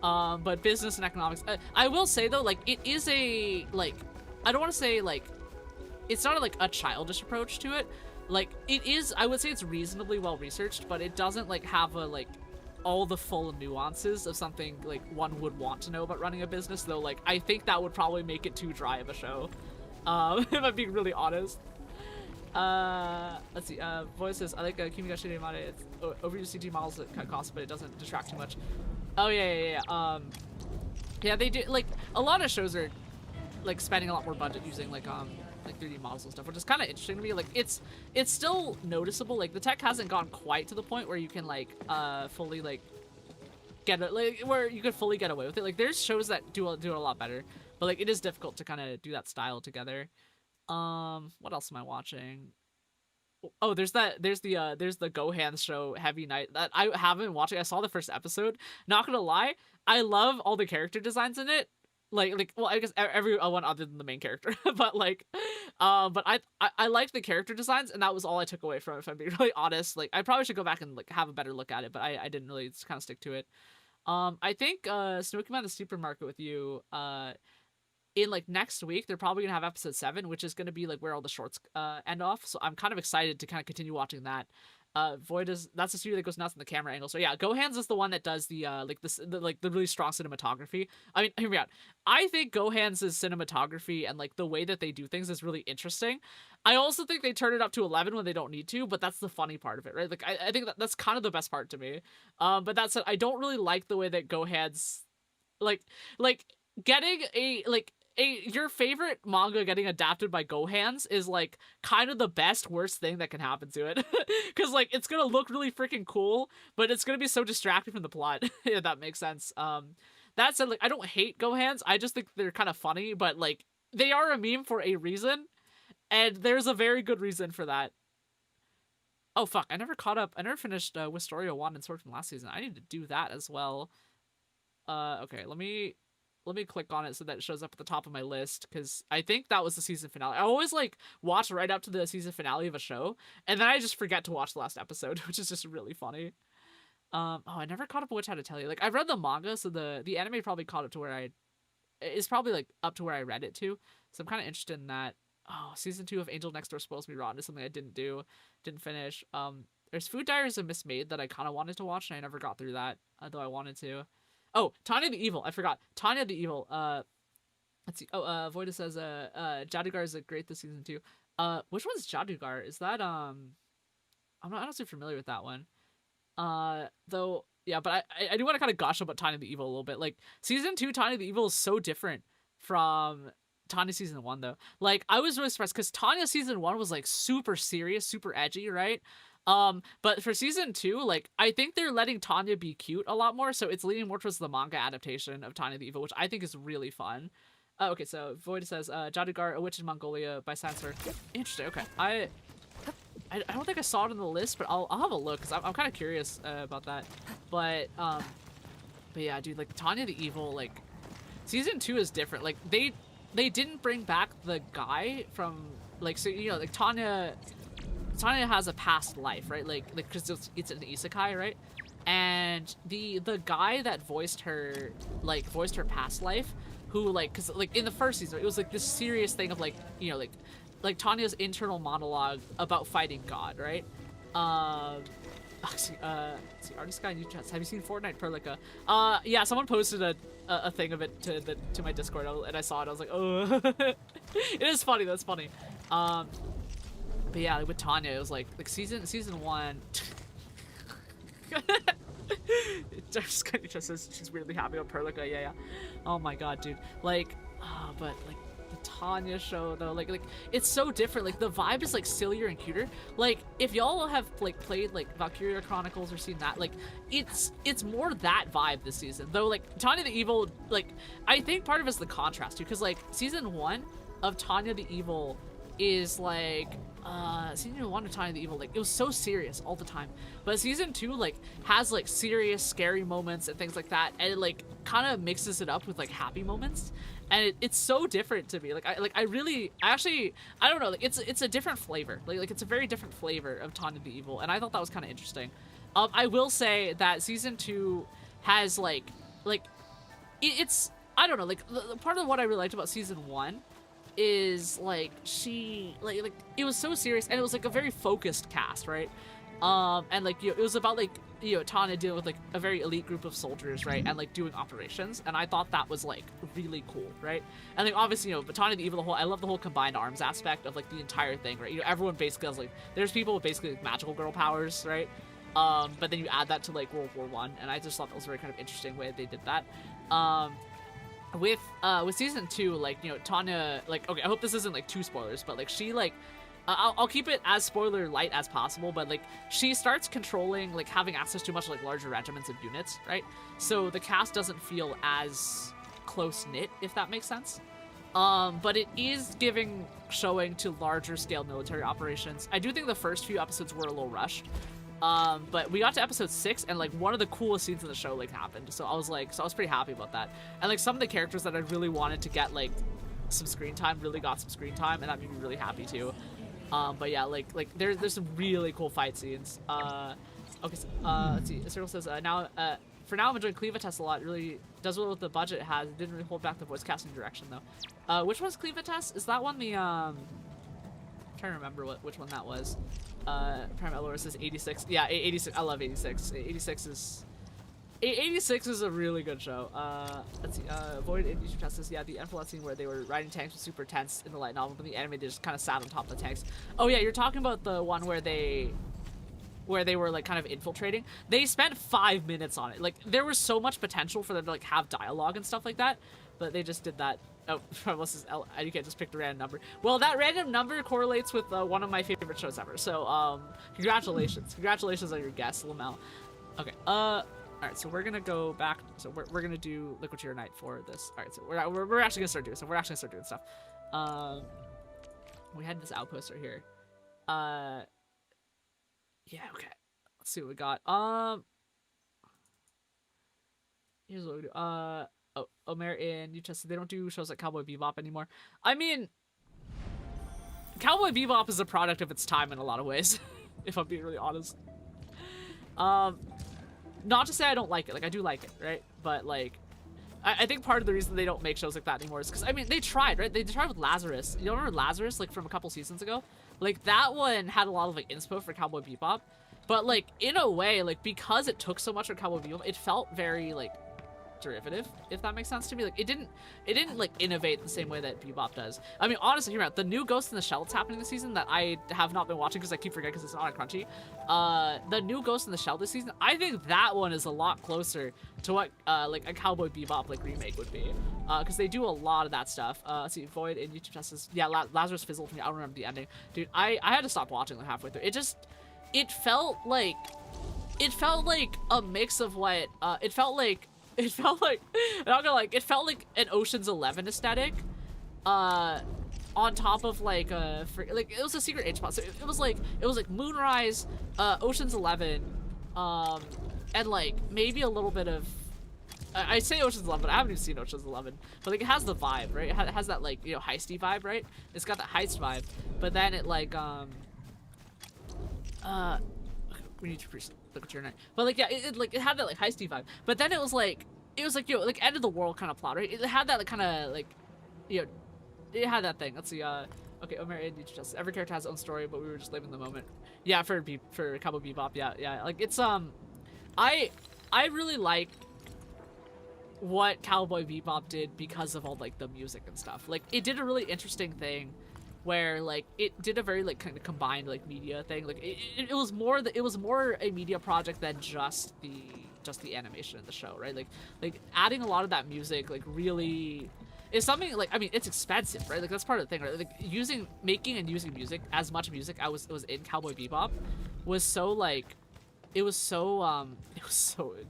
But business and economics. I will say though, like it is a like I don't want to say like it's not like a childish approach to it. Like it is, I would say it's reasonably well researched, but it doesn't like have a like all the full nuances of something like one would want to know about running a business, though. Like I think that would probably make it too dry of a show, if I'm being really honest. Let's see. Voice says I like Kimi ga Shiri Mare. It's overused CG models that cut costs, but it doesn't detract too much. Oh yeah. Yeah, they do. Like a lot of shows are like spending a lot more budget using like 3D models and stuff, which is kind of interesting to me. Like it's still noticeable. Like the tech hasn't gone quite to the point where you can like fully like get it, like where you could fully get away with it. Like there's shows that do it a lot better, but like it is difficult to kind of do that style together. What else am I watching? Oh, there's the Gohan show Heavy Night that I haven't watched. I saw the first episode. Not gonna lie, I love all the character designs in it. Like well, I guess everyone other than the main character, but like but I liked the character designs, and that was all I took away from it, if I'm being really honest. Like I probably should go back and like have a better look at it, but I didn't really kind of stick to it. I think Smoking Man the Supermarket with You in like next week they're probably gonna have episode 7, which is gonna be like where all the shorts end off, so I'm kind of excited to kind of continue watching that. That's the studio that goes nuts on the camera angle. So yeah, Gohan's is the one that does the the really strong cinematography. I mean, hear me out. I think Gohan's cinematography and like the way that they do things is really interesting. I also think they turn it up to 11 when they don't need to, but that's the funny part of it, right? Like I think that's kind of the best part to me. But that said, I don't really like the way that Gohan's like getting your favorite manga getting adapted by Gohan's is like kind of the best worst thing that can happen to it. Cause like it's gonna look really freaking cool, but it's gonna be so distracting from the plot. If that makes sense. That said, like I don't hate Gohan's, I just think they're kind of funny, but like they are a meme for a reason, and there's a very good reason for that. Oh fuck, I never finished Wisteria 1 and Sword from last season. I need to do that as well. Okay, let me click on it so that it shows up at the top of my list, because I think that was the season finale. I always like watch right up to the season finale of a show, and then I just forget to watch the last episode, which is just really funny. Oh, I never caught up on Which How to Tell You. Like I've read the manga, so the anime probably caught up to where it's probably like up to where I read it to. So I'm kind of interested in that. Oh, season 2 of Angel Next Door Spoils Me Rotten is something I didn't finish. There's Food Diaries of Miss Maid that I kind of wanted to watch, and I never got through that, though I wanted to. Oh, Tanya the Evil. I forgot. Tanya the Evil. Let's see. Oh, Voida says, Jadugar is great this season too. Which one's Jadugar? Is that, I'm not too familiar with that one. Though, yeah, but I do want to kind of gush about Tanya the Evil a little bit. Like, season 2 Tanya the Evil is so different from Tanya season 1, though. Like, I was really surprised, because Tanya season 1 was, like, super serious, super edgy, right? But for season 2, like, I think they're letting Tanya be cute a lot more, so it's leaning more towards the manga adaptation of Tanya the Evil, which I think is really fun. Okay, so Void says, Jadugar, A Witch in Mongolia by Sansor. Interesting, okay. I don't think I saw it on the list, but I'll have a look, because I'm kind of curious about that. But yeah, dude, like, Tanya the Evil, like, season 2 is different. Like, they didn't bring back the guy from, like, so, you know, like, Tanya has a past life, right? Like because it's an isekai, right? And the guy that voiced her past life, who like, because like in the first season it was like this serious thing of like, you know, like Tanya's internal monologue about fighting God, right? See, artist guy in YouTube. Have you seen Fortnite Perlica? Yeah, someone posted a thing of it to my Discord, and I saw it. I was like, oh, it is funny. That's funny. But yeah, with Tanya, it was like season 1. It just says she's weirdly happy about Perlica. Yeah. Oh my god, dude. Like, but like the Tanya show though, like it's so different. Like the vibe is like sillier and cuter. Like if y'all have like played like Valkyria Chronicles or seen that, like it's more that vibe this season. Though like Tanya the Evil, like I think part of it is the contrast too, because like season 1 of Tanya the Evil is like season 1 of Tiny the Evil, like it was so serious all the time, but season 2 like has like serious scary moments and things like that, and it like kind of mixes it up with like happy moments, and it's so different to me. Like I don't know, like it's a different flavor, like it's a very different flavor of Tiny the Evil, and I thought that was kind of interesting. I will say that season 2 has it's I don't know, like the part of what I really liked about season 1 is like she like it was so serious, and it was like a very focused cast, right? And like, you know, it was about like, you know, Tana dealing with like a very elite group of soldiers, right, and like doing operations, and I thought that was like really cool, right? And like obviously, you know, but Tana the Evil, I love the whole combined arms aspect of like the entire thing, right? You know, everyone basically has like, there's people with basically like magical girl powers, right? But then you add that to like World War I, and I just thought that was a very kind of interesting way they did that. With season 2, like, you know, Tanya, like, okay, I hope this isn't like too spoilers, but like she like I'll keep it as spoiler light as possible, but like she starts controlling, like having access to much like larger regiments of units, right? So the cast doesn't feel as close knit, if that makes sense. But it is showing to larger scale military operations. I do think the first few episodes were a little rushed. But we got to episode 6, and like one of the coolest scenes in the show like happened, so I was pretty happy about that. And like some of the characters that I really wanted to get like some screen time really got some screen time, and that made me really happy too. But yeah, like there's some really cool fight scenes. Okay, so, let's see. Cyril says for now I'm enjoying Cleva Test a lot. It really does well with the budget it has. It didn't really hold back the voice casting direction though. Which one's Cleva Test? Is that one the I'm trying to remember which one that was. Prime Elora says 86. Yeah, 86. I love 86. 86 is a really good show. Let's see. Void in YouTube chat says, yeah, the Enfield scene where they were riding tanks was super tense in the light novel, but the anime they just kind of sat on top of the tanks. Oh yeah, you're talking about the one where they were like kind of infiltrating. They spent 5 minutes on it. Like there was so much potential for them to like have dialogue and stuff like that, but they just did that. Oh, you can't just pick a random number. Well, that random number correlates with one of my favorite shows ever. So, congratulations. Congratulations on your guess, Lemme. Okay, alright, so we're gonna go back. So we're gonna do Liquid Cheer Night for this. Alright, so we're actually gonna start doing stuff. We're actually gonna start doing stuff. We had this outpost right here. Yeah, okay. Let's see what we got. Here's what we do. Oh, Omer and Utah said they don't do shows like Cowboy Bebop anymore. I mean, Cowboy Bebop is a product of its time in a lot of ways, if I'm being really honest. Not to say I don't like it. Like, I do like it, right? But, like, I think part of the reason they don't make shows like that anymore is because, I mean, they tried, right? They tried with Lazarus. You remember Lazarus, like, from a couple seasons ago? Like, that one had a lot of, like, inspo for Cowboy Bebop. But, like, in a way, like, because it took so much from Cowboy Bebop, it felt very, like, derivative, if that makes sense to me. Like it didn't like innovate the same way that Bebop does. I mean, honestly, hear me out. The new Ghost in the Shell that's happening this season that I have not been watching because I keep forgetting because it's not on Crunchy. The new Ghost in the Shell this season, I think that one is a lot closer to what like a Cowboy Bebop like remake would be, because they do a lot of that stuff. Let's see, Void in YouTube chat says, yeah, Lazarus fizzled for me. I don't remember the ending, dude. I had to stop watching like halfway through. It felt like a mix of what it felt like I'm not gonna like, it felt like an Ocean's 11 aesthetic, on top of like like it was a secret H spot. So it was like Moonrise, Ocean's 11, and like maybe a little bit of I say Ocean's 11, but I haven't even seen Ocean's 11. But like it has the vibe, right? It has that like, you know, heisty vibe, right? It's got that heist vibe, but then it like we need to look at your night. But like, yeah, it had that like heisty vibe. But then it was like you know, like end of the world kind of plot, right? It had that like kind of like, you know, it had that thing. Let's see. Okay, Omer and just every character has its own story, but we were just living the moment. Yeah, for Cowboy Bebop, yeah. Like it's I really like what Cowboy Bebop did because of all like the music and stuff. Like it did a really interesting thing where like it did a very like kind of combined like media thing. Like it was more a media project than just the animation in the show, right? Like adding a lot of that music like really is something like, I mean, it's expensive, right? Like that's part of the thing, right? Like making and using music, as much music as was in Cowboy Bebop was so like it was so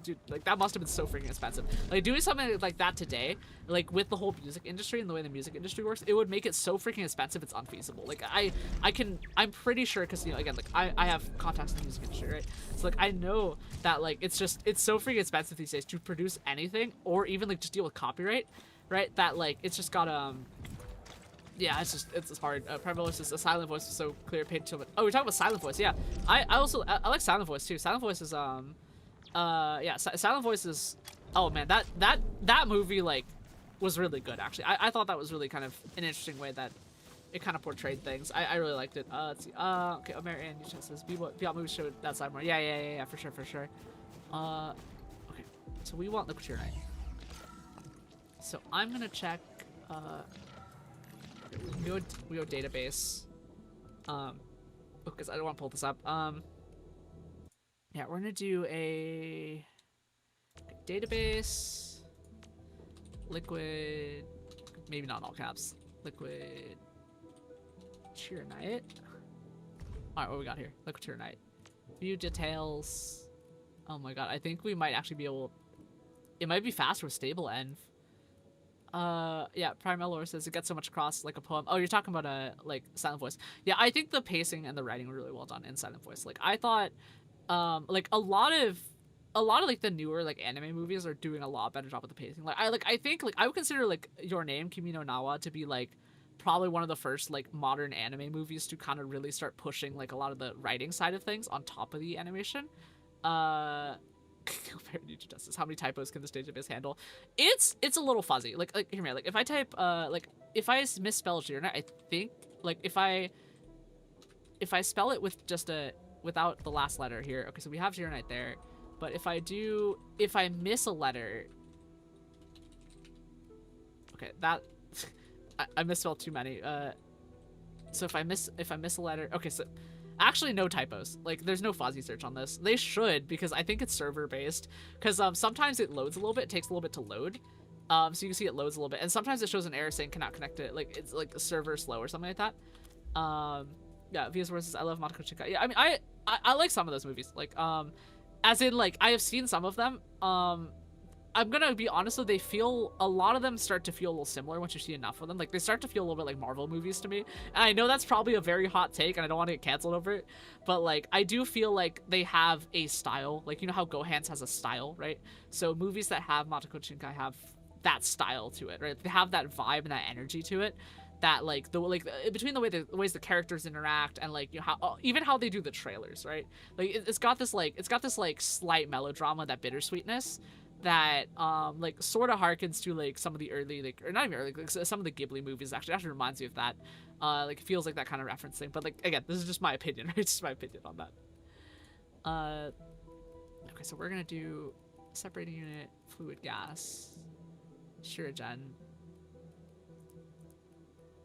dude, like that must have been so freaking expensive. Like doing something like that today, like with the whole music industry and the way the music industry works, it would make it so freaking expensive it's unfeasible. Like I'm pretty sure, because you know, again, like I have contacts in the music industry, right? So like I know that like it's so freaking expensive these days to produce anything, or even like just deal with copyright, right? That like it's just got yeah, it's just hard. Primal voice is a silent voice is so clear, paid to it. Oh, we're talking about silent voice. Yeah, I like silent voice too. Silent voice is yeah, silent voice is, oh man, that movie like was really good actually. I thought that was really kind of an interesting way that it kind of portrayed things. I really liked it. Let's see. Okay, American you says Beyond movies showed that side more. Yeah, for sure. Okay, so we want Liquid Tear Night. So I'm gonna check. We go database. Because I don't want to pull this up. Yeah, we're gonna do a database. Liquid, maybe not in all caps. Liquid Tear Night. All right, what we got here? Liquid Tear Night. View details. Oh my god, I think we might actually be able. It might be faster with stable env. Yeah, Prime Elor says it gets so much across like a poem. Oh, you're talking about like silent voice. Yeah, I think the pacing and the writing were really well done in silent voice. Like I thought, like a lot of like the newer like anime movies are doing a lot better job with the pacing. I think I would consider like Your Name, Kimi no Nawa to be like probably one of the first like modern anime movies to kind of really start pushing like a lot of the writing side of things on top of the animation. Justice. How many typos can this database handle? It's a little fuzzy. Like hear me. Like if I type like if I misspell Girna, I think like if I spell it with just without the last letter here. Okay, so we have Girna there. But if I miss a letter, okay, that I misspelled too many. So if I miss a letter, okay, so actually no typos. Like there's no fuzzy search on this. They should, because I think it's server based. Because sometimes it loads a little bit, it takes a little bit to load. So you can see it loads a little bit, and sometimes it shows an error saying cannot connect it. Like it's like a server slow or something like that. Yeah, Vias versus I love Monaco Chica. Yeah, I mean I like some of those movies. Like as in like I have seen some of them. I'm gonna be honest though, they feel, a lot of them start to feel a little similar once you see enough of them. Like they start to feel a little bit like Marvel movies to me. And I know that's probably a very hot take and I don't want to get canceled over it, but like I do feel like they have a style. Like you know how Gohan's has a style, right? So movies that have Matoko Shinkai have that style to it, right? They have that vibe and that energy to it. That like between the ways the characters interact and like you know how even how they do the trailers, right? Like it's got this slight melodrama, that bittersweetness that like sort of harkens to like some of the early, like, or not even early, like some of the Ghibli movies. Actually reminds me of that. Like it feels like that kind of referencing, but like again, this is just my opinion, right? It's just my opinion on that. Okay, so we're gonna do separating unit, fluid gas, Shurigen.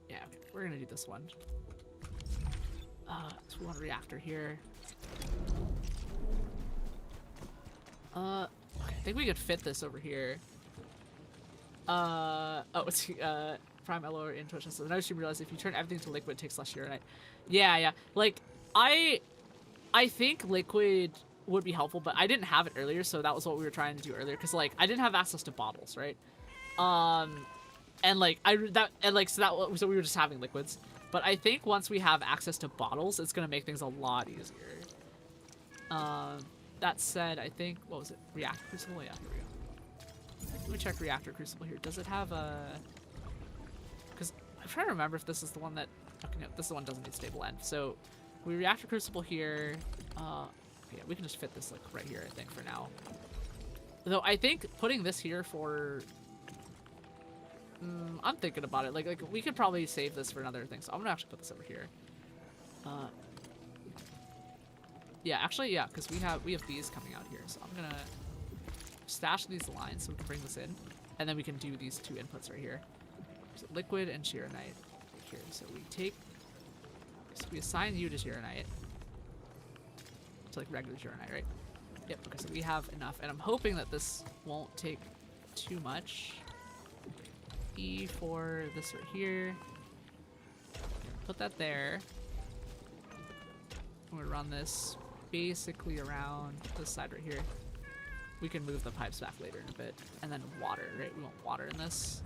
Yeah, okay, we're gonna do this one. So we want a reactor here. Okay, I think we could fit this over here. Oh, it's Prime Elor in Twitch. So now she realized if you turn everything to liquid, it takes less urinite. Yeah. Like I think liquid would be helpful, but I didn't have it earlier, so that was what we were trying to do earlier. Cause like I didn't have access to bottles, right? And like so we were just having liquids. But I think once we have access to bottles, it's gonna make things a lot easier. That said, I think, what was it? Reactor Crucible? Yeah, here we go. Let me check Reactor Crucible here. Does it have a... Because I'm trying to remember if this is the one that... Okay, no, this one doesn't need stable end. So, we Reactor Crucible here. Yeah, we can just fit this like right here, I think, for now. Though I think putting this here for... I'm thinking about it. Like we could probably save this for another thing. So I'm gonna actually put this over here. Yeah, actually, yeah, because we have these coming out here. So I'm gonna stash these lines so we can bring this in, and then we can do these two inputs right here. So liquid and Shiranite right here. So we assign you to Shiranite. To like regular Shiranite, right? Yep. Okay, so we have enough, and I'm hoping that this won't take too much. E for this right here. Put that there. I'm gonna run this. basically around this side right here. We can move the pipes back later in a bit. And then water, right? We want water in this.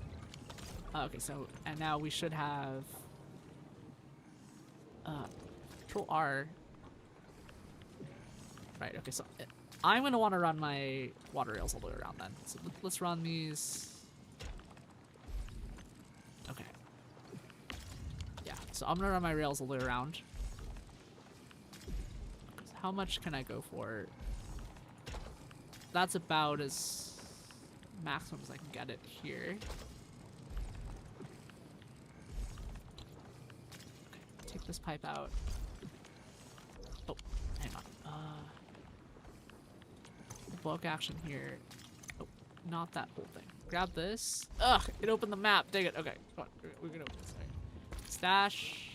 Okay, so, and now we should have Control R. Right, okay, so I'm going to want to run my water rails all the way around then. So let's run these. Okay. Yeah, so I'm going to run my rails all the way around. How much can I go for? That's about as maximum as I can get it here. Okay, take this pipe out. Oh, hang on. Bulk action here. Oh, not that whole thing. Grab this. Ugh, it opened the map. Dang it. Okay, come on. We're gonna open this. Right. Stash.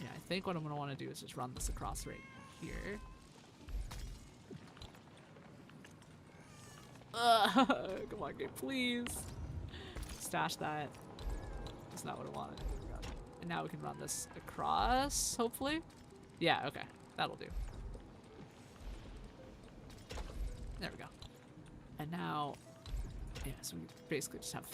Yeah, I think what I'm gonna want to do is just run this across right here. Come on, game, please. Stash that. That's not what I wanted. And now we can run this across, hopefully. Yeah, okay. That'll do. There we go. And now, yeah, so we basically just have...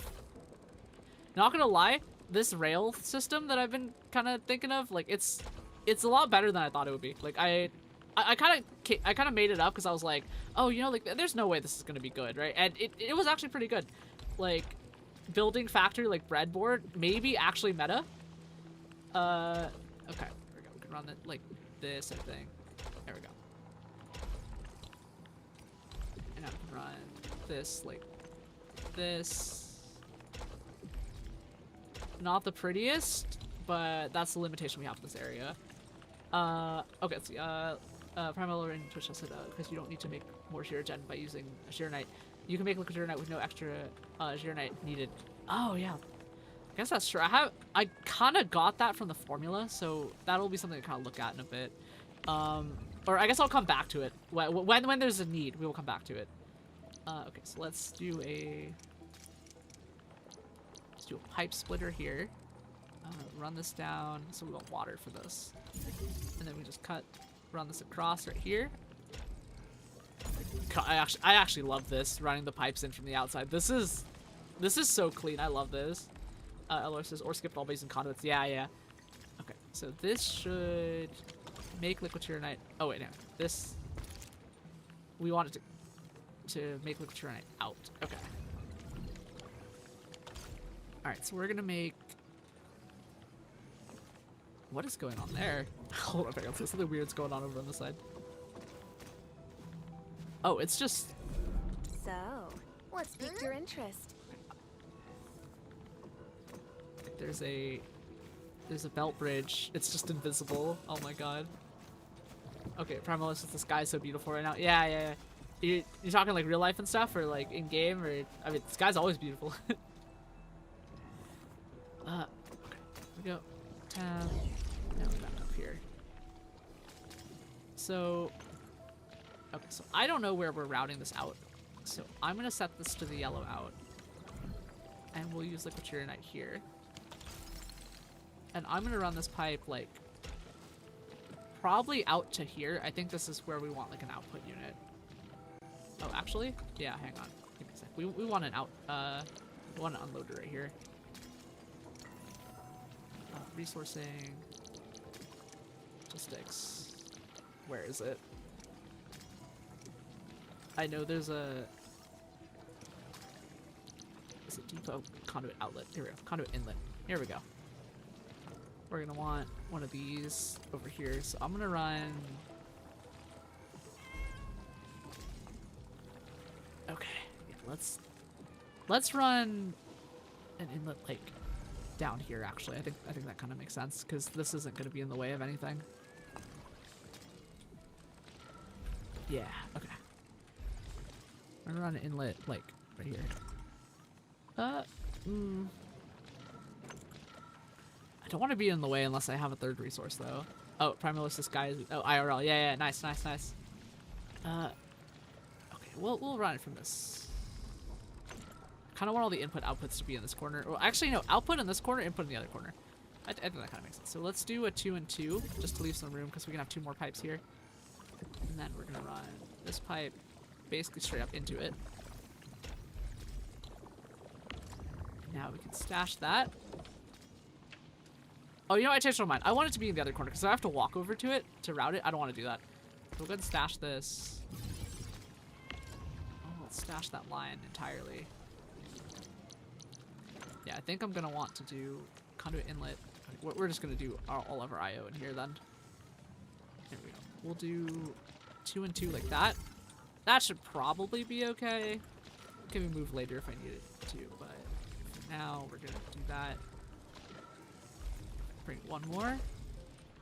Not gonna lie, this rail system that I've been kind of thinking of, like, it's a lot better than I thought it would be. Like, I kind of made it up because I was like, oh, you know, like, there's no way this is gonna be good, right? And it was actually pretty good. Like, building factory, like, breadboard, maybe actually meta. Okay, there we go. We can run it like this, I think. There we go. And I can run this like this. Not the prettiest, but that's the limitation we have in this area. Okay, let's see. Primal in Twitch said, because you don't need to make more shear gen by using a shear knight. You can make liquid shear knight with no extra shear knight needed. Oh yeah, I guess that's true. I kind of got that from the formula, so that'll be something to kind of look at in a bit. Or I guess I'll come back to it when there's a need. We will come back to it. Okay, so let's do a pipe splitter here. Run this down, so we want water for this, and then we just run this across right here. I actually love this, running the pipes in from the outside. This is so clean. I love this. Elor says, or skip all bays and conduits. Yeah. Okay, so this should make liquid shear knight. Oh wait, no. This, we want it to make liquid shear knight out. Okay. All right, so we're gonna make. What is going on there? Hold on, there's something weird's going on over on the side. Oh, it's just. So, what's piqued your interest? There's a belt bridge. It's just invisible. Oh my god. Okay, Primal says the sky's so beautiful right now. Yeah. You're talking like real life and stuff, or like in game, or I mean, the sky's always beautiful. Okay, we go. Tab. Now we're back up here. So, okay, so I don't know where we're routing this out. So I'm gonna set this to the yellow out, and we'll use liquid shear knight here. And I'm gonna run this pipe like probably out to here. I think this is where we want like an output unit. Oh, actually, yeah. Hang on. Give me a sec. We want an we want an unloader right here. Resourcing. Logistics. Where is it? I know there's a. Is it depot? Conduit outlet. Here we go. Conduit inlet. Here we go. We're gonna want one of these over here. So I'm gonna run. Okay. Yeah, let's run an inlet like down here. Actually, I think that kind of makes sense because this isn't gonna be in the way of anything. Yeah. Okay. I'm gonna run an inlet like right here. I don't want to be in the way unless I have a third resource though. Oh, Primalistus guy is IRL. Yeah, nice. Okay, we'll run it from this. Kind of want all the input outputs to be in this corner. Well, actually no, output in this corner, input in the other corner. I think that kind of makes sense. So let's do a 2 and 2 just to leave some room because we can have 2 more pipes here. And then we're gonna run this pipe basically straight up into it. Now we can stash that. Oh, you know, I changed my mind. I want it to be in the other corner because I have to walk over to it to route it. I don't want to do that. So we'll go ahead and stash this. Oh, let's stash that line entirely. Yeah, I think I'm going to want to do conduit inlet. We're just going to do all of our IO in here then. There we go. We'll do 2 and 2 like that. That should probably be okay. Can we move later if I need it to, but for now we're going to do that. Bring one more.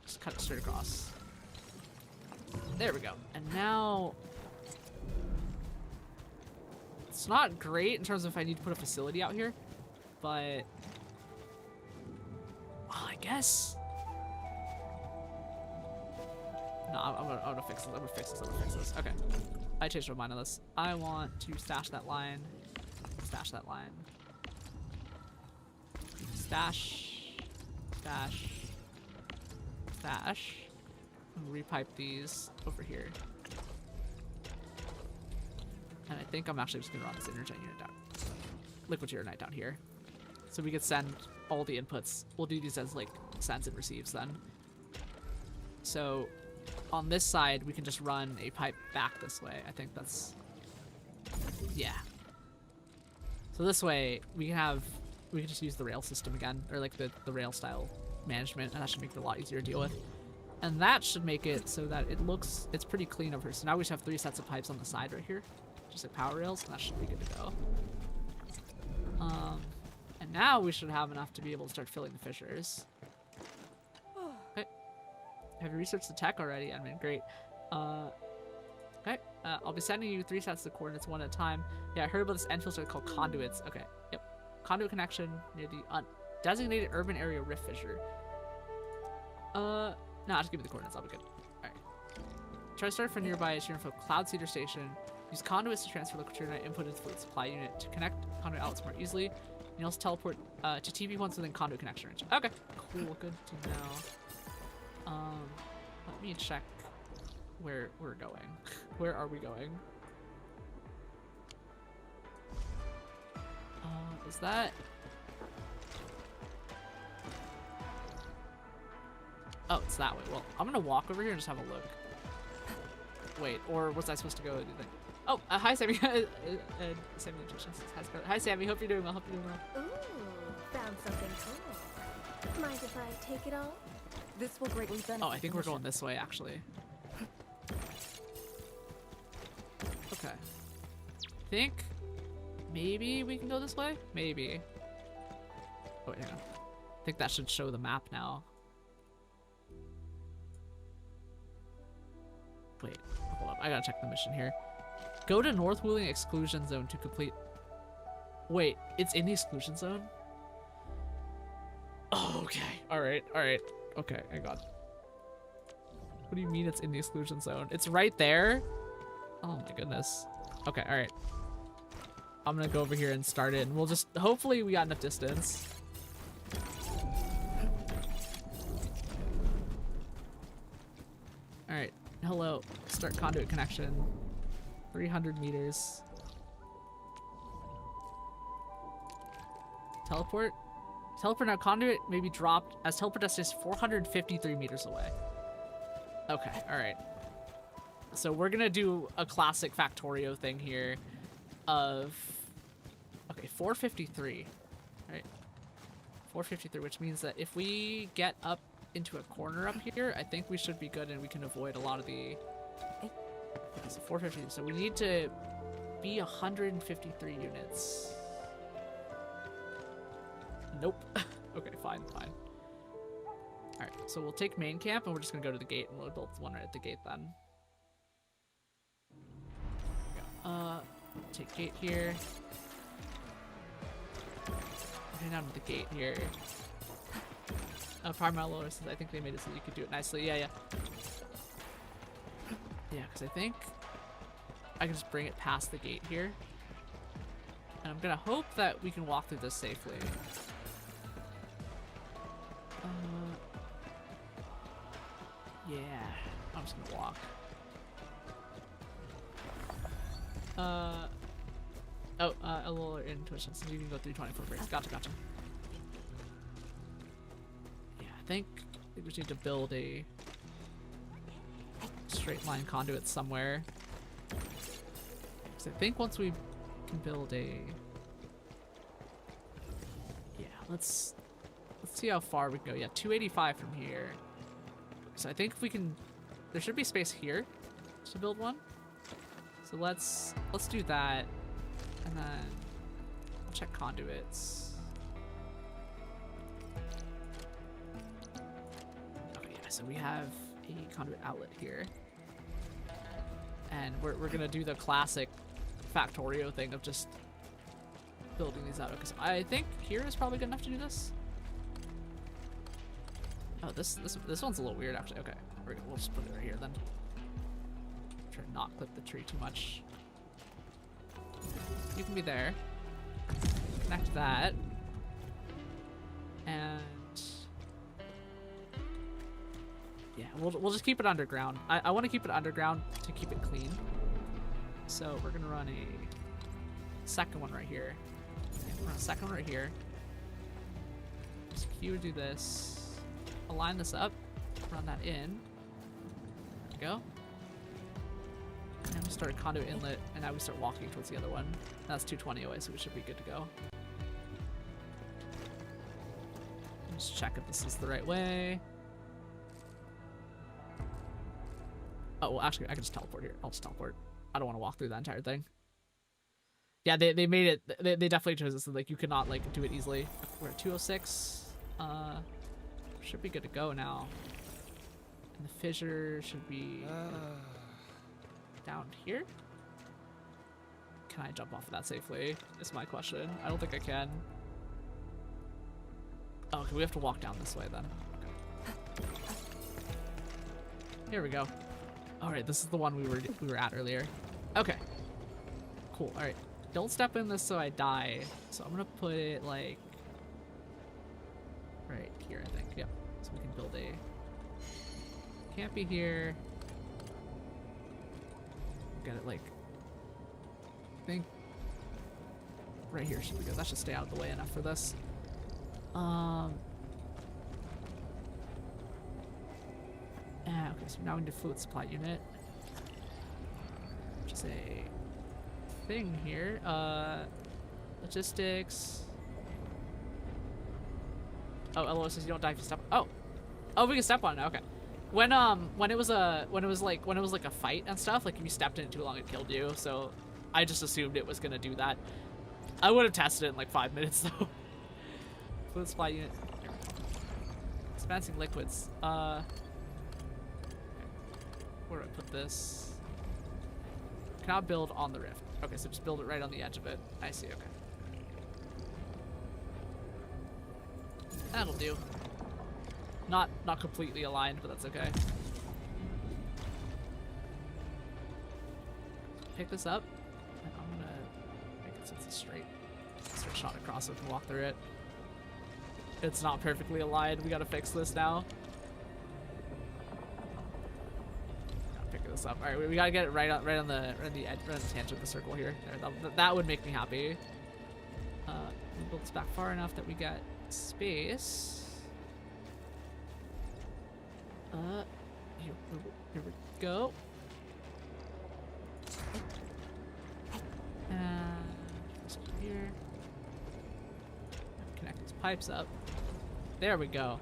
Just cut it straight across. There we go. And now it's not great in terms of if I need to put a facility out here, but well, I guess. No, I'm gonna fix this. I'm gonna fix this. Okay. I changed my mind on this. I want to stash that line. Stash that line. Stash. Stash. Stash. And repipe these over here. And I think I'm actually just gonna run this intergen unit down. Liquid uranite down here. So we could send all the inputs. We'll do these as like sends and receives then. So on this side, we can just run a pipe back this way. I think that's, yeah. So this way we can just use the rail system again, or like the rail style management, and that should make it a lot easier to deal with. And that should make it so that it's pretty clean over here. So now we just have 3 sets of pipes on the side right here, just like power rails, and that should be good to go. And now we should have enough to be able to start filling the fissures. Okay. Have you researched the tech already? I mean, great. Okay. I'll be sending you 3 sets of coordinates one at a time. Yeah, I heard about this Enfield called conduits. Okay. Yep. Conduit connection near the designated urban area rift fissure. No, just give me the coordinates. I'll be good. Alright. Try to start from nearby Sheeranfo Cloud Cedar Station. Use conduits to transfer liquid uranite input into the supply unit to connect conduit outlets more easily. You can also teleport to TP points within conduit connection range. Okay, cool, good to know. Let me check where we're going. Where are we going? Is that? Oh, it's that way. Well, I'm gonna walk over here and just have a look. Wait, or was I supposed to go do the thing? Oh, hi Sammy. Sammy Nutrition. Hi Sammy, hope you're doing well. Ooh, found something cool. Mind if I take it all? This will greatly benefit. Oh, I think we're going this way actually. Okay. I think maybe we can go this way? Maybe. Oh, wait, hang on. I think that should show the map now. Wait, hold up. I gotta check the mission here. Go to North Wheeling Exclusion Zone to complete... Wait, it's in the Exclusion Zone? Oh, okay. Alright, alright. Okay, hang on. What do you mean it's in the Exclusion Zone? It's right there? Oh my goodness. Okay, alright. I'm gonna go over here and start it, and we'll just... Hopefully we got enough distance. Alright. Hello. Start conduit connection. 300 meters. Teleport? Teleport now. Conduit may be dropped as teleport destination 453 meters away. Okay, alright. So we're gonna do a classic Factorio thing here of... Okay, 453. Right. 453, which means that if we get up into a corner up here, I think we should be good and we can avoid a lot of the... Okay, so 450, so we need to be 153 units. Nope. Okay, fine. Alright, so we'll take main camp and we're just gonna go to the gate and we'll build one right at the gate then. Take gate here. Okay, down to the gate here. Primal Lower says I think they made it so you could do it nicely. Yeah. Yeah, because I think I can just bring it past the gate here. And I'm gonna hope that we can walk through this safely. Yeah, I'm just gonna walk. A little in Twitch, so you can go through 24 frames. Gotcha. Yeah, I think we just need to build a straight line conduit somewhere. Because I think once we can build a... Yeah, let's see how far we can go. Yeah, 285 from here. So I think if we can... There should be space here to build one. So let's do that. And then I'll check conduits. Okay, yeah, so we have a conduit outlet here. And we're gonna do the classic Factorio thing of just building these out, because I think here is probably good enough to do this. Oh, this one's a little weird actually. Okay, we'll just put it right here then. Try to not clip the tree too much. You can be there. Connect that. And yeah, we'll just keep it underground. I want to keep it underground to keep it clean. So we're gonna run a second one right here. Yeah, we'll run a second one right here. Just Q do this. Align this up. Run that in. There we go. And we start a conduit inlet, and now we start walking towards the other one. That's 220 away, so we should be good to go. Just check if this is the right way. Oh, well, actually, I can just teleport here. I'll just teleport. I don't want to walk through that entire thing. Yeah, they made it. They definitely chose this. So, like, you cannot like do it easily. We're at 206. Should be good to go now. And the fissure should be down here. Can I jump off of that safely? Is my question. I don't think I can. Oh, okay, we have to walk down this way then. Okay. Here we go. All right, this is the one we were at earlier. Okay. Cool. All right. Don't step in this so I die. So I'm gonna put it like right here, I think. Yep. So we can build a. Can't be here. Get it like. I think right here should be good. That should stay out of the way enough for this. Okay, so now we need a fluid supply unit. Which is a thing here. Logistics. Oh, LOS says you don't die if you step. Oh, we can step on it. Okay. When it was like a fight and stuff, like if you stepped in it too long, it killed you. So I just assumed it was gonna do that. I would have tested it in like 5 minutes though. Fluid supply unit. Expansing liquids. Where do I put this? Cannot build on the rift. Okay, so just build it right on the edge of it. I see, okay. That'll do. Not completely aligned, but that's okay. Pick this up, and I'm gonna make it so it's a straight shot across so we can walk through it. It's not perfectly aligned. We gotta fix this now. Up. All right, we gotta get it right on the edge, right on the tangent of the circle here. There, that would make me happy. We build this back far enough that we got space. Here we go. And this here. Connect these pipes up. There we go.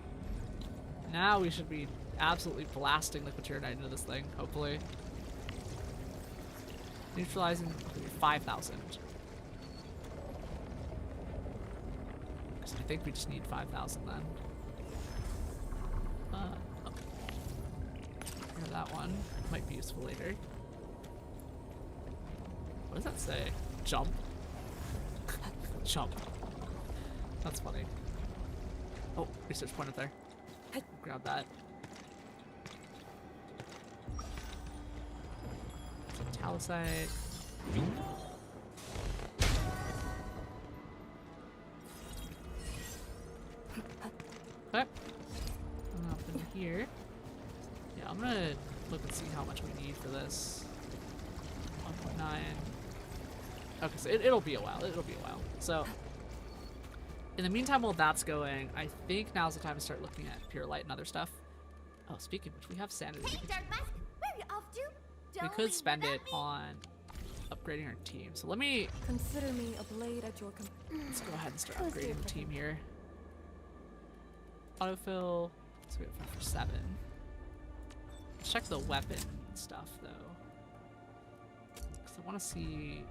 Now we should be absolutely blasting liquid tyrannite into this thing, hopefully. Neutralizing 5,000. I think we just need 5,000 then. Okay. Here's that one. Might be useful later. What does that say? Jump? Jump. That's funny. Oh, research point up there. Grab that. Talasite. Okay. Up in here. Yeah, I'm gonna look and see how much we need for this. 1.9. Okay, so it'll be a while. It'll be a while. So, in the meantime, while that's going, I think now's the time to start looking at pure light and other stuff. Oh, speaking of which, we have sanity. Hey, Dark Mask, where are you off to? We Don't could leave spend it without me. on upgrading our team. So let me Consider me a blade at your let's go ahead and start Who's upgrading the different? team here. Autofill. So we have 5 for 7. Let's check the weapon stuff though, because I want to see.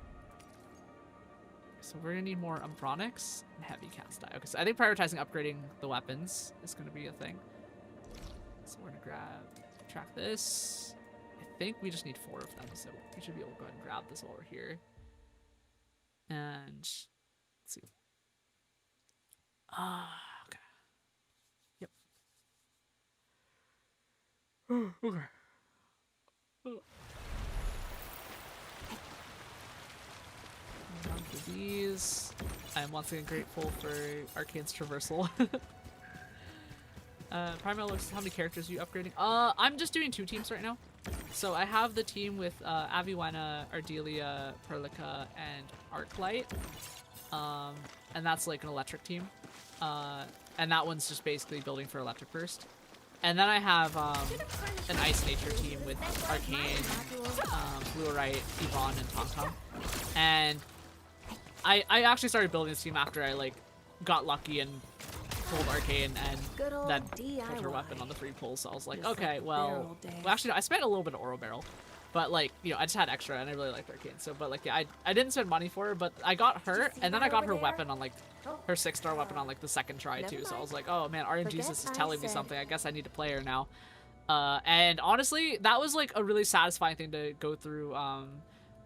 So we're gonna need more Umbronics and heavy cast die. Okay, so I think prioritizing upgrading the weapons is gonna be a thing. So we're gonna track this. I think we just need 4 of them, so we should be able to go ahead and grab this while we're here. And let's see. Okay. Yep. Okay. Run for these. I am once again grateful for Arcane's traversal. Primal looks, how many characters are you upgrading? I'm just doing 2 teams right now. So I have the team with Aviwena, Ardelia, Perlica, and Arklight. And that's like an electric team. And that one's just basically building for electric burst. And then I have an ice nature team with Arcane, Fluorite, Yvonne, and TomTom. And I actually started building this team after I like got lucky and pulled Arcane and Good old then pulled her DIY. weapon on the free pull. So I was like, Just okay, like well, barrel days. actually no, I spent a little bit of Oro Barrel, but like, you know, I just had extra and I really liked Arcane. So, but like, yeah, I didn't spend money for her, but I got her see and then that I got over her there? weapon on like Oh, her 6-star weapon on like the second try never too. So I mind. was like, oh man, RNG Forget is I telling me said. something. I guess I need to play her now. And honestly, that was like a really satisfying thing to go through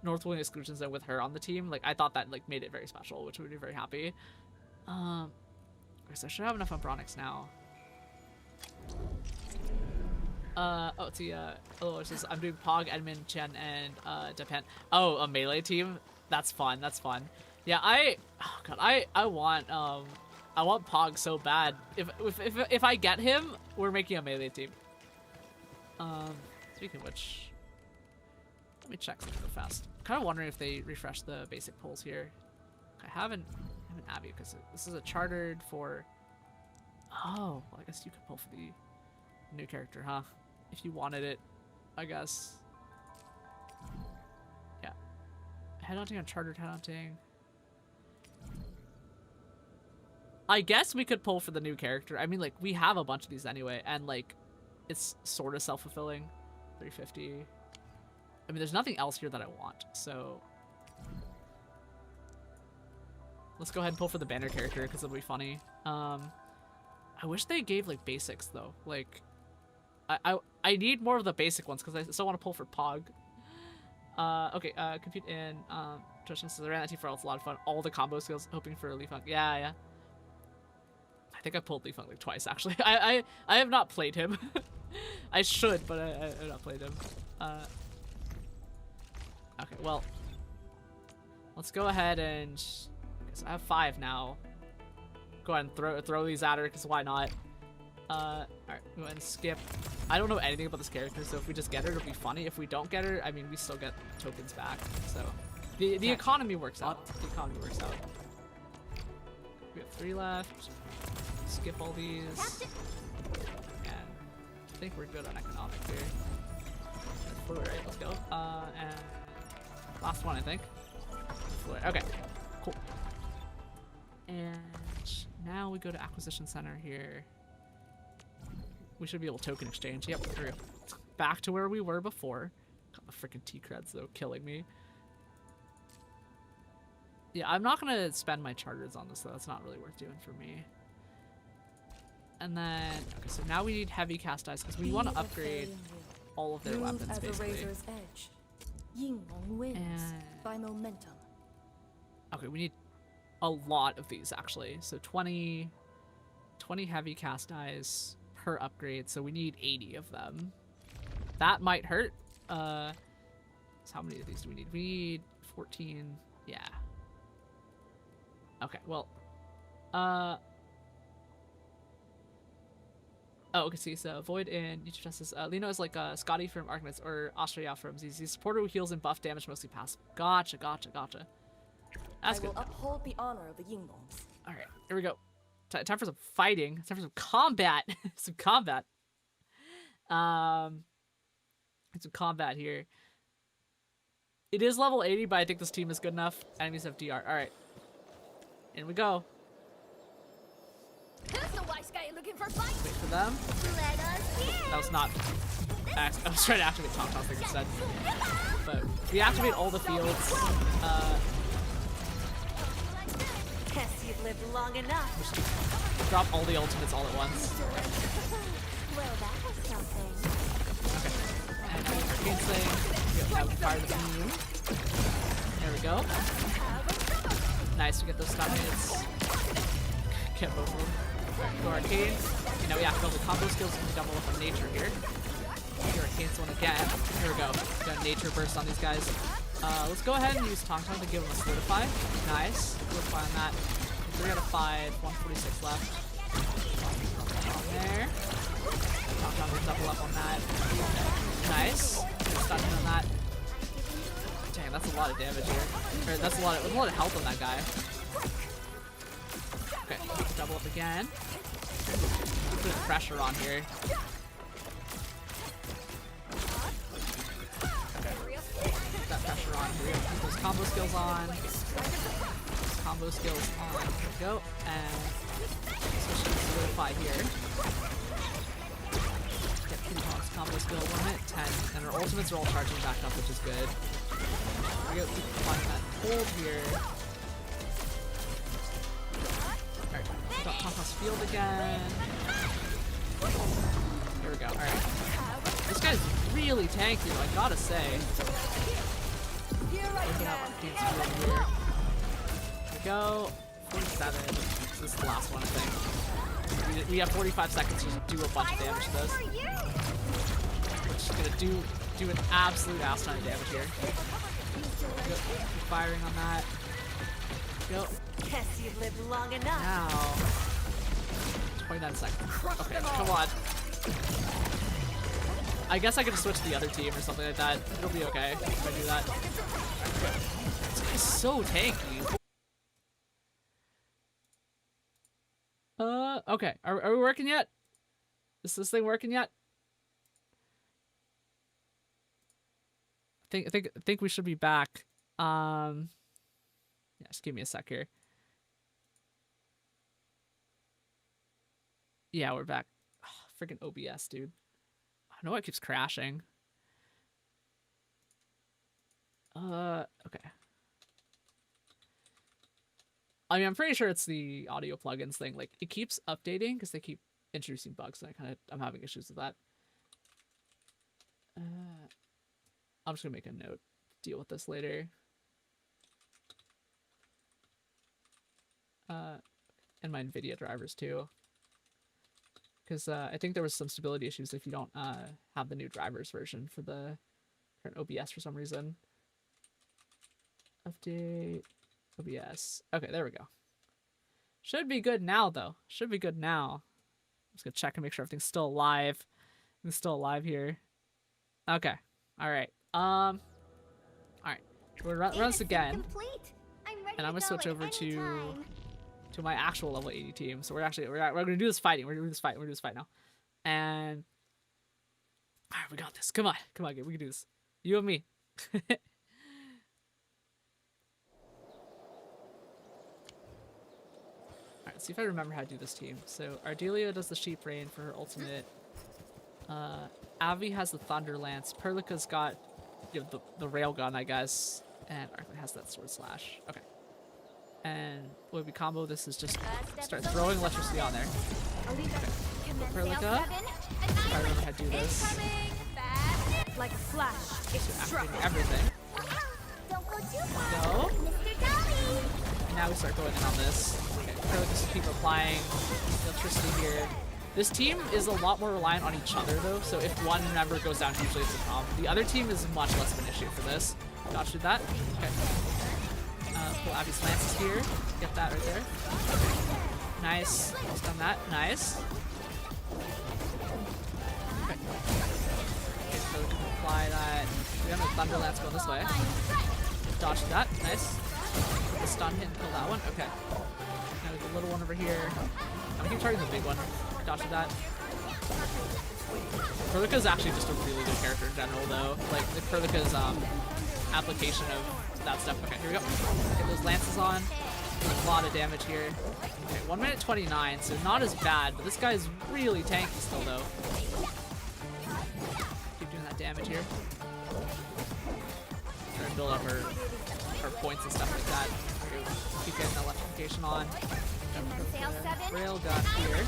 Northwing exclusions and with her on the team. Like I thought that like made it very special, which made me very happy. Okay, so I should have enough Umbronics now. Oh, it's the oh, it says I'm doing Pog, Edmund, Chen, and Depend. Oh, a melee team. That's fun. That's fun. Yeah, oh god, I want Pog so bad. If I get him, we're making a melee team. Speaking of which, let me check something real fast. I'm kind of wondering if they refresh the basic polls here. I haven't Abby because this is a chartered for. Oh, well, I guess you could pull for the new character, huh? If you wanted it, I guess. Yeah. Headhunting on chartered headhunting. I guess we could pull for the new character. I mean, like, we have a bunch of these anyway, and, like, it's sort of self-fulfilling. 350. I mean, there's nothing else here that I want, so... Let's go ahead and pull for the banner character, because it'll be funny. I wish they gave, like, basics, though. Like, I need more of the basic ones, because I still want to pull for Pog. Okay, compute in, Justin says, I ran that team for it's a lot of fun. All the combo skills, hoping for a Leaf Funk. Yeah. I think I pulled Leaf Funk, like, twice, actually. I have not played him. I should, but I have not played him. Okay, well, let's go ahead and... So I have 5 now. Go ahead and throw these at her, because why not? Alright, go ahead and skip. I don't know anything about this character, so if we just get her, it'll be funny. If we don't get her, I mean, we still get tokens back. So, the economy works out. The economy works out. We have 3 left. Skip all these. And I think we're good on economic here. Fluid, right? Let's go. And last one, I think. Fluid. Okay, cool. And now we go to Acquisition Center here. We should be able to token exchange. Yep, there we go. Back to where we were before. Got the freaking T-creds though, killing me. Yeah, I'm not gonna spend my charters on this though. That's not really worth doing for me. And then, okay, so now we need heavy cast dice because we want to upgrade all of their weapons as basically. a razor's edge. Yinglong wins And- by momentum. Okay, we need a lot of these actually. So 20 heavy cast dice per upgrade, so we need 80 of them. That might hurt. So how many of these do we need? We need 14. Yeah. Okay, well, oh, okay, see, so Void in YouTube Justice. Lino is like Scotty from Arknights or Australia from ZZ. Supporter who heals and buff damage, mostly passive. Gotcha. That's I good. will uphold the honor of the Yinglongs. All right, here we go. Time for some fighting. Time for some combat. Some combat. Some combat here. It is level 80, but I think this team is good enough. Enemies have DR. All right, in we go. Who's the wise guy looking for fight? Wait for them. Let us in. That was not. I was trying to activate Tom Tom like I said, but we activate all the fields. Guess you've lived long enough. Drop all the ultimates all at once. Well, that was something. Okay. And Arcane Sling. Now we fire the beam. There we go. Nice, we get those stun hits. Get both of them. Right, go Arcane. Okay, now we have to build the combo skills and double up on nature here. Here, Arcane Sling again. Here we go. We got nature burst on these guys. Let's go ahead and use Tong Tong to give him a solidify. Nice. Solidify on that. 3 out of 5. 146 left. There. Tong Tong will double up on that. Nice. Stun hit on that. Dang, that's a lot of damage here. Or that's a lot of health on that guy. Okay, double up again. Put pressure on here. That pressure on here. Keep those combo skills on. Combo skills on. There we go. And switch to solidify here. Get pretty close. Combo skill limit 10. And our ultimates are all charging back up, which is good. There we go. Keep finding that hold here. Alright. Got Tonkos field again. Here we go. Alright. This guy's really tanky though, I gotta say. Open up Arcane Field here. Here we go. 47. This is the last one, I think. We have 45 seconds to do a bunch of damage to this. We're just gonna do an absolute ass ton of damage here. Go. Keep firing on that. Go. Guess you've lived long enough. Now. 29 seconds. Okay, come on. I guess I could switch to the other team or something like that. It'll be okay if I do that. This guy's so tanky. Okay. Are we working yet? Is this thing working yet? I think we should be back. Yeah, just give me a sec here. Yeah, we're back. Oh, freaking OBS, dude. I know it keeps crashing. Okay. I mean, I'm pretty sure it's the audio plugins thing. Like, it keeps updating because they keep introducing bugs, and I'm having issues with that. I'm just gonna make a note. Deal with this later. And my NVIDIA drivers too. Because I think there was some stability issues if you don't have the new drivers version for the current OBS for some reason. Update OBS. Okay, there we go. Should be good now, though. Should be good now. I'm just gonna check and make sure everything's still alive. Everything's still alive here. Okay. All right. All right. We'll run this again, and I'm gonna switch over to my actual level 80 team. So we're gonna do this fighting. We're gonna do this fight now. And all right, we got this. Come on, we can do this. You and me. Alright, see if I remember how to do this team. So Ardelia does the sheep rain for her ultimate. Avi has the thunder lance. Perlica's got the railgun, I guess, and Arknight has that sword slash. Okay. And when we combo this is just start throwing electricity on there. Okay. Perlica. If I remember how to do this. Like a flash, it's Activating everything. Go. And now we start going in on this. Okay, Perlica just keep applying electricity here. This team is a lot more reliant on each other though, so if one member goes down, usually it's a problem. The other team is much less of an issue for this. Dodge did that. Okay. Pull Abby's lances here. Get that right there. Nice. Just done that. Nice. Okay. Okay, so we can apply that. We have a thunder lance going this way. Dodge that. Nice. stun hit and kill that one. Okay. Now we have the little one over here. I'm gonna keep targeting the big one. Dodge with that. Perlica's actually just a really good character in general, though. Like, Perlica's application of that stuff. Okay, here we go. Get those lances on. A lot of damage here. Okay, 1 minute 29, so not as bad, but this guy's really tanky still, though. Keep doing that damage here. Trying to build up our points and stuff like that. Keep getting the electrification on. Railgun here.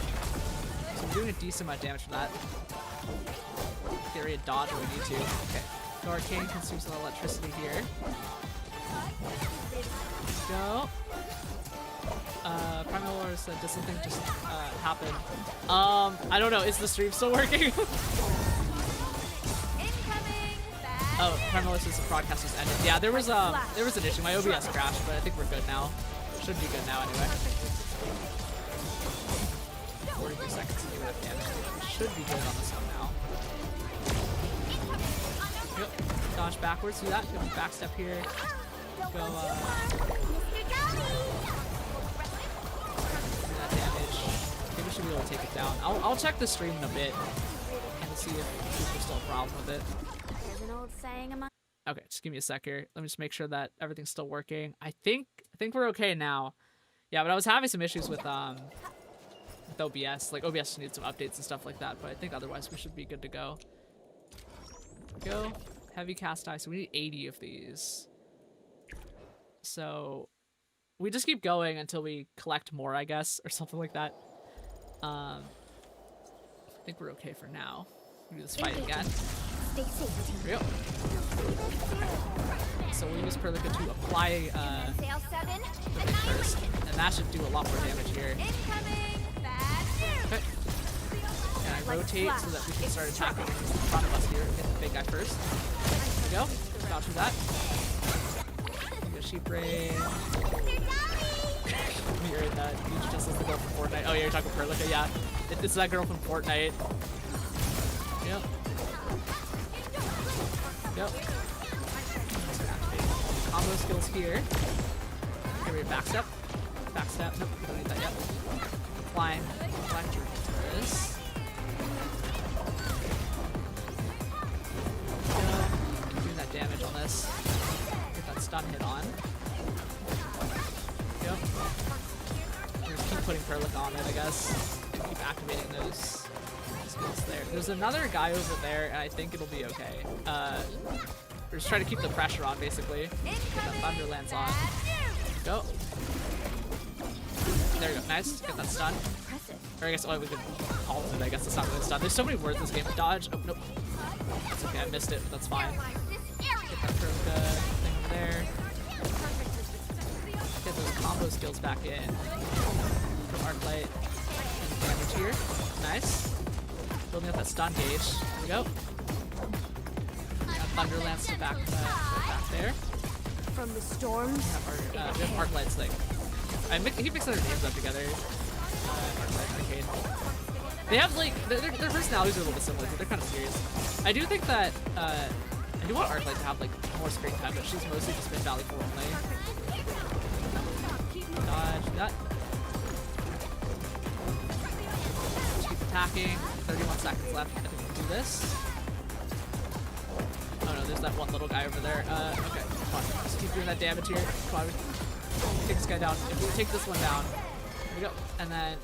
So I'm doing a decent amount of damage from that. Get ready to dodge when we need to. Okay. So Arcane consumes some electricity here. Go. Primal War said, does something just happen? I don't know. Is the stream still working? Oh, Primal says the broadcast just ended. Yeah, there was an issue. My OBS crashed, but I think we're good now. Should be good now anyway. 42 seconds to do that damage. We should be good on this one now. Yep. Dodge backwards. Do that. Go backstep here. Go. Do that damage. I think we should be able to take it down. I'll check the stream in a bit and see if there's still a problem with it. There's an old saying among. Okay, just give me a sec here. Let me just make sure that everything's still working. I think we're okay now. Yeah, but I was having some issues with OBS. Like, OBS needs some updates and stuff like that, but I think otherwise we should be good to go. Go. Heavy cast ice. So we need 80 of these. So we just keep going until we collect more, I guess, or something like that. I think we're okay for now. We do this fight again. Here we go. So we'll use Perlica to apply the thing first, and that should do a lot more damage here. Okay. And I rotate so that we can start attacking in front of us here. Get the big guy first. There we go. Dodge through that. Go sheep raid. You're in that. You just as the girl from Fortnite. Oh yeah, you're talking Perlica. Yeah, it's that girl from Fortnite. Yep. Yep. Combo skills here. Here we have backstep. Backstep. Nope, don't need that yet. Applying electric to this. Doing that damage on this. Get that stun hit on. Yep. Just keep putting Perlica on it, I guess. And keep activating those skills there. There's another guy over there, and I think it'll be okay. We're just trying to keep the pressure on, basically. Get that Thunderlance on. Go. There we go. Nice. Get that stun. Or I guess, oh, we could ult it. I guess it's not really stun. There's so many words in this game. Dodge. Oh, nope. That's okay. I missed it, but that's fine. Get that Perlica thing over there. Get those combo skills back in. From Arknight. Damage here. Nice. Building up that stun gauge. There we go. Thunderlance to back there. From the storms. We have Arknight's thing. He mixed their names up together. Arknight, Arcade. They have like their personalities are a little bit similar, but they're kind of serious. I do think that I do want Arknight to have like more screen time, but she's mostly just been Valley 4 only. Dodge that. Keep attacking. 31 seconds left. I think we can do this. Oh no, there's that one little guy over there. Okay, come on. Just keep doing that damage here. Come on, take this guy down. If we take this one down, here we go. And then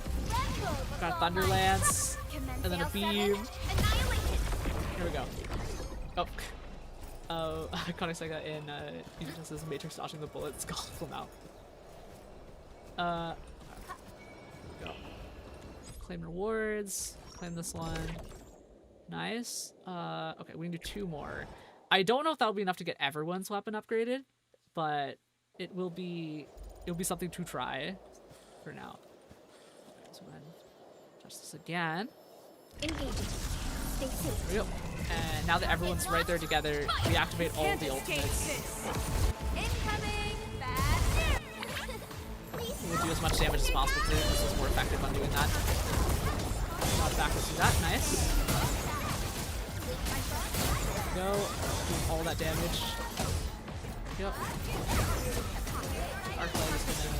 got a Thunderlance, and then a beam. Here we go. Oh, iconic like that in he just says Matrix dodging the bullets, golf them out. Go. Claim rewards. Claim this one. Nice. Okay, we can do 2 more. I don't know if that'll be enough to get everyone's weapon upgraded, but it'll be something to try for now. Okay, so go ahead and touch this again. Engaging. Stay safe. There we go. And now that everyone's right there together, we activate all the ultimates. We'll do as much damage as possible too. This is more effective on doing that. Not backwards to that. Nice. Go. Do all that damage. Yep. Arknight is gonna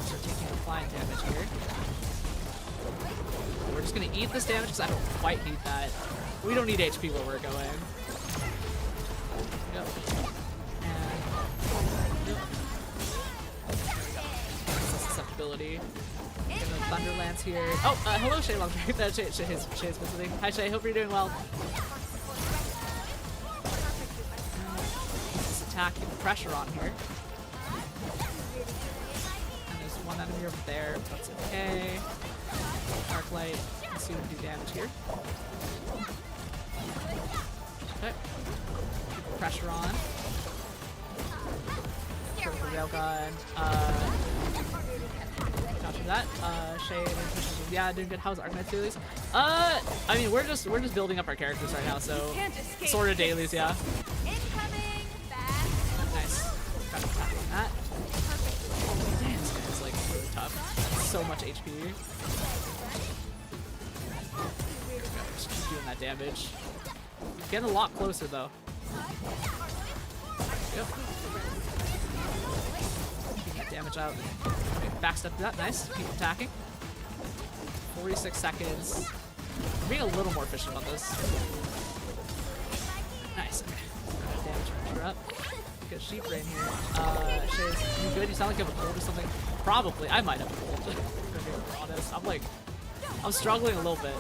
start taking flying damage here. We're just gonna eat this damage because I don't quite need that. We don't need HP where we're going. Yep. And yep. Susceptibility. Gonna Thunder Lance here. Oh, hello Shay Longstreet. Shay's visiting. Hi Shay, hope you're doing well. Let's attack, get the pressure on here. And there's one enemy over there, but that's okay. Arclight, let's see if we can do damage here. Okay. Keep the pressure on. Throw the railgun. Gotcha that. Shay, yeah, doing good. How's Arknights dailies? I mean, we're just building up our characters right now, so sort of dailies, yeah. Nice. Got to tackle on that. Damn, this guy is like really tough. So much HP. Just keep doing that damage. Getting a lot closer though. Yep. Keeping that damage out. Okay, backstep to that. Nice. Keep attacking. 46 seconds. We're being a little more efficient on this. Nice. Okay. Damage pressure up. Good sheep brain here. Shays, you good? You sound like you have a cold or something. Probably. I might have a cold. To be honest. I'm struggling a little bit.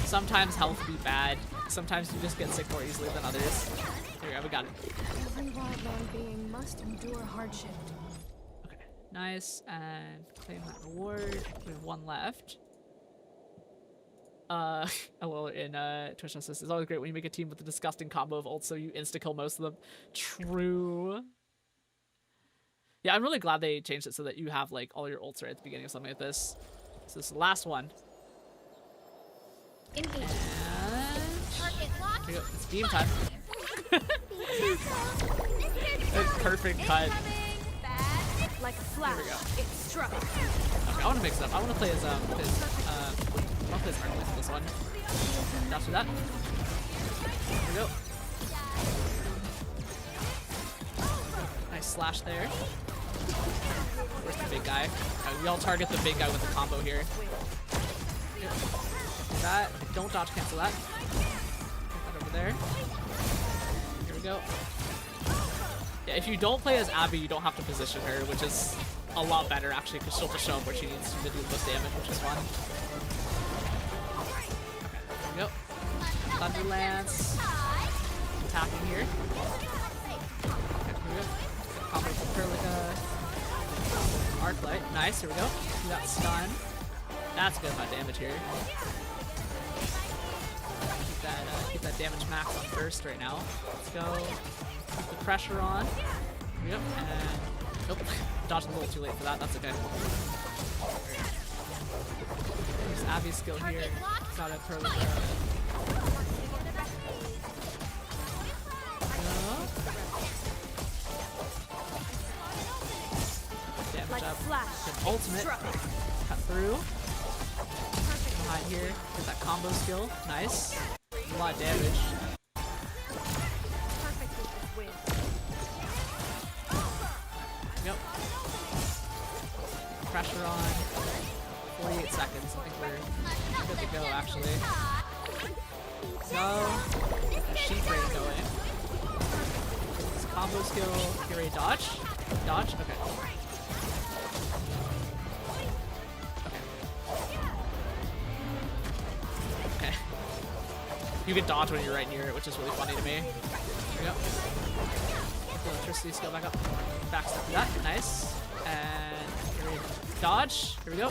Sometimes health be bad. Sometimes you just get sick more easily than others. There we go, we got it. Every wildland being must endure hardship. Okay, nice. And claim that reward. We have one left. Well, in Twitch says it's always great when you make a team with a disgusting combo of ults, so you insta-kill most of them. True. Yeah, I'm really glad they changed it so that you have like all your ults right at the beginning of something like this. So this is the last one. And here we go. It's beam time. Perfect cut. Like a flash, There we go. it struck. Okay, I want to mix it up. I want to play as I'll play as Arknights for this one. After that. There we go. Nice slash there. Where's the big guy? We all target the big guy with the combo here. Yep. That. Don't dodge cancel that. Put that over there. Here we go. Yeah, if you don't play as Abby, you don't have to position her, which is a lot better actually, because she'll just show up where she needs to do the most damage, which is fun. Okay, there we go. Thunder Lance. Attacking here. Okay, here we go. Combo with Perlica. Arclight. Nice, here we go. Do that stun. That's good amount of damage here. Keep that damage max on burst right now. Let's go. Keep the pressure on. Yep, and nope. Dodged a little too late for that. That's okay. There's Abby's skill here. Gotta throw the damage up. Good ultimate. Cut through. Behind here. Get that combo skill. Nice. A lot of damage. Yep. Pressure on. 48 seconds. I think we're good to go, actually. So, get the sheep brain going. This combo skill. Get ready to dodge. Dodge? Okay. Okay. You can dodge when you're right near it, which is really funny to me. There we go. Get the electricity skill back up. Backstep to that. Nice. And here we dodge. Here we go.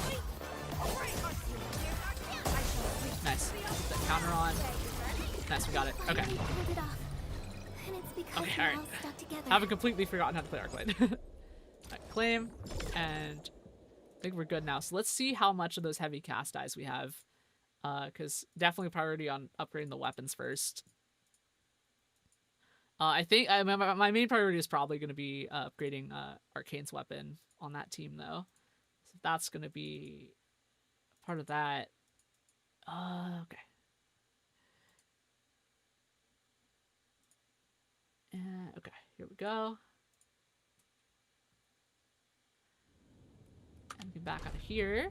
Nice. Put that counter on. Nice, we got it. Okay. Okay, alright. I haven't completely forgotten how to play Arclight. Alright, claim. And I think we're good now. So let's see how much of those heavy cast dies we have. Because definitely priority on upgrading the weapons first. I think my main priority is probably going to be upgrading Arcane's weapon on that team, though. So that's going to be part of that. Okay. Okay. go. And be back out of here.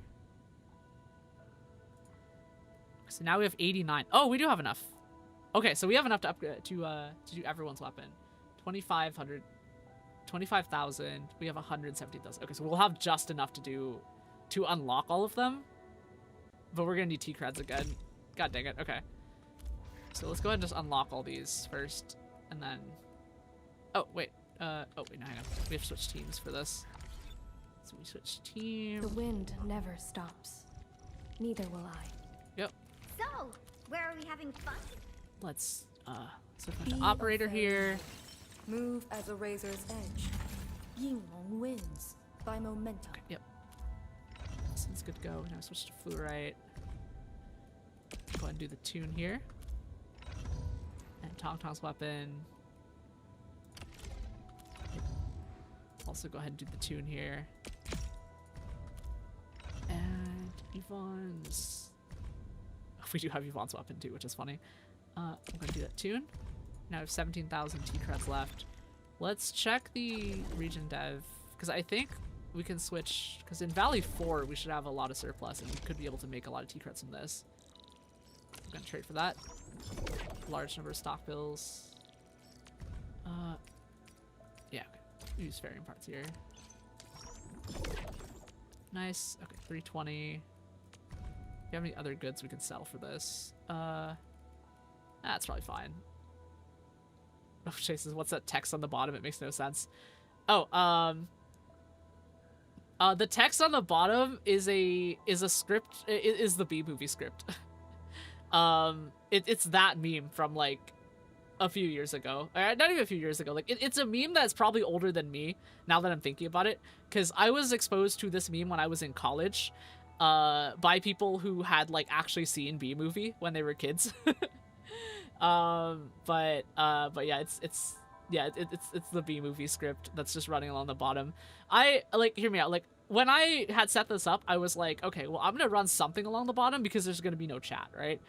So now we have 89. Oh, we do have enough. Okay, so we have enough to upgrade to do everyone's weapon. 2,500, 25,000. We have 170,000. Okay, so we'll have just enough to unlock all of them. But we're gonna need T-creds again. God dang it. Okay. So let's go ahead and just unlock all these first, and then. Oh wait. Oh wait. No, hang on. We have to switch teams for this. So we switch team. The wind never stops. Neither will I. Yep. So, where are we having fun? Let's switch to operator here. Move as a razor's edge. Yinglong wins by momentum. Okay, yep. Seems good to go. Now switch to fluorite. Go ahead and do the tune here. And Tong Tong's weapon. Also go ahead and do the tune here. And Yvonne's... Oh, we do have Yvonne's weapon too, which is funny. I'm gonna do that tune. Now we have 17,000 T-creds left. Let's check the region dev, because I think we can switch, because in Valley 4 we should have a lot of surplus and we could be able to make a lot of T-creds from this. I'm gonna trade for that. Large number of stock bills. Yeah, okay. Use varying parts here. Nice. Okay, 320. Do you have any other goods we can sell for this? That's probably fine. Oh, Jesus, what's that text on the bottom? It makes no sense. Oh, the text on the bottom is a script. Is the B-movie script. It's that meme from like a few years ago. Not even a few years ago. Like it's a meme that's probably older than me now that I'm thinking about it, because I was exposed to this meme when I was in college, by people who had like actually seen B-movie when they were kids. But yeah, it's the B-movie script that's just running along the bottom. Hear me out. Like when I had set this up, I was like, okay, well, I'm gonna run something along the bottom because there's gonna be no chat, right?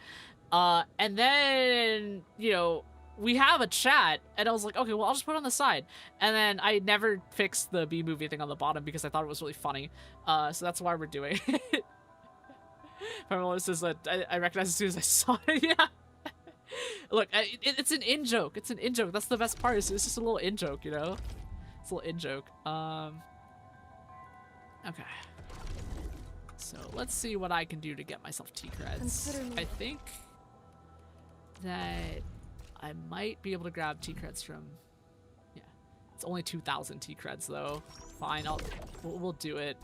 And then, you know, we have a chat, and I was like, okay, well, I'll just put it on the side. And then I never fixed the B-movie thing on the bottom because I thought it was really funny. So that's why we're doing it. This is that I recognized as soon as I saw it. Yeah. Look, it's an in joke. It's an in joke. That's the best part. It's just a little in joke, you know. It's a little in joke. Okay. So let's see what I can do to get myself T-creds. I think that I might be able to grab T-creds from. Yeah, it's only 2,000 T-creds though. Fine, we'll do it.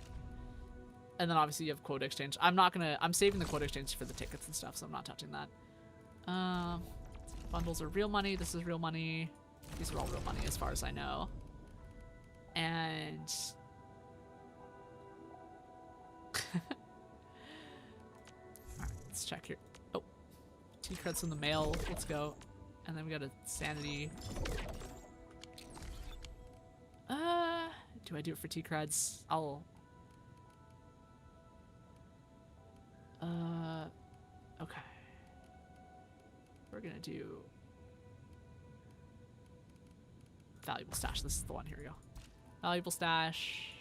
And then obviously you have quota exchange. I'm saving the quota exchange for the tickets and stuff, so I'm not touching that. Bundles are real money. This is real money. These are all real money as far as I know. And alright, let's check here. Oh, T-creds in the mail. Let's go. And then we got a sanity. Do I do it for T-creds? Okay. We're gonna do valuable stash. This is the one. Here we go. Valuable stash.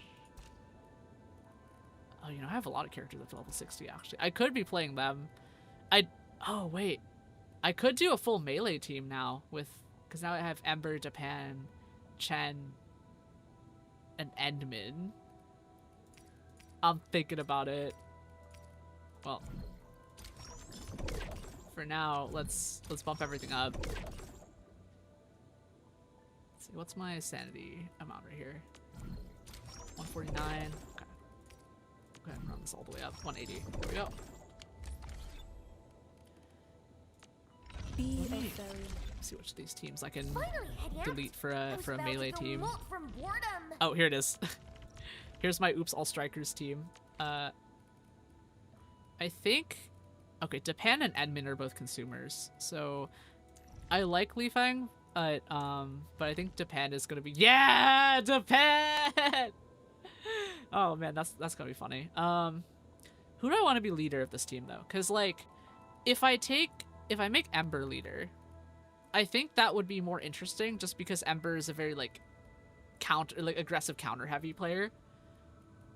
Oh, you know, I have a lot of characters up to level 60 actually. I could be playing them. Oh wait, I could do a full melee team now because now I have Ember, Japan, Chen, and Endmin. I'm thinking about it. Well, for now, let's bump everything up. Let's see, what's my sanity amount right here? 149. Okay. Go ahead and run this all the way up. 180. There we go. See which of these teams I can delete for a melee team. Oh, here it is. Here's my Oops All Strikers team. I think. Okay, Japan and Edmund are both consumers, so I like Li Feng, but I think Japan is gonna be Japan. Oh man, that's gonna be funny. Who do I want to be leader of this team though? Cause like, if I make Ember leader, I think that would be more interesting just because Ember is a very like aggressive counter heavy player.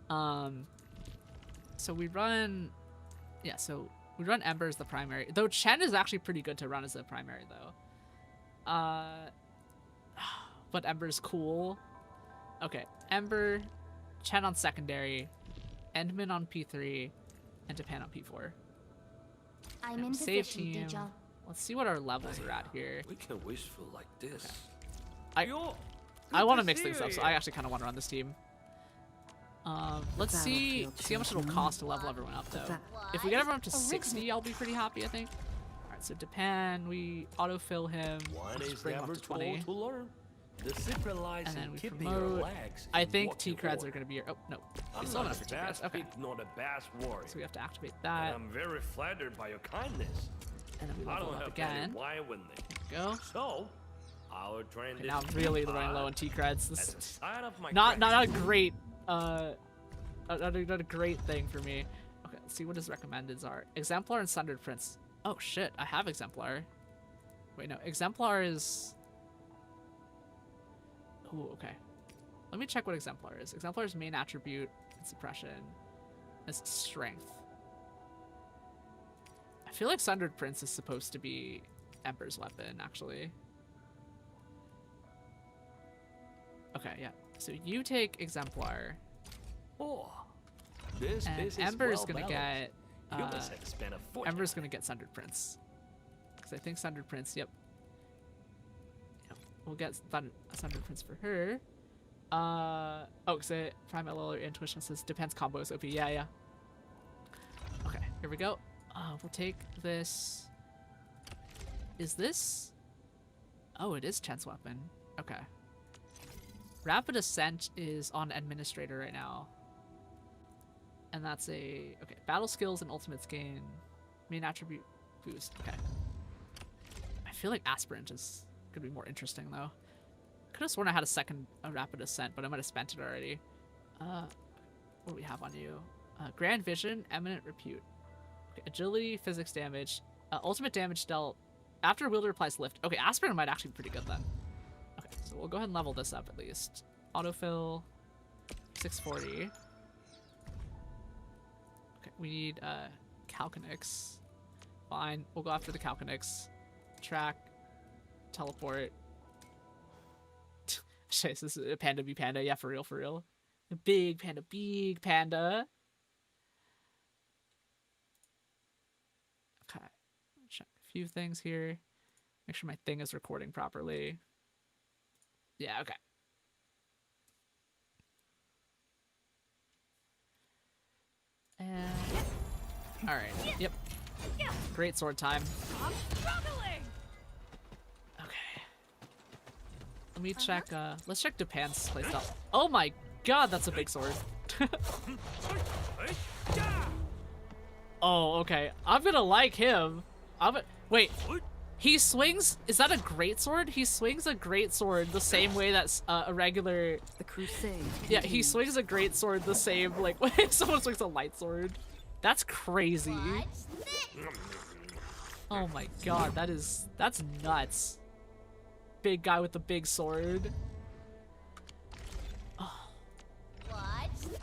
So we run Ember as the primary. Though Chen is actually pretty good to run as a primary though. But Ember's cool. Okay, Ember, Chen on secondary, Endman on P3, and Japan on P4. I'm in Save position, team. Deja. Let's see what our levels are at here. We can wishful like this. Okay. I want to mix things up, so I actually kind of want to run this team. Let's see how much it'll cost to level everyone up though. If we get everyone up to 60, I'll be pretty happy, I think. Alright, so Japan, we autofill him. One Just is bring him never up to 20. told to learn. The secret lies And then in we keeping your promote. legs. I in think what you T-Creds want. are going to be your... Oh, no. We I'm still have not enough a for T-Creds. bass Okay. pick, not a bass warrior. So we have to activate And that. I'm very flattered by your kindness. And then we I level don't up have again. any wine with me. There we go. So, I'll train Okay, this now I'm really teapot running low on T-Creds. This as a is sign of my not a gratitude. great... not a great thing for me. Okay, let's see what his recommendeds are. Exemplar and Sundered Prince. Oh shit, I have Exemplar. Wait, no. Exemplar is... Oh, okay. Let me check what Exemplar is. Exemplar's main attribute is suppression. Is strength. I feel like Sundered Prince is supposed to be Ember's weapon, actually. Okay, yeah. So you take Exemplar, Oh, this and is Ember's well gonna balanced. get... You must have spent a fortune. Ember's gonna get Sundered Prince. Because I think Sundered Prince, yep. We'll get Sundered Prince for her. Oh, because Prime LL or Intuition says depends combos OP. Yeah. Okay, here we go. We'll take this. Is this? Oh, it is Chen's weapon. Okay. Rapid Ascent is on Administrator right now. And that's a... Okay, battle skills and ultimates gain. Main attribute boost. Okay. I feel like Aspirant is going to be more interesting, though. Could have sworn I had a Rapid Ascent, but I might have spent it already. What do we have on you? Grand Vision, Eminent Repute. Okay, agility, physics damage. Ultimate damage dealt after wielder applies lift. Okay, Aspirant might actually be pretty good then. Okay, so we'll go ahead and level this up at least. Autofill, 640. Okay, we need Calconix. Fine, we'll go after the Calconix. Track, teleport. Shit, this is a panda be panda. Yeah, for real. Big panda. Okay, check a few things here. Make sure my thing is recording properly. Yeah, okay. And all right. Yep. Great sword time. I'm struggling. Okay. Let me check. Let's check Japan's playstyle. Oh my god, that's a big sword. Oh, okay. I'm gonna like him. Wait. He swings. Is that a great sword? He swings a great sword the same way that's a regular. The crusade. Yeah, he swings a great sword the same like when someone swings a light sword. That's crazy. Watch this. Oh my god, that's nuts. Big guy with the big sword. Watch this.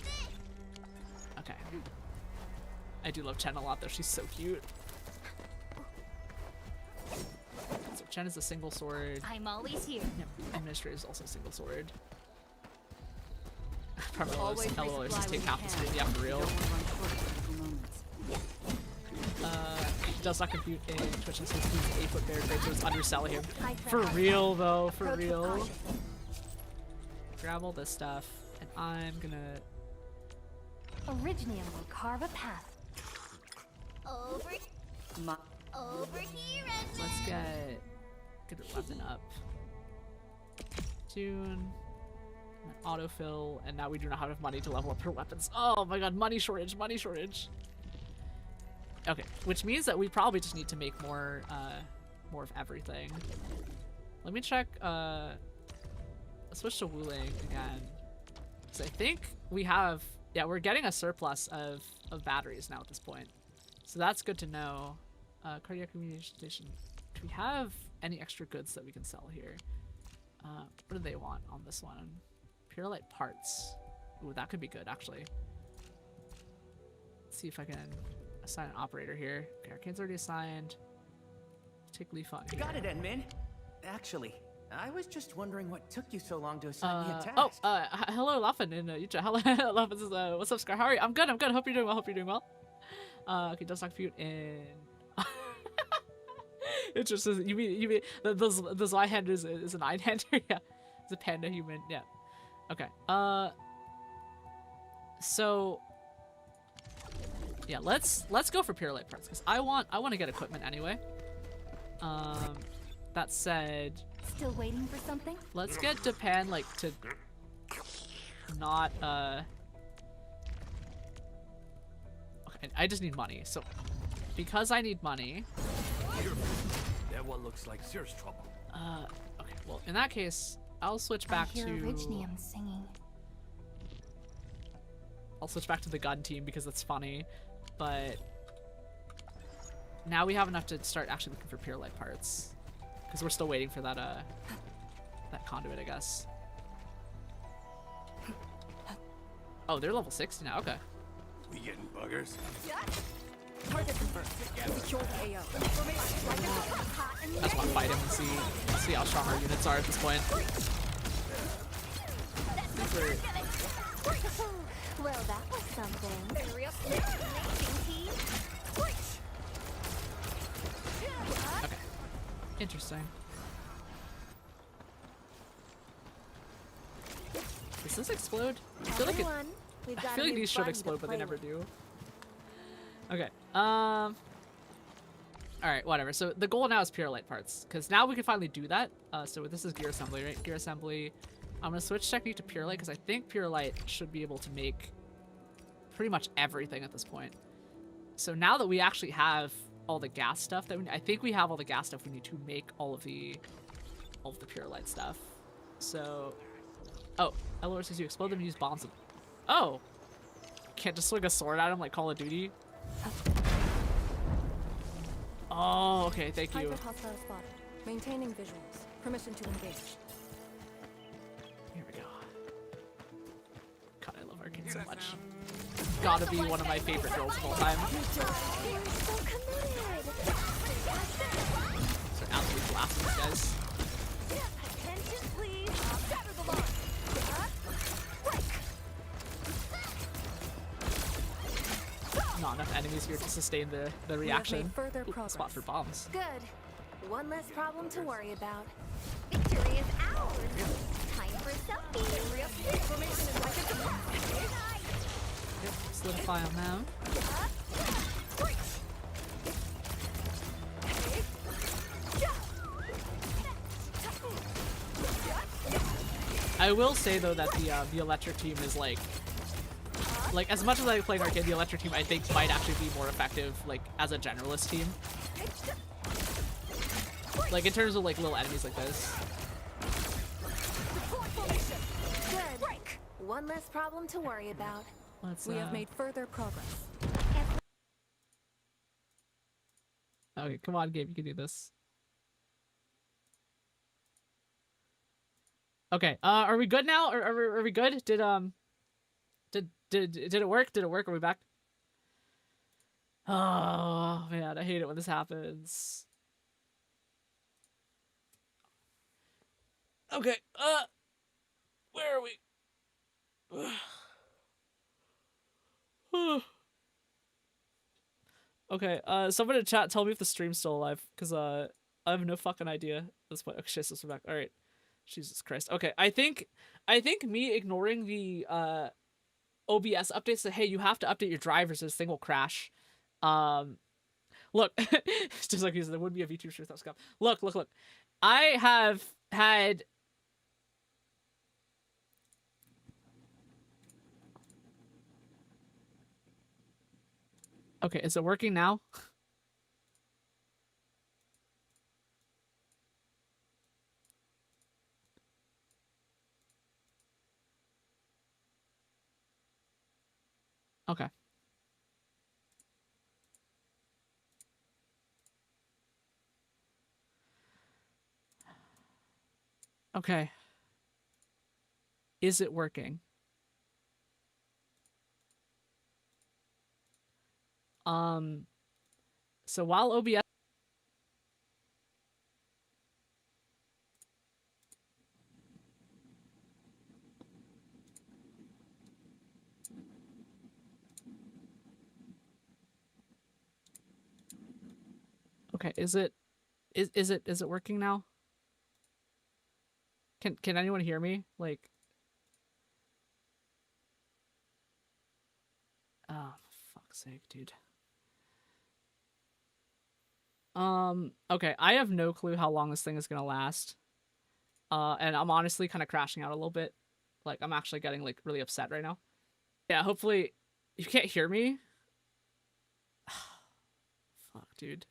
Okay. I do love Chen a lot though, she's so cute. So Chen is a single sword. I'm always here. Yep. Administrator is also a single sword. Probably Always LOL resupply just when take you half the can. screen, yeah, for real. Don't want to run short of critical moments. Does not compute in Twitch and says he's 8-foot bear great, so it's underselling him. High For threat. real though, for Approach with real. caution. Grab all this stuff, and I'm gonna... Originium will carve a path. Over here, and Let's get a weapon up. Tune. And then autofill, and now we do not have enough money to level up her weapons. Oh my god, money shortage. Okay, which means that we probably just need to make more of everything. Let me check, let's switch to Wuling again. So I think we have, yeah, we're getting a surplus of batteries now at this point. So that's good to know. Cardiac communication Do we have any extra goods that we can sell here? What do they want on this one? Pure light parts. Ooh, that could be good, actually. Let's see if I can assign an operator here. Okay, Arcane's already assigned. Take Leaf on here. Got it, Edmin. Actually, I was just wondering what took you so long to assign me a task. Oh, hello, Laffin in YouTube. Hello, Laffin says, what's up, Scar? How are you? I'm good, I'm good. Hope you're doing well, hope you're doing well. Okay, does not compute in... It just says, you mean, those eye hand is an eye hander? Yeah, it's a panda human, yeah. Okay, so... Yeah, let's go for pure light parts, because I want to get equipment anyway. That said... Still waiting for something? Let's get Japan, like, to not, Okay, I just need money, so... Because I need money... That one looks like serious trouble. Okay, well, in that case, I'll switch back I hear to... Orignium singing. I'll switch back to the gun team because that's funny, but... Now we have enough to start actually looking for pure light parts. Because we're still waiting for that, that conduit, I guess. Oh, they're level 60 now, okay. We getting buggers? Target confirmed. Secure the AO. I just want to fight him and see how strong our units are at this point. Well, that was something. Okay. Interesting. Does this explode? I feel like Everyone, we've I got feel a like new these should buddy to explode, but they play never with. do. Okay. Alright, whatever. So the goal now is pure light parts, because now we can finally do that. So this is gear assembly, right? Gear assembly. I'm gonna switch technique to pure light, because I think pure light should be able to make pretty much everything at this point. So now that we actually have all the gas stuff that I think we have all the gas stuff we need to make all of the pure light stuff. So, oh, LOR says you explode them and use bombs. Oh, can't just swing a sword at him like Call of Duty. Oh, okay, thank you. Hyper hostile spotted. Maintaining visuals. Permission to engage. Here we go. God, I love Arcane so much. Gotta be one of my favorite girls of all time. So absolutely blasting these guys. Attention, please. Shatter the line. Not enough enemies here to sustain the reaction. made further Ooh, progress. spot for bombs. Good. One less problem to worry about. Victory is ours. Time for selfie. Information is like a deposit. Yep, solidify on them. I will say though that the electric team is like as much as I play Arcane, the electric team I think might actually be more effective like as a generalist team. Like in terms of like little enemies like this. Good. One less problem to worry about. Let's We have made further progress. Okay, come on game, you can do this. Okay, are we good now? Are we good? Did it work? Did it work? Are we back? Oh man, I hate it when this happens. Okay, where are we? Okay, someone in chat tell me if the stream's still alive, because I have no fucking idea at this point. Okay, shit, we're back. Alright. Jesus Christ. Okay, I think me ignoring the OBS updates that hey, you have to update your drivers or this thing will crash. Look, it's just like there would be a VTuber shirt that was come. Look. I have had Okay, is it working now? Okay. Okay. Is it working? So while OBS Okay, is it working now? Can anyone hear me? Like, oh, fuck's sake, dude. Okay, I have no clue how long this thing is gonna last. And I'm honestly kind of crashing out a little bit. Like, I'm actually getting, like, really upset right now. Yeah, hopefully you can't hear me. Fuck, dude.